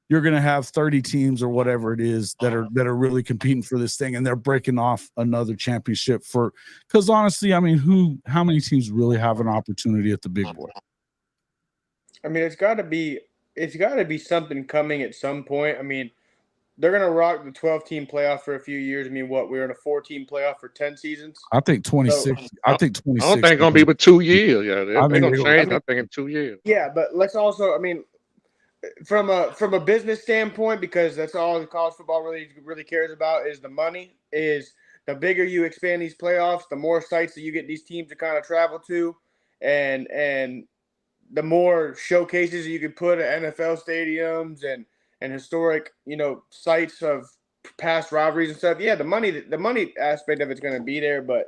you're going to have 30 teams or whatever it is that are really competing for this thing, and they're breaking off another championship for, because honestly, I mean, how many teams really have an opportunity at the big boy? I mean, it's got to be something coming at some point. I mean, they're going to rock the 12-team playoff for a few years. I mean, we're in a 4-team playoff for 10 seasons? I think 26. So, I think 26. I don't think it's going to be but 2 years. Yeah, they're going to change. I think in 2 years. Yeah, but let's also, I mean, from a business standpoint, because that's all the college football really cares about is the money. Is the bigger you expand these playoffs, the more sites that you get these teams to kind of travel to, and the more showcases you can put at NFL stadiums and historic, sites of past rivalries and stuff. Yeah, the money aspect of it's going to be there, but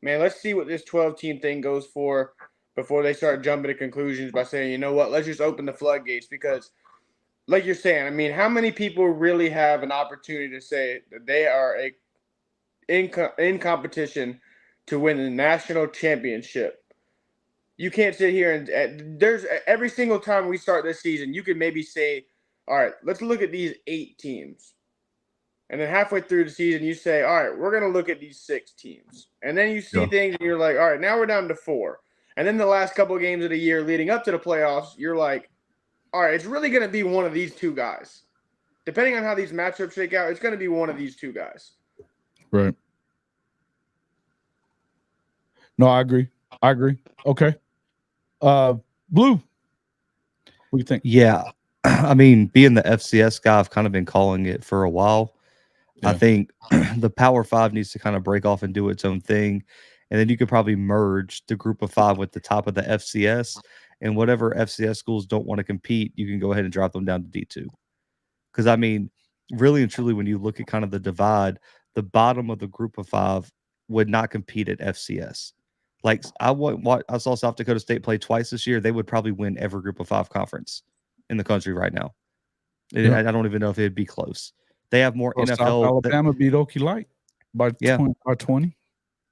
man, let's see what this 12-team thing goes for before they start jumping to conclusions by saying, you know what, let's just open the floodgates. Because like you're saying, I mean, how many people really have an opportunity to say that they are in competition to win the national championship? You can't sit here and there's every single time we start this season, you can maybe say, all right, let's look at these 8 teams. And then halfway through the season, you say, all right, we're going to look at these 6 teams. And then you see things and you're like, all right, now we're down to 4. And then the last couple of games of the year leading up to the playoffs, you're like, all right, it's really going to be one of these 2 guys. Depending on how these matchups shake out, it's going to be one of these 2 guys. Right. No, I agree. Okay. Blue, what do you think? Yeah. I mean, being the FCS guy, I've kind of been calling it for a while. Yeah. I think the Power 5 needs to kind of break off and do its own thing. And then you could probably merge the group of 5 with the top of the FCS. And whatever FCS schools don't want to compete, you can go ahead and drop them down to D2. Because, I mean, really and truly, when you look at kind of the divide, the bottom of the group of 5 would not compete at FCS. Like, I saw South Dakota State play twice this year. They would probably win every group of 5 conference in the country right now. Yeah. I don't even know if it'd be close. They have more NFL. South Alabama beat Okie Light by 20.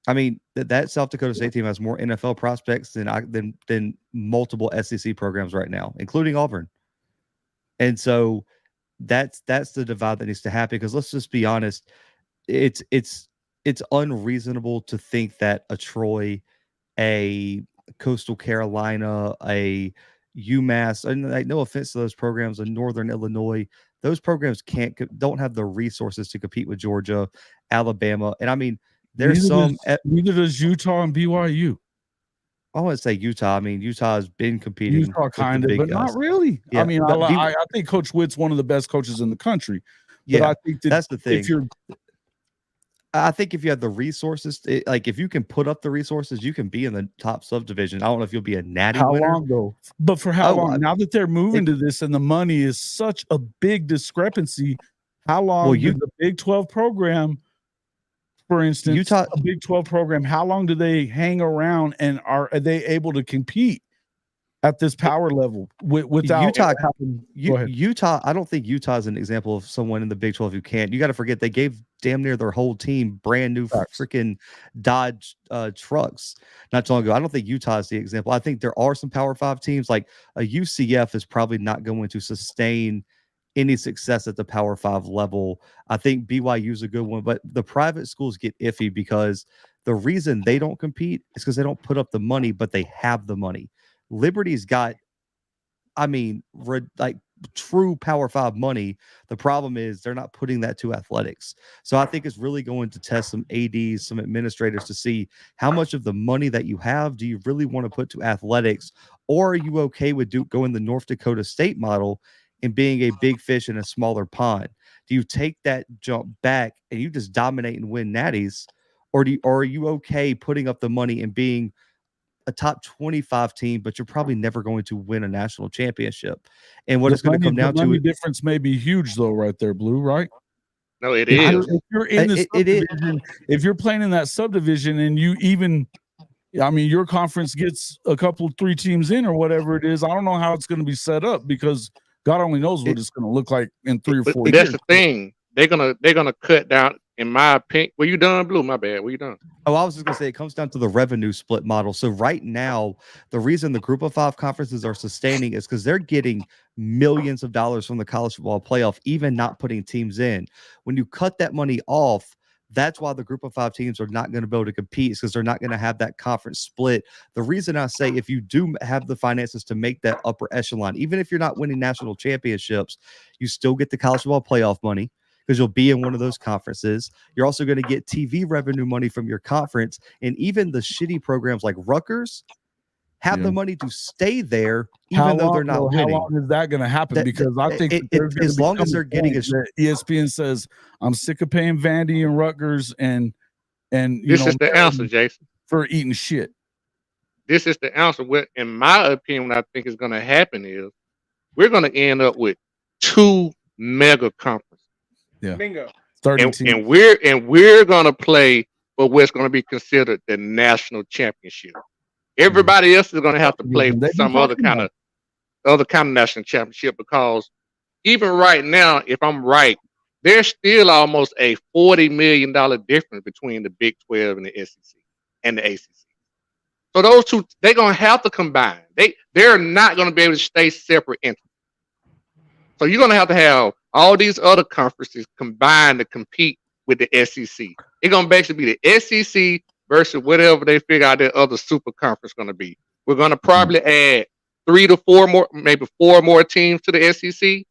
I mean, that South Dakota State team has more NFL prospects than multiple SEC programs right now, including Auburn. And so that's the divide that needs to happen. Because let's just be honest, it's unreasonable to think that a Troy, a Coastal Carolina, a UMass, and like, no offense to those programs in Northern Illinois, those programs don't have the resources to compete with Georgia, Alabama, and I mean, there's neither does Utah and BYU. I wouldn't say Utah. I mean, Utah has been competing. Utah kind of, but not really. Yeah, I mean, I think Coach Witt's one of the best coaches in the country. Yeah, but I think that's the thing. I think if you have the resources, like if you can put up the resources, you can be in the top subdivision. I don't know if you'll be a natty winner. How long though? But for how long? Now that they're moving to this and the money is such a big discrepancy, how long will the Big 12 program for instance, Utah, a Big 12 program, how long do they hang around, and are they able to compete at this power level without Utah? Go ahead. Utah, I don't think Utah is an example of someone in the Big 12 who can't. You got to forget they gave damn near their whole team brand new freaking Dodge trucks not too long ago. I don't think Utah is the example. I think there are some Power 5 teams, like a UCF is probably not going to sustain any success at the Power 5 level. I think BYU is a good one, but the private schools get iffy because the reason they don't compete is because they don't put up the money, but they have the money. Liberty's got, I mean, like true Power 5 money. The problem is they're not putting that to athletics. So I think it's really going to test some ADs, some administrators to see how much of the money that you have do you really want to put to athletics, or are you okay with going the North Dakota State model and being a big fish in a smaller pond? Do you take that jump back and you just dominate and win natties, or are you okay putting up the money and being a top 25 team, but you're probably never going to win a national championship? And what it's going to come down to, the difference may be huge, though, right there, Blue, right? No, it is. If you're in the subdivision, if you're playing in that subdivision, and you even, I mean, your conference gets a couple, 3 teams in or whatever it is, I don't know how it's going to be set up, because God only knows what it's going to look like in 3 or 4 years. That's the thing. They're gonna cut down, in my opinion. Were you done, Blue? My bad. Were you done? Oh, I was just gonna say it comes down to the revenue split model. So right now, the reason the Group of 5 conferences are sustaining is because they're getting millions of dollars from the college football playoff, even not putting teams in. When you cut that money off, that's why the Group of 5 teams are not going to be able to compete, because they're not going to have that conference split. The reason I say, if you do have the finances to make that upper echelon, even if you're not winning national championships, you still get the college football playoff money, because you'll be in one of those conferences. You're also going to get TV revenue money from your conference. And even the shitty programs like Rutgers have the money to stay there, even though they're not winning. How long is that going to happen? Because I think as long as they're getting ESPN says, I'm sick of paying Vandy and Rutgers and this is the answer, Jason, for eating shit. This is the answer. What, in my opinion, what I think is going to happen is we're going to end up with 2 mega conferences. Yeah. Bingo. And we're gonna play for what's gonna be considered the national championship. Everybody else is gonna have to play for some other kind of national championship, because even right now, if I'm right, there's still almost a $40 million difference between the Big 12 and the SEC and the ACC. So those two, they're gonna have to combine. They're not gonna be able to stay separate entities. So you're gonna have all these other conferences combined to compete with the SEC. It's gonna basically be the SEC versus whatever they figure out their other super conference gonna be. We're gonna probably add 3 to 4 more, maybe 4 more teams to the SEC,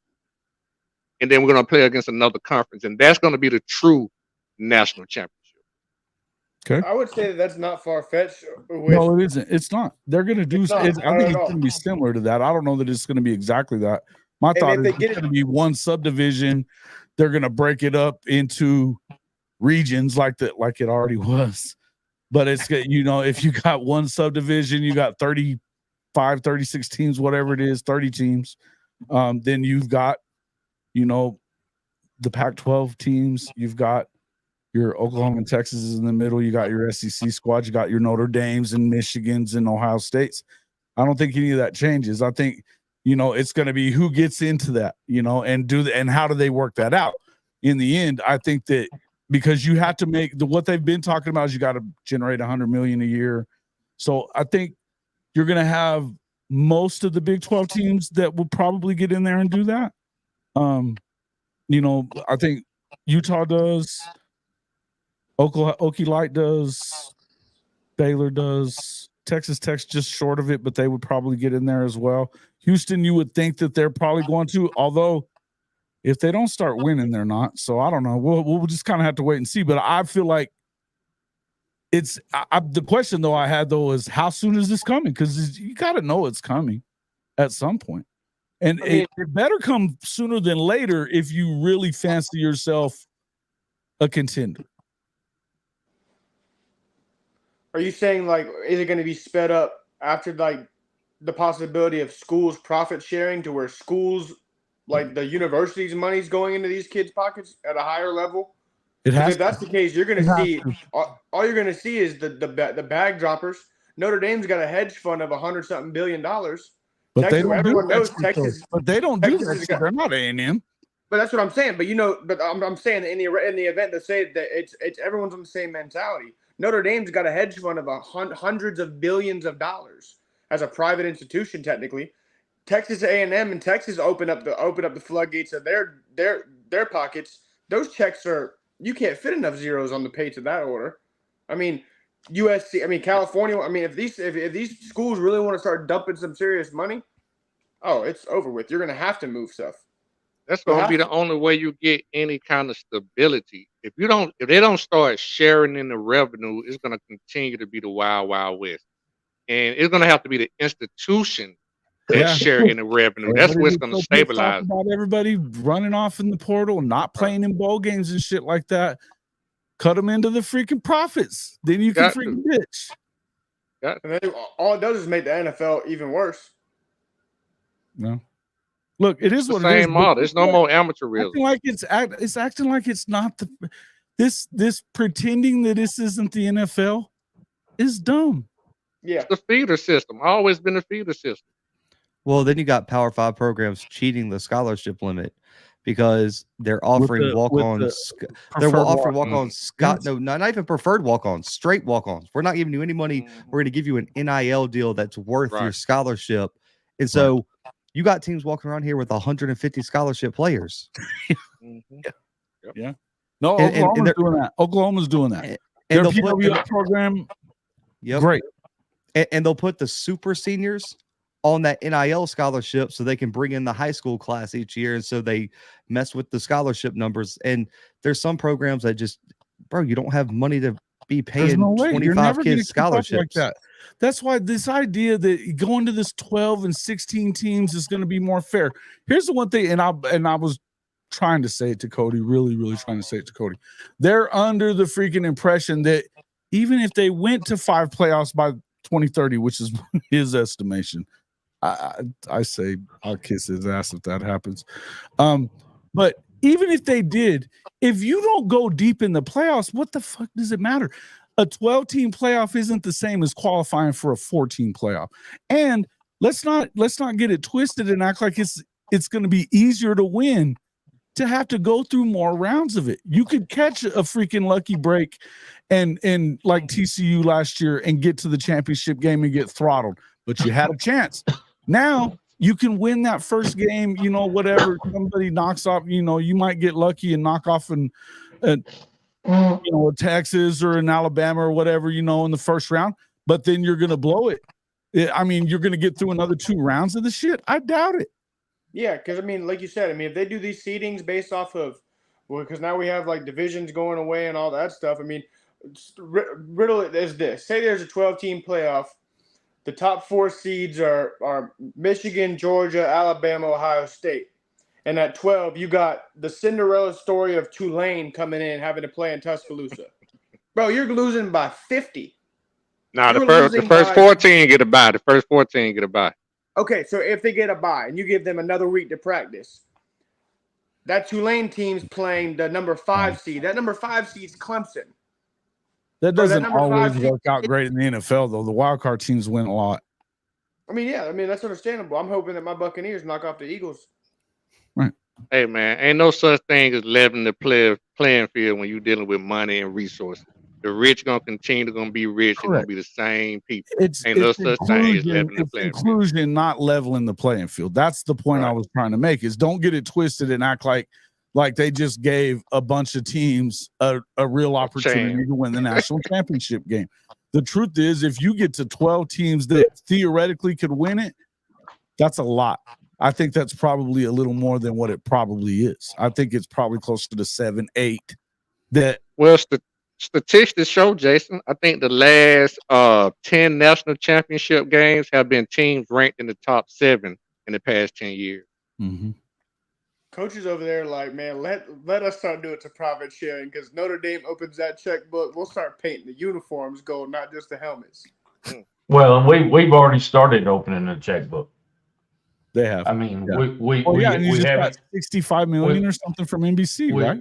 and then we're gonna play against another conference, and that's gonna be the true national championship. Okay. I would say that's not far-fetched. No, it isn't. It's not. They're gonna do. I think it's gonna be similar to that. I don't know that it's gonna be exactly that. My thought is it's going to be one subdivision. They're going to break it up into regions like it already was. But it's, you know, if you got one subdivision, you got 35, 36 teams, whatever it is, 30 teams. Then you've got, you know, the Pac-12 teams. You've got your Oklahoma and Texas is in the middle. You got your SEC squad. You got your Notre Dames and Michigans and Ohio States. I don't think any of that changes. I think, you know, it's going to be who gets into that, you know, and how do they work that out? In the end, I think that because you have to make what they've been talking about is you got to generate $100 million a year. So I think you're going to have most of the Big 12 teams that will probably get in there and do that. You know, I think Utah does, Okie Light does, Baylor does, Texas Tech's just short of it, but they would probably get in there as well. Houston, you would think that they're probably going to, although if they don't start winning, they're not. So I don't know. We'll just kind of have to wait and see. But I feel like it's the question though I had though is how soon is this coming? Because you got to know it's coming at some point, and it better come sooner than later if you really fancy yourself a contender. Are you saying, like, is it going to be sped up after, like, the possibility of schools profit sharing to where schools, like the university's money's going into these kids' pockets at a higher level? It has. If that's the case, you're going to see all you're going to see is the bag droppers. Notre Dame's got a hedge fund of $100-something billion. But Texas, they don't everyone do knows that Texas. But they don't do Texas that has shit. got- They're not A&M. But that's what I'm saying. But but I'm saying in the event that say that it's everyone's on the same mentality. Notre Dame's got a hedge fund of hundreds of billions of dollars as a private institution. Technically, Texas A&M and Texas open up the floodgates of their pockets. Those checks you can't fit enough zeros on the page of that order. I mean, USC. I mean, California. I mean, if these schools really want to start dumping some serious money, it's over with. You're going to have to move stuff. That's going to be the only way you get any kind of stability. If they don't start sharing in the revenue, it's going to continue to be the wild, wild west. And it's going to have to be the institution that share in the revenue. That's what's going to stabilize. About everybody running off in the portal, not playing in bowl games and shit like that. Cut them into the freaking profits. Then you can freaking bitch. And then all it does is make the NFL even worse. No. Look, it is the what same it is. Model. There's no more amateurism. It's acting like it's not this pretending that this isn't the NFL is dumb. Yeah, it's the feeder system. Always been a feeder system. Well, then you got Power 5 programs cheating the scholarship limit because they're offering walk-ons. They're offering walk-ons. Not even preferred walk-ons, straight walk-ons. We're not giving you any money. We're going to give you an NIL deal that's worth your scholarship. And so you got teams walking around here with 150 scholarship players. Yeah. No, Oklahoma's doing that. Oklahoma's doing that. And their PWI program, great. And they'll put the super seniors on that NIL scholarship so they can bring in the high school class each year. And so they mess with the scholarship numbers. And there's some programs that just, bro, you don't have money to be paying 25 kids scholarships. Like that. That's why this idea that going to this 12 and 16 teams is going to be more fair. Here's the one thing, and I was trying to say it to Cody, really trying to say it to Cody. They're under the freaking impression that even if they went to 5 playoffs by 2030, which is his estimation, I say I'll kiss his ass if that happens. But even if they did, if you don't go deep in the playoffs, what the fuck does it matter? A 12-team playoff isn't the same as qualifying for a 14 playoff. And let's not get it twisted and act like it's going to be easier to win to have to go through more rounds of it. You could catch a freaking lucky break and like TCU last year and get to the championship game and get throttled, but you had a chance. Now you can win that first game, whatever somebody knocks off, you might get lucky and knock off a Texas or an Alabama or whatever, in the first round, but then you're going to blow it. I mean, you're going to get through another 2 rounds of the shit. I doubt it. Yeah, because like you said, if they do these seedings based off of, because now we have like divisions going away and all that stuff. I mean, riddle it as this: say there's a 12-team playoff. The top 4 seeds are Michigan, Georgia, Alabama, Ohio State. And at 12, you got the Cinderella story of Tulane coming in, having to play in Tuscaloosa. Bro, you're losing by 50. Nah, the first 14 get a bye. The first 14 get a bye. Okay, so if they get a bye and you give them another week to practice, that Tulane team's playing the number 5 seed. That number 5 seed's Clemson. That doesn't always work out great in the NFL, though. The wild card teams win a lot. I mean, that's understandable. I'm hoping that my Buccaneers knock off the Eagles. Right. Hey, man, ain't no such thing as leveling the playing field when you're dealing with money and resources. The rich going to continue to be rich and going to be the same people. Ain't no such thing as leveling the playing field. Inclusion, not leveling the playing field. That's the point I was trying to make, is don't get it twisted and act like they just gave a bunch of teams a real opportunity to win the national championship game. The truth is, if you get to 12 teams that theoretically could win it, that's a lot. I think that's probably a little more than what it probably is. I think it's probably closer to 7, 8. Well, statistics show, Jason, I think the last 10 national championship games have been teams ranked in the top 7 in the past 10 years. Mm-hmm. Coaches over there like, man, let us start doing some profit sharing, because Notre Dame opens that checkbook. We'll start painting the uniforms gold, not just the helmets. Well, and we've already started opening the checkbook. They have. I mean, we have $65 million or something from NBC, right?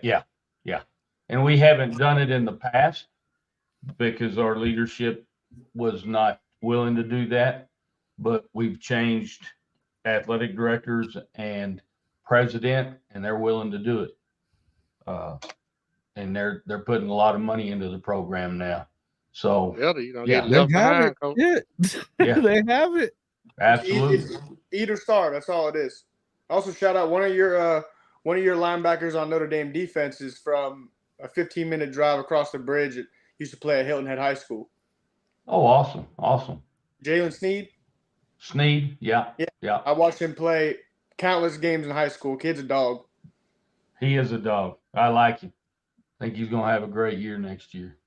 Yeah. Yeah. And we haven't done it in the past because our leadership was not willing to do that. But we've changed athletic directors and president, and they're willing to do it. And they're putting a lot of money into the program now. So Well, you don't yeah, get left They have behind, it. Coach. Yeah. Yeah. They have it. absolutely. It's eat or starve. That's all it is. Also, shout out one of your linebackers on Notre Dame defense is from a 15-minute drive across the bridge. It used to play at Hilton Head High School. Oh, awesome. Jalen Sneed. Sneed, yeah. I watched him play countless games in high school. Kid's a dog. He is a dog. I like him. I think he's gonna have a great year next year.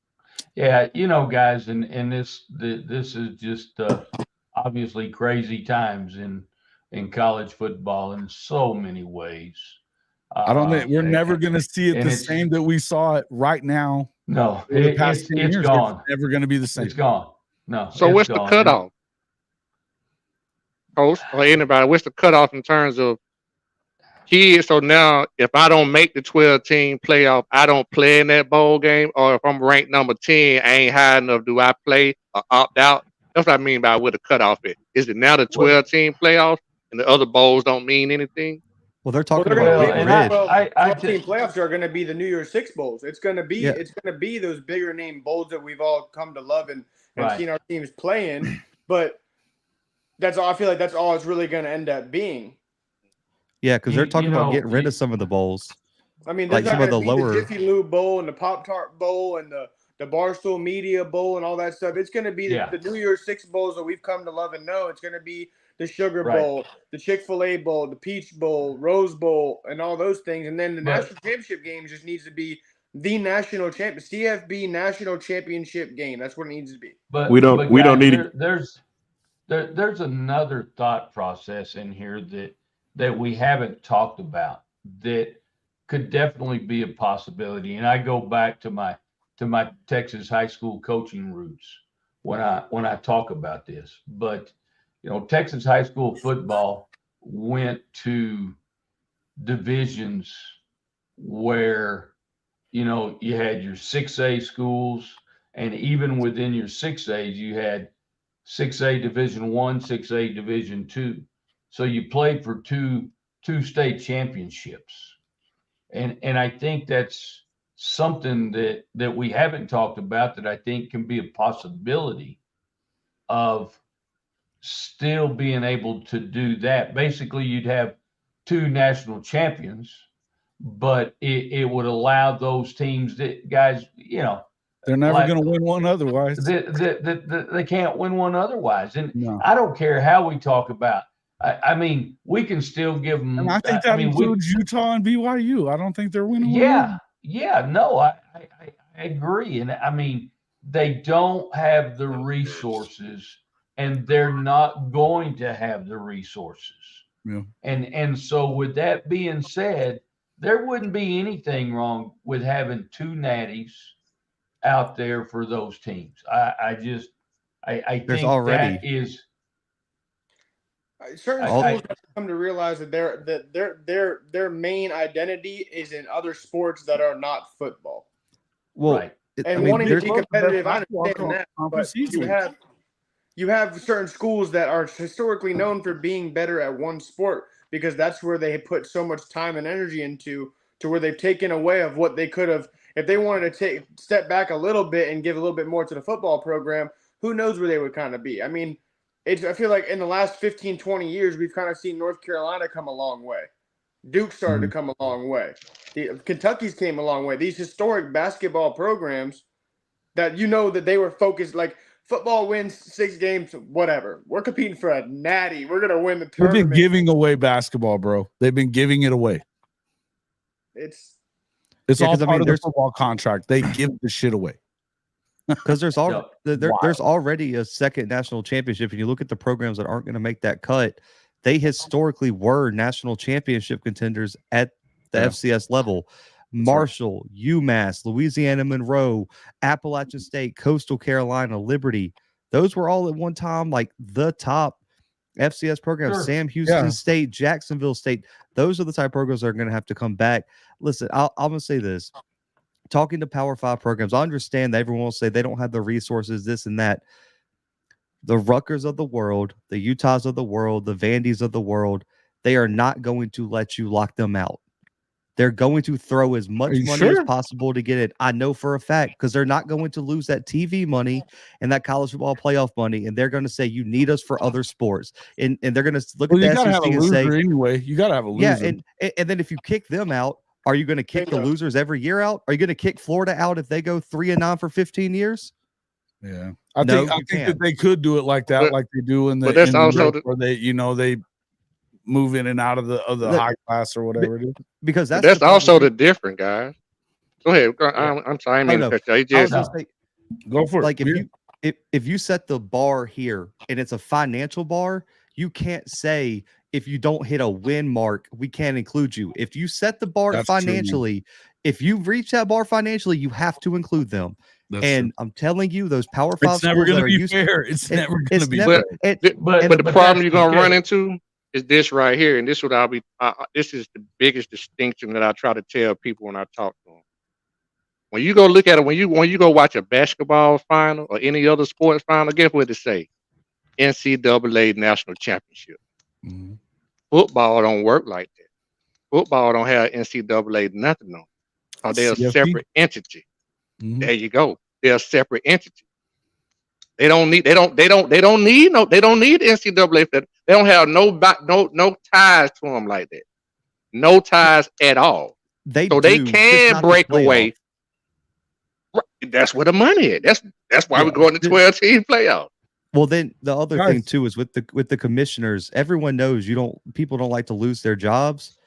Yeah, guys, and this is just obviously crazy times in college football in so many ways. I don't think we're never going to see it and the it's- same that we saw it right now. No, For the past 10 it's years. gone. It's never going to be the same. It's gone. No. So it's what's the gone. cutoff? Coach or anybody, what's the cutoff in terms of kids? So now if I don't make the 12-team playoff, I don't play in that bowl game, or if I'm ranked number 10, I ain't high enough, do I play or opt out? That's what I mean by what the cutoff is. Is it now the 12-team playoffs and the other bowls don't mean anything? Well, they're talking Well, about they're getting gonna rid. I 12-team playoffs are going to be the New Year's Six bowls. It's going to be Yeah. it's going to be those bigger name bowls that we've all come to love and Right. seen our teams play in. But that's all. I feel like that's all it's really going to end up being. Yeah, because they're talking about know, getting rid of some of the bowls. I mean, Like there's some not of the going to be lower- the Jiffy Lube Bowl and the Pop Tart Bowl and the Barstool Media Bowl and all that stuff. It's going to be Yeah. the New Year's Six bowls that we've come to love and know. It's going to be the Sugar Right. Bowl, the Chick-fil-A Bowl, the Peach Bowl, Rose Bowl, and all those things. And then the But- national championship game just needs to be the national champion, CFB national championship game. That's what it needs to be. But We don't guys, need to- there's another thought process in here that we haven't talked about that could definitely be a possibility. And I go back to my Texas high school coaching roots when I talk about this. But Texas high school football went to divisions where you had your 6A schools, and even within your 6As, you had 6A Division I, 6A Division II. So you played for two state championships. And I think that's something that we haven't talked about that I think can be a possibility of still being able to do that. Basically, you'd have two national champions, but it would allow those teams that guys, They're never like- going to win one otherwise. they can't win one otherwise. And No. I don't care how we talk about. I mean, we can still give them. And I think that includes Utah and BYU. I don't think they're winning. No, I agree. And I mean, they don't have the resources, and they're not going to have the resources. Yeah. And so, with that being said, there wouldn't be anything wrong with having two natties out there for those teams. I think There's already- that is. Certain I- schools have come to realize that their main identity is in other sports that are not football. Well, Right. And wanting to there's- be competitive, I basketball understand that, conference but you easily. have certain schools that are historically known for being better at one sport because that's where they put so much time and energy into, to where they've taken away of what they could have if they wanted to step back a little bit and give a little bit more to the football program. Who knows where they would kind of be? I mean, I feel like in the last 15, 20 years, we've kind of seen North Carolina come a long way. Duke started to come a long way. Kentucky's came a long way. These historic basketball programs that that they were focused, like football wins 6 games, whatever. We're competing for a natty. We're going to win the They've tournament. been giving away basketball, bro. They've been giving it away. It's It's Yeah, all 'cause, I part mean, of the there's- football contract. They give the shit away. because there's Yeah. there's already a second national championship, and you look at the programs that aren't going to make that cut. They historically were national championship contenders at the Yeah. FCS level. Marshall, UMass, Louisiana Monroe, Appalachian State, Coastal Carolina, Liberty. Those were all at one time like the top FCS programs. Sure. Sam Houston Yeah. State, Jacksonville State. Those are the type of programs that are going to have to come back. Listen, I'm going to say this. talking to Power 5 programs, I understand that everyone will say they don't have the resources, this and that. The Rutgers of the world, the Utahs of the world, the Vandys of the world, they are not going to let you lock them out. They're going to throw as much money as possible to get it. I know for a fact, because they're not going to lose that TV money and that college football playoff money, and they're going to say you need us for other sports, and they're going to look at the SEC and say, anyway. You got to have a loser. Yeah, and then if you kick them out, are you going to kick the losers every year out? Are you going to kick Florida out if they go 3-9 for 15 years? Yeah, I think that they could do it like that, like they do in the. But that's also where they, they move in and out of the high class or whatever it is. Because that's also the different, guys. Go ahead. I'm sorry, I mean to cut you. Go for it. Like if you set the bar here and it's a financial bar, you can't say if you don't hit a win mark, we can't include you. If you set the bar financially, if you reach that bar financially, you have to include them. I'm telling you, those Power 5 it's never going to be fair. It's never going to be fair. But the problem you're going to run into is this right here, and this is what I'll be. This is the biggest distinction that I try to tell people when I talk to them. When you go look at it, when you go watch a basketball final or any other sports final, guess what it say? NCAA National Championship. Mm-hmm. Football don't work like that. Football don't have NCAA nothing on. Because they're a separate entity. Mm-hmm. There you go. They're a separate entity. They don't need NCAA. They don't have no ties to them like that. No ties at all. They can break away. Right. That's where the money is. That's why we're going to 12-team playoff. Well, then the other thing too is with the commissioners. Everyone knows people don't like to lose their jobs.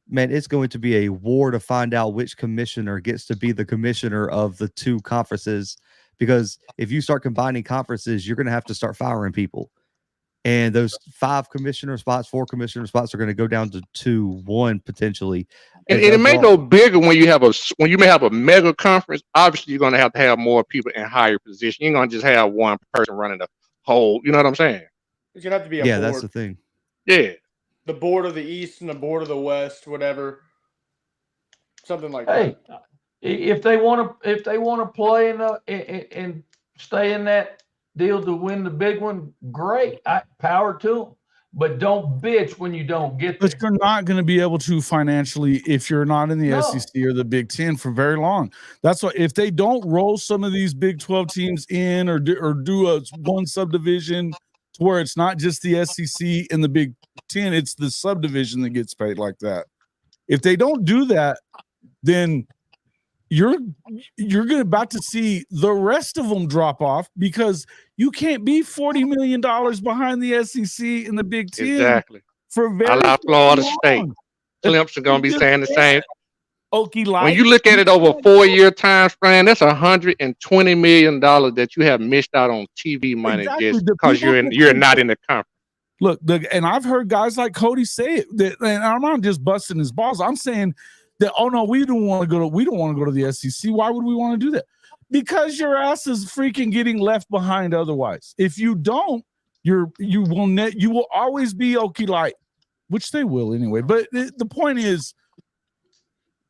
Man, it's going to be a war to find out which commissioner gets to be the commissioner of the two conferences. Because if you start combining conferences, you're going to have to start firing people. And those 4 commissioner spots are going to go down to 2, 1 potentially. And it may go bigger when you may have a mega conference. Obviously, you're going to have more people in higher position. You're going to just have one person running the whole. You know what I'm saying? It's going to have to be a board. That's the thing. Yeah. The board of the East and the board of the West, whatever. Something like that. If they want to play and stay in that deal to win the big one, great. Power to them. But don't bitch when you don't get there. But you're not going to be able to financially if you're not in the SEC or the Big Ten for very long. That's why if they don't roll some of these Big 12 teams in or do a one subdivision to where it's not just the SEC and the Big Ten, it's the subdivision that gets paid like that. If they don't do that, then you're about to see the rest of them drop off because you can't be $40 million behind the SEC and the Big Ten. Exactly. For very I love Florida State. Clemson going to be saying the same. When you look at it over a 4-year time span, that's $120 million that you have missed out on TV money just because you're not in the conference. Look, and I've heard guys like Cody say it, and I'm not just busting his balls. I'm saying that, oh no, we don't want to go to the SEC. Why would we want to do that? Because your ass is freaking getting left behind otherwise. If you don't, you will always be Okie Light, which they will anyway. But the point is,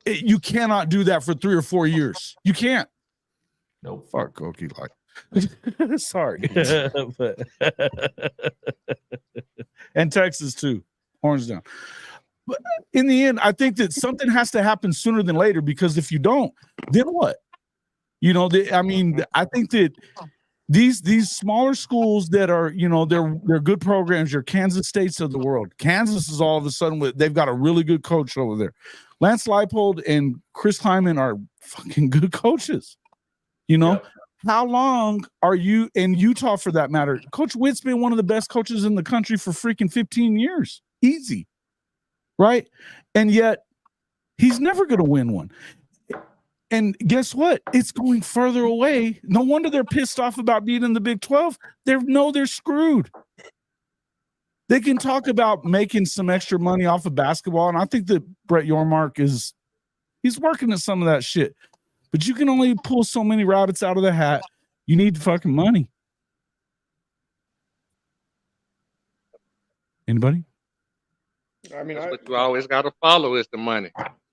you cannot do that for 3 or 4 years. You can't. No, fuck Okie Light. Sorry. And Texas too. Horns down. But in the end, I think that something has to happen sooner than later, because if you don't, then what? I think that these smaller schools that are, they're good programs, your Kansas States of the world. Kansas is all of a sudden they've got a really good coach over there. Lance Leipold and Chris Hyman are fucking good coaches. How long are you in Utah for that matter? Coach Witt's been one of the best coaches in the country for freaking 15 years. Easy. Right? And yet he's never going to win one. And guess what? It's going further away. No wonder they're pissed off about being in the Big 12. They're screwed. They can talk about making some extra money off of basketball. And I think that Brett Yormark he's working at some of that shit. But you can only pull so many rabbits out of the hat. You need fucking money. Anybody? What you always got to follow is the money.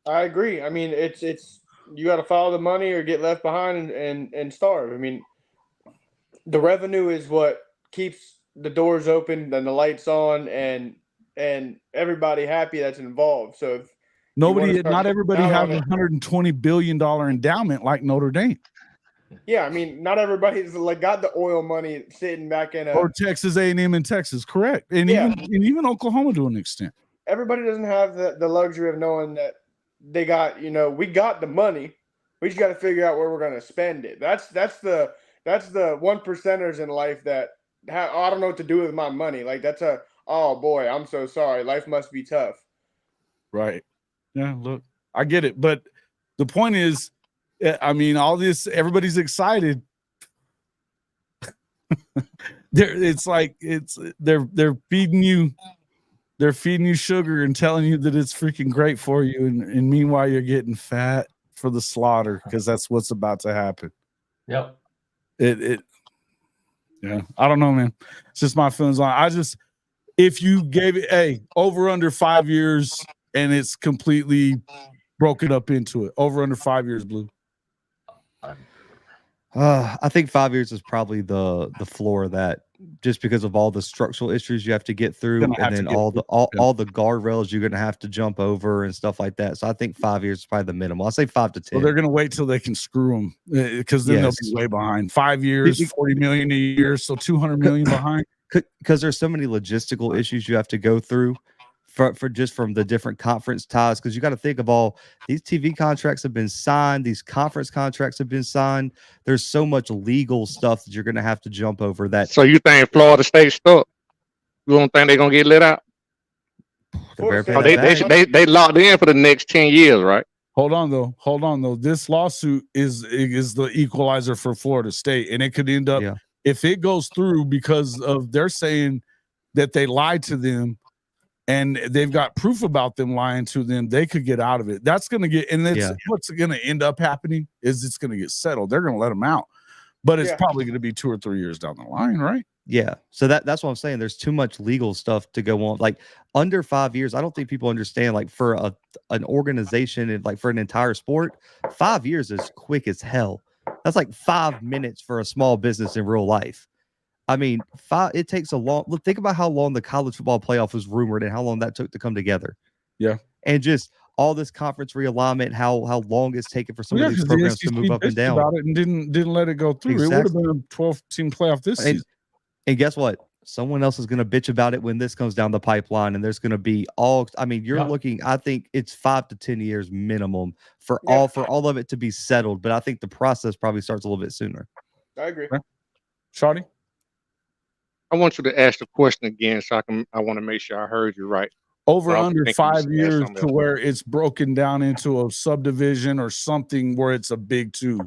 I agree. It's you got to follow the money or get left behind and starve. I mean, the revenue is what keeps the doors open and the lights on and everybody happy that's involved. So if not everybody has a $120 billion endowment like Notre Dame. Yeah, I mean, not everybody's like got the oil money sitting back in or Texas A&M in Texas, correct? And even Oklahoma to an extent. Everybody doesn't have the luxury of knowing that they got, we got the money. We just got to figure out where we're going to spend it. That's the 1%ers in life that I don't know what to do with my money. Like oh boy, I'm so sorry. Life must be tough. Right. Yeah, look, I get it. But the point is, I mean, all this, everybody's excited. They're feeding you sugar and telling you that it's freaking great for you, and meanwhile you're getting fat for the slaughter because that's what's about to happen. Yep. Yeah, I don't know, man. It's just my feelings on it. If you gave it over under 5 years and it's completely broken up into it, over under 5 years, Blue. I think 5 years is probably the floor of that, just because of all the structural issues you have to get through, and then all the guardrails you're going to have to jump over and stuff like that. So I think 5 years is probably the minimum. I'll say 5 to 10. Well, they're going to wait till they can screw them because then they'll be way behind. 5 years, $40 million a year, so $200 million behind. Because there's so many logistical issues you have to go through for just from the different conference ties. Because you got to think of all these TV contracts have been signed, these conference contracts have been signed. There's so much legal stuff that you're going to have to jump over. That. So you think Florida State stuck? You don't think they're going to get let out? They locked in for the next 10 years, right? Hold on though. This lawsuit is the equalizer for Florida State, and it could end up if it goes through because of they're saying that they lied to them. And they've got proof about them lying to them. They could get out of it. That's going to get, and what's going to end up happening is it's going to get settled. They're going to let them out, but it's probably going to be 2 or 3 years down the line, right? Yeah. So that's what I'm saying. There's too much legal stuff to go on. Like under 5 years, I don't think people understand. Like for an organization and like for an entire sport, 5 years is quick as hell. That's like 5 minutes for a small business in real life. I mean, it takes a long look. Think about how long the college football playoff was rumored and how long that took to come together. Yeah. And just all this conference realignment, how long it's taken for some of these programs to move up and down. About it and didn't let it go through. Exactly. It would have been a 12-team playoff this season. And guess what? Someone else is going to bitch about it when this comes down the pipeline, and there's going to be you're looking, I think it's 5 to 10 years minimum for all of it to be settled. But I think the process probably starts a little bit sooner. I agree. Shawty? I want you to ask the question again, so I want to make sure I heard you right. Over under 5 years to where it's broken down into a subdivision or something where it's a big two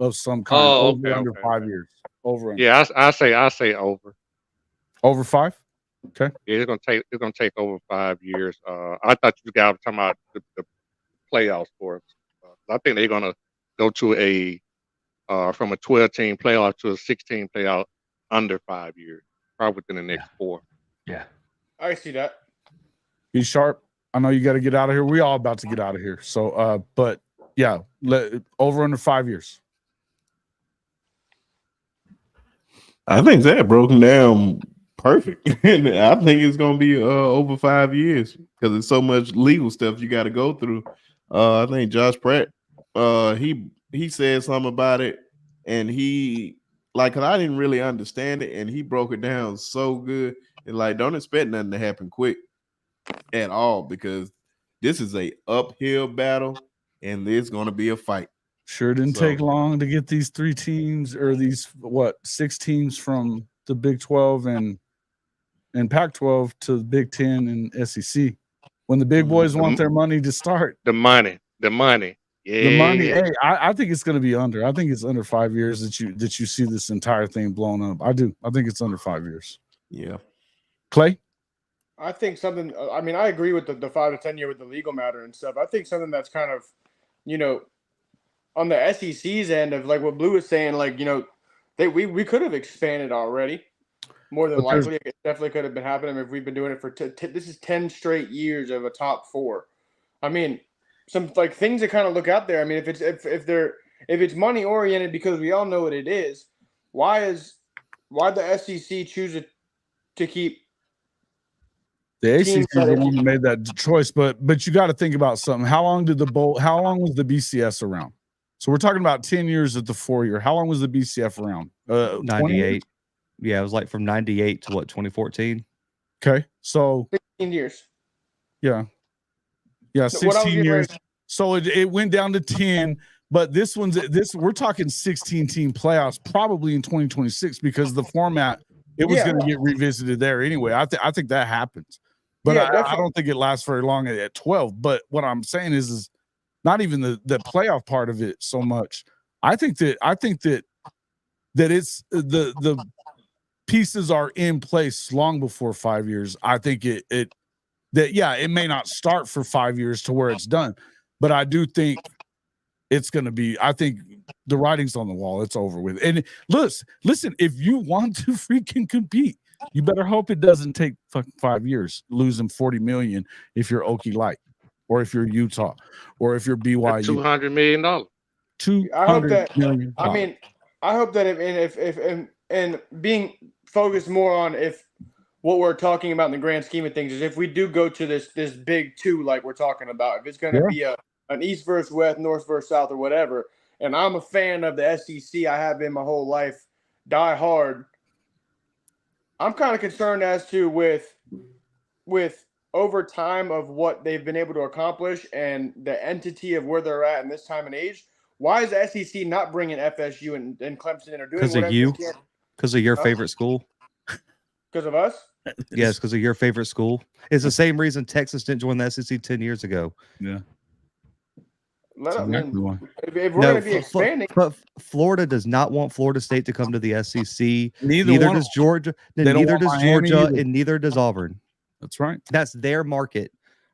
of some kind. Under 5 years. Over. Under. Yeah, I say over. Over 5? Okay. Yeah, it's gonna take over 5 years. I thought you guys were talking about the playoffs for us. I think they're gonna go to a from a 12-team playoff to a 16 playoff under 5 years. Probably within the next 4. Yeah. I see that. Be sharp. I know you got to get out of here. We all about to get out of here. So, but yeah, over under 5 years. I think that broken down perfect. And I think it's going to be over 5 years because there's so much legal stuff you got to go through. I think Josh Pratt, he said something about it, and cause I didn't really understand it, and he broke it down so good. And don't expect nothing to happen quick at all, because this is a uphill battle, and there's going to be a fight. Sure didn't take long to get these 3 teams or these 6 teams from the Big 12 and Pac-12 to the Big 10 and SEC. When the big boys want their money to start, the money. Yeah. The money. Hey, I think it's going to be under. I think it's under 5 years that you see this entire thing blown up. I do. I think it's under 5 years. Yeah. Clay? I think something. I mean, I agree with the 5 to 10 year with the legal matter and stuff. I think something that's kind of, on the SEC's end of like what Blue was saying, we could have expanded already. More than likely, it definitely could have been happening if we've been doing it for this is 10 straight years of a top 4. I mean, like things to kind of look out there. I mean, if it's money oriented, because we all know what it is, why the SEC choose to keep the ACC is the one who made that choice? But you got to think about something. How long was the BCS around? So we're talking about 10 years at the 4-year. How long was the BCF around? 98. Yeah, it was like from 98 to what, 2014? Okay. So 16 years. Yeah. Yeah, 16 years. So it went down to 10, but we're talking 16-team playoffs probably in 2026 because the format was going to get revisited there anyway. I think that happens. But I don't think it lasts very long at 12. But what I'm saying is not even the playoff part of it so much. I think that it's the pieces are in place long before 5 years. I think it may not start for 5 years to where it's done, but I do think it's going to be. I think the writing's on the wall. It's over with. And listen, if you want to freaking compete, you better hope it doesn't take fucking 5 years, losing $40 million if you're Okie Light, or if you're Utah, or if you're BYU. $200 million. $200 million. I mean, I hope that if being focused more on what we're talking about in the grand scheme of things is if we do go to this big two like we're talking about, if it's going to be an East versus West, North versus South, or whatever, and I'm a fan of the SEC, I have been my whole life, die hard. I'm kind of concerned as to with over time of what they've been able to accomplish and the entity of where they're at in this time and age. Why is the SEC not bringing FSU and Clemson in or doing because of you? Because of your favorite school? Because of us? Yes, because of your favorite school. It's the same reason Texas didn't join the SEC 10 years ago. Yeah. If we're going to be expanding. But Florida does not want Florida State to come to the SEC. Neither does Georgia. Neither does Georgia, and neither does Auburn. That's right. That's their market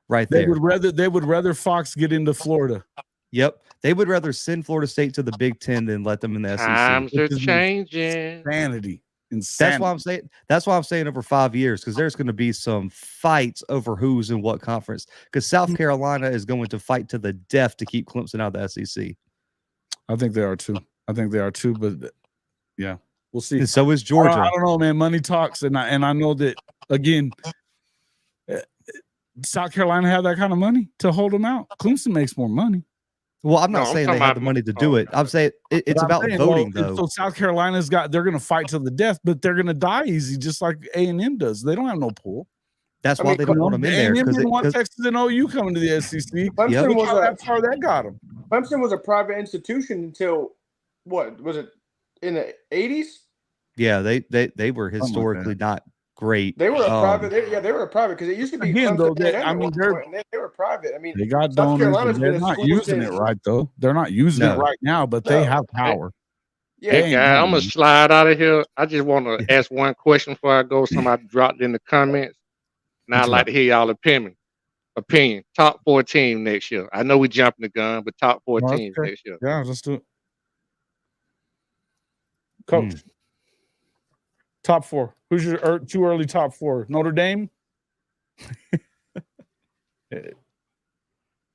right there. They would rather Fox get into Florida. Yep. They would rather send Florida State to the Big Ten than let them in the SEC. Times are changing. Insanity. That's why I'm saying. That's why I'm saying over 5 years, because there's going to be some fights over who's in what conference. Because South Carolina is going to fight to the death to keep Clemson out of the SEC. I think they are too. But yeah, we'll see. And so is Georgia. I don't know, man. Money talks, and I know that again. South Carolina have that kind of money to hold them out. Clemson makes more money. Well, I'm not saying they have the money to do it. I'm saying it's about voting, though. So South Carolina's they're going to fight to the death, but they're going to die easy, just like A&M does. They don't have no pull. That's why they don't want them in there. A&M didn't want Texas and OU coming to the SEC. That's how that got them. Clemson was a private institution until what was it in the 80s? Yeah, they were historically not great. They were a private. They were a private because it used to be. Again, though, they were private. I mean, they got donors. They're not using it right though. They're not using it right now, but they have power. Hey, guy, I'm gonna slide out of here. I just want to ask one question before I go. Somebody dropped in the comments, and I'd like to hear y'all opinion. Top 4 team next year. I know we jumping the gun, but top 4 teams next year. Yeah, let's do it. Coach. Top 4. Who's your too early top 4? Notre Dame?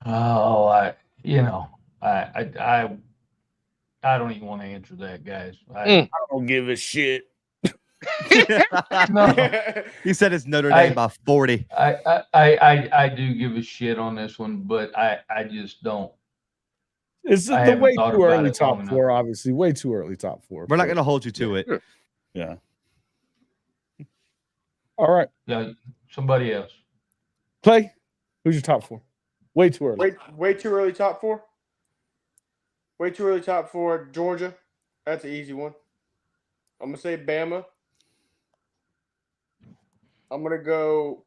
I don't even want to answer that, guys. I don't give a shit. No. He said it's Notre Dame by 40. I do give a shit on this one, but I just don't. It's the way too early top 4, obviously. Way too early top 4. We're not going to hold you to it. Yeah. All right. Yeah, somebody else. Clay, who's your top 4? Way too early. Way too early top 4? Way too early top 4, Georgia. That's an easy one. I'm going to say Bama. I'm going to go,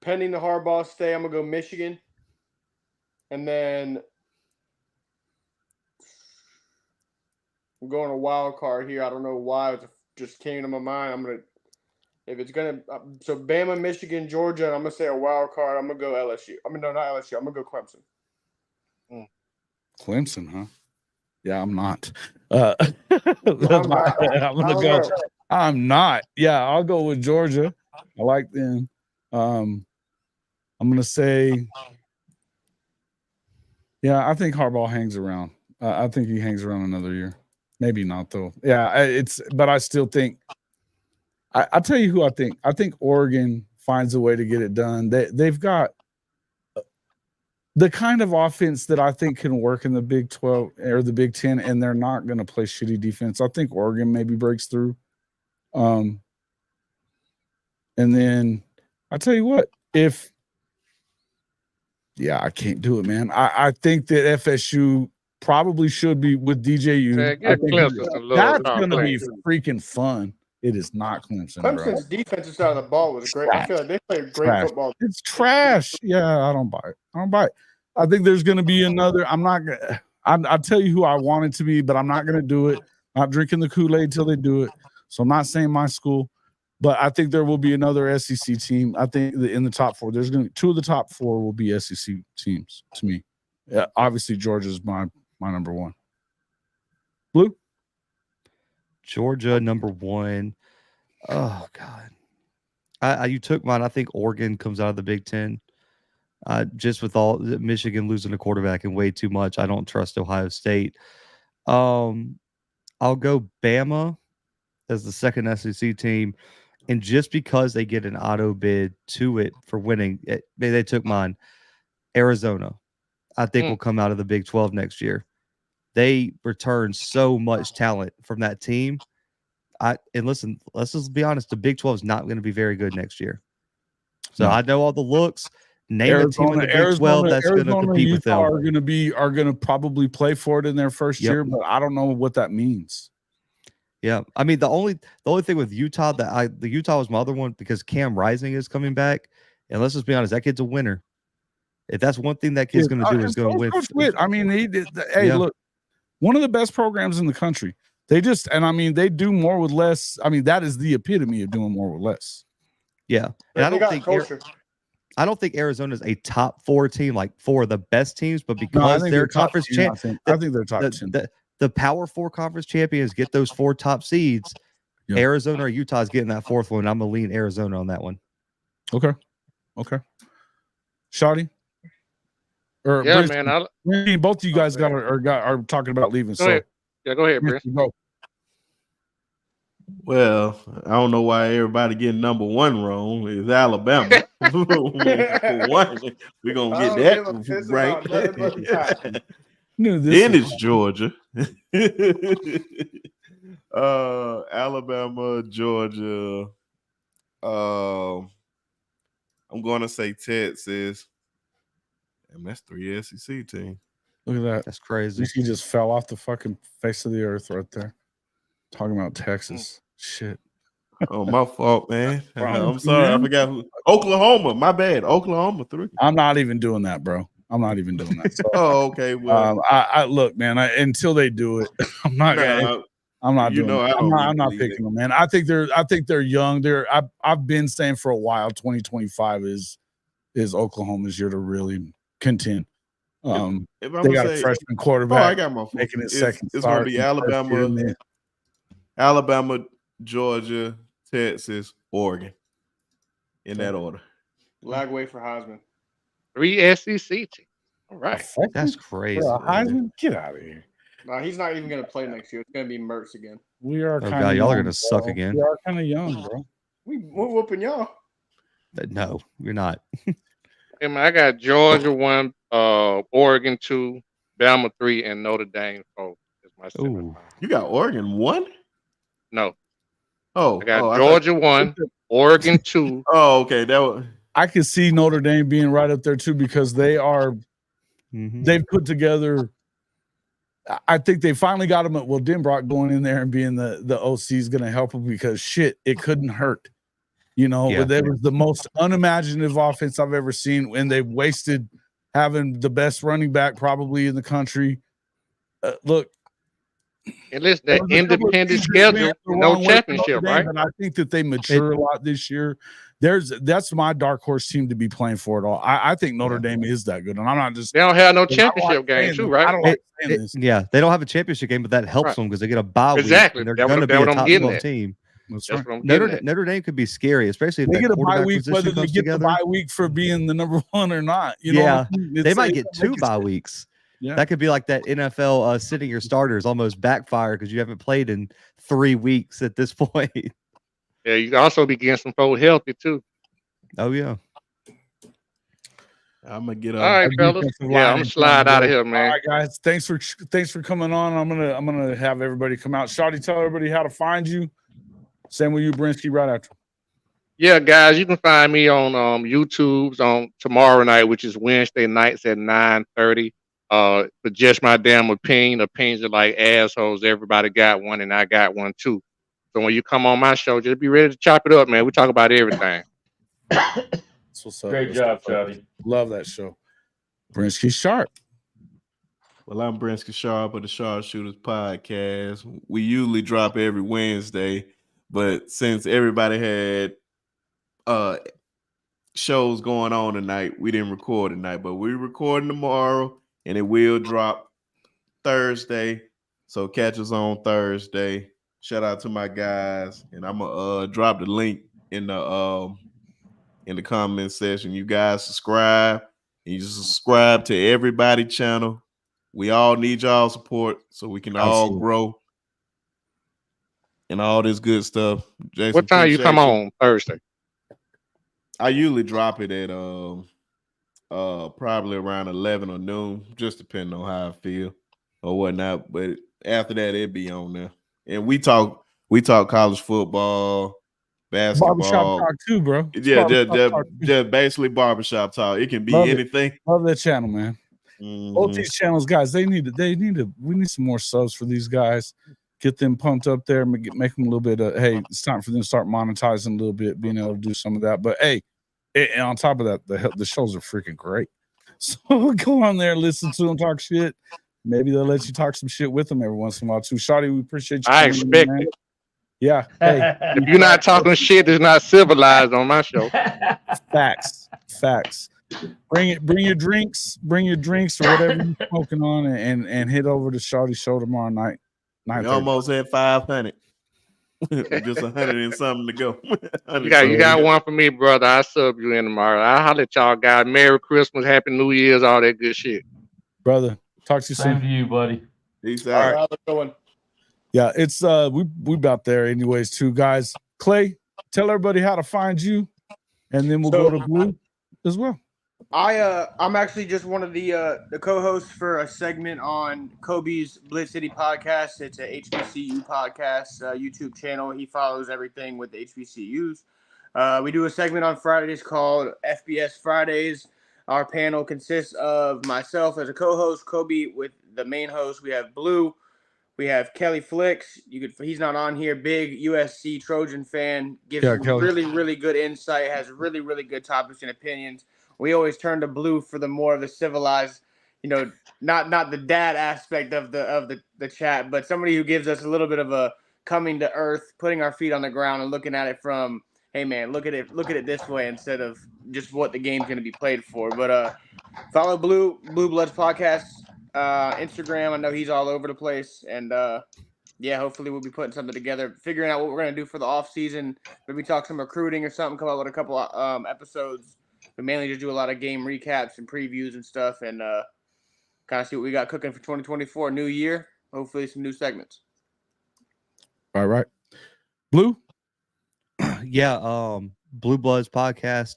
pending the Harbaugh stay, I'm going to go Michigan. And then I'm going a wild card here. I don't know why. It just came to my mind. So Bama, Michigan, Georgia, and I'm going to say a wild card. I'm going to go LSU. Not LSU. I'm going to go Clemson. Clemson, huh? Yeah, I'm not. I'm not. Yeah, I'll go with Georgia. I like them. I'm going to say Yeah, I think Harbaugh hangs around. I think he hangs around another year. Maybe not though. Yeah, but I still think. I'll tell you who I think. I think Oregon finds a way to get it done. They've got the kind of offense that I think can work in the Big 12 or the Big 10, and they're not going to play shitty defense. I think Oregon maybe breaks through. And then I'll tell you what, I can't do it, man. I think that FSU probably should be with DJU. Yeah, I think that's going to be freaking fun. It is not Clemson. Clemson's defensive side of the ball was great. I feel like they played great football. It's trash. Yeah, I don't buy it. I think there's going to be another. I'll tell you who I want it to be, but I'm not going to do it. Not drinking the Kool-Aid until they do it. So I'm not saying my school, but I think there will be another SEC team. I think in the top 4, there's going to 2 of the top 4 will be SEC teams to me. Yeah, obviously Georgia's my number 1. Blue? Georgia number 1. Oh God, you took mine. I think Oregon comes out of the Big 10. Just with all Michigan losing a quarterback and way too much, I don't trust Ohio State. I'll go Bama as the second SEC team, and just because they get an auto bid to it for winning, they took mine. Arizona, I think will come out of the Big 12 next year. They return so much talent from that team. And listen, let's just be honest. The Big 12 is not going to be very good next year. So I know all the looks. Name a team in the Big 12 that's going to compete with them. Are going to probably play for it in their first year, but I don't know what that means. Yeah, I mean the only thing with Utah the Utah was my other one because Cam Rising is coming back, and let's just be honest, that kid's a winner. If that's one thing that kid's going to do is going to win. I mean, look, one of the best programs in the country. They do more with less. I mean, that is the epitome of doing more with less. Yeah, and I don't think Arizona is a top 4 team, like 4 of the best teams, but because they're conference champions, I think they're top 10. The Power 4 conference champions get those 4 top seeds. Yep. Arizona or Utah is getting that 4th one. I'm gonna lean Arizona on that one. Okay. Shotty? Yeah, man. Both of you guys are talking about leaving. Go ahead. Yeah, go ahead, Chris. Well, I don't know why everybody getting number 1 wrong. It's Alabama. For one, we're gonna get that right. Then it's Georgia. Alabama, Georgia. I'm gonna say Texas. And that's 3 SEC teams. Look at that. That's crazy. He just fell off the fucking face of the earth right there. Talking about Texas. Shit. Oh, my fault, man. I'm sorry. I forgot who. Oklahoma. My bad. Oklahoma 3. I'm not even doing that, bro. I'm not even doing that. So, okay. Well, I look, man. Until they do it, I'm not gonna. I'm not doing. I'm not picking them, man. I think they're young. I've been saying for a while. 2025 is Oklahoma's year to really contend. They got a freshman quarterback. I got my making it second. It's going to be Alabama, Georgia, Texas, Oregon, in that order. Lagway for Heisman. 3 SEC teams. All right, that's crazy. Heisman, get out of here. No, he's not even going to play next year. It's going to be Mertz again. We are. Oh God, y'all are going to suck again. We are kind of young, bro. We're whooping y'all. No, you're not. I got Georgia 1, Oregon 2, Bama 3, and Notre Dame 4. You got Oregon 1? No. Oh, I got Georgia 1, Oregon 2. Oh, okay. That was. I could see Notre Dame being right up there too because they are. They've put together. I think they finally got him. Well, Denbrock going in there and being the OC is going to help him because shit, it couldn't hurt. You know, they was the most unimaginative offense I've ever seen, and they wasted having the best running back probably in the country. Look, and listen, that independent schedule, no championship, right? But I think that they mature a lot this year. That's my dark horse team to be playing for it all. I think Notre Dame is that good, and I'm not just. They don't have no championship game, too, right? I don't like saying this. Yeah, they don't have a championship game, but that helps them because they get a bye week. Exactly, and they're going to be a top 12 team. That's right. Notre Dame could be scary, especially if they get a bye week, whether they get the bye week for being the number 1 or not. You know, they might get 2 bye weeks. Yeah. That could be like that NFL sitting your starters almost backfire because you haven't played in 3 weeks at this point. Yeah, you can also be getting some folks healthy too. Oh yeah. I'm gonna get All right, fellas. Yeah, I'm gonna slide out of here, man. All right, guys. Thanks for coming on. I'm gonna have everybody come out. Shawty, tell everybody how to find you. Same with you, Brinsky, right after. Yeah, guys, you can find me on YouTube's on tomorrow night, which is Wednesday nights at 9:30. But just my damn opinion. Opinions are like assholes. Everybody got one, and I got one too. So when you come on my show, just be ready to chop it up, man. We talk about everything. That's what's up. Great job, Shawty. Love that show. Brinsky Sharp. Well, I'm Brinsky Sharp of the Sharpshooters Podcast. We usually drop every Wednesday, but since everybody had shows going on tonight, we didn't record tonight, but we're recording tomorrow, and it will drop Thursday. So catch us on Thursday. Shout out to my guys, and I'm gonna drop the link in the comment section. You guys subscribe. And you subscribe to everybody channel. We all need y'all support so we can all grow and all this good stuff. Jason, what time you come on Thursday? I usually drop it at probably around 11 or noon, just depending on how I feel or whatnot. But after that, it'll be on there. And we talk college football, basketball. Barbershop talk too, bro. Yeah, just basically barbershop talk. It can be anything. Love that channel, man. Both these channels, guys, we need some more subs for these guys. Get them pumped up there, make them a little bit of, hey, it's time for them to start monetizing a little bit, being able to do some of that. But hey, and on top of that, the shows are freaking great. So go on there, listen to them talk shit. Maybe they'll let you talk some shit with them every once in a while too. Shawty, we appreciate you. I expect it. Yeah. Hey, if you're not talking shit, it's not civilized on my show. Facts. Bring your drinks or whatever you're smoking on, and head over to Shawty's show tomorrow night. We almost had 500. Just 100 and something to go. You got one for me, brother. I'll sub you in tomorrow. I'll holler at y'all guys. Merry Christmas, Happy New Year's, all that good shit. Brother, talk to you soon. Same to you, buddy. Peace out. All right, going. Yeah, it's we about there anyways too, guys. Clay, tell everybody how to find you, and then we'll go to Blue as well. I'm actually just one of the co-hosts for a segment on Kobe's Blitz City podcast. It's a HBCU podcast YouTube channel. He follows everything with the HBCUs. We do a segment on Fridays called FBS Fridays. Our panel consists of myself as a co-host, Kobe with the main host. We have Blue. We have Kelly Flicks. He's not on here. Big USC Trojan fan. Gives really, really good insight. Has really, really good topics and opinions. We always turn to Blue for the more of the civilized, not the dad aspect of the chat, but somebody who gives us a little bit of a coming to earth, putting our feet on the ground and looking at it from, hey man, look at it this way instead of just what the game's going to be played for. But follow Blue Bloods podcast, Instagram. I know he's all over the place, and yeah, hopefully we'll be putting something together, figuring out what we're going to do for the off season. Maybe talk some recruiting or something. Come out with a couple episodes. We mainly just do a lot of game recaps and previews and stuff, and kind of see what we got cooking for 2024, new year. Hopefully some new segments. All right. Blue? Yeah, Blue Bloods podcast,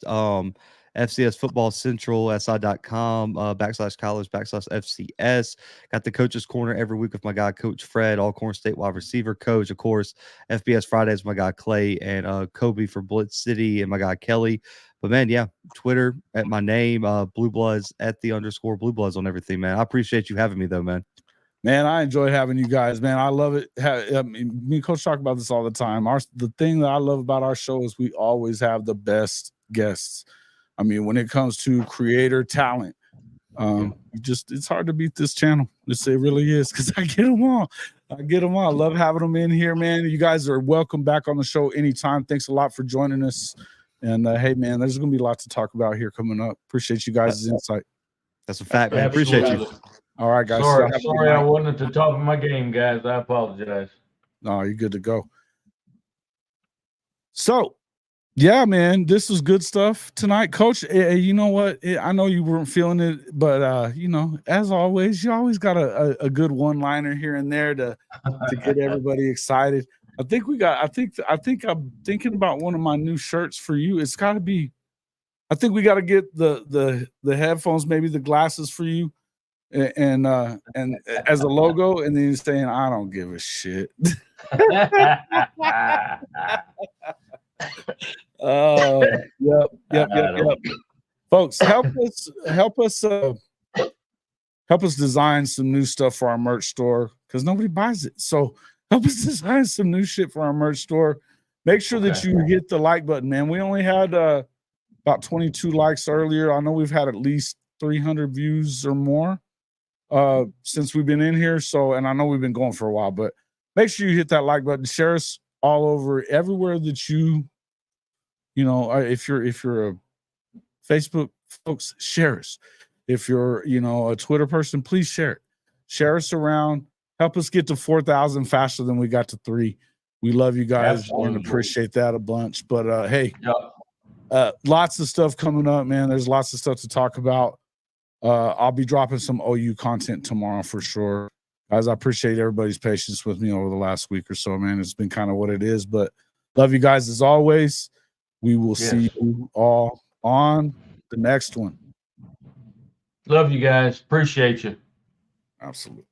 FCS Football Central, SI.com, /college/FCS. Got the Coach's Corner every week with my guy, Coach Fred, Alcorn State wide receiver coach. Of course, FBS Fridays, my guy, Clay, and Kobe for Blitz City, and my guy, Kelly. But, man, yeah, Twitter at my name, Blue Bloods, @ Blue Bloods on everything, man. I appreciate you having me, though, man. Man, I enjoy having you guys, man. I love it. Me and Coach talk about this all the time. The thing that I love about our show is we always have the best guests. I mean, when it comes to creator talent, it's hard to beat this channel. It really is, because I get them all. I love having them in here, man. You guys are welcome back on the show anytime. Thanks a lot for joining us. And hey, man, there's going to be lots to talk about here coming up. Appreciate you guys' insight. That's a fact, man. Appreciate you. All right, guys. Sorry, I wasn't at the top of my game, guys. I apologize. No, you're good to go. So Yeah, man, this was good stuff tonight, Coach. You know what? I know you weren't feeling it, but you know, as always, you always got a good one-liner here and there to get everybody excited. I think I'm thinking about one of my new shirts for you. It's got to be. I think we got to get the headphones, maybe the glasses for you, and as a logo, and then you're saying, "I don't give a shit." Yep. Folks, help us design some new stuff for our merch store because nobody buys it. So help us design some new shit for our merch store. Make sure that you hit the like button, man. We only had about 22 likes earlier. I know we've had at least 300 views or more since we've been in here. So, and I know we've been going for a while, but make sure you hit that like button. Share us all over everywhere that you know, if you're a Facebook folks, share us. If you're, you know, a Twitter person, please share it. Share us around. Help us get to 4,000 faster than we got to 3. We love you guys and appreciate that a bunch. But hey, lots of stuff coming up, man. There's lots of stuff to talk about. I'll be dropping some OU content tomorrow for sure. Guys, I appreciate everybody's patience with me over the last week or so, man. It's been kind of what it is, but love you guys as always. We will see you all on the next one. Love you guys. Appreciate you. Absolutely.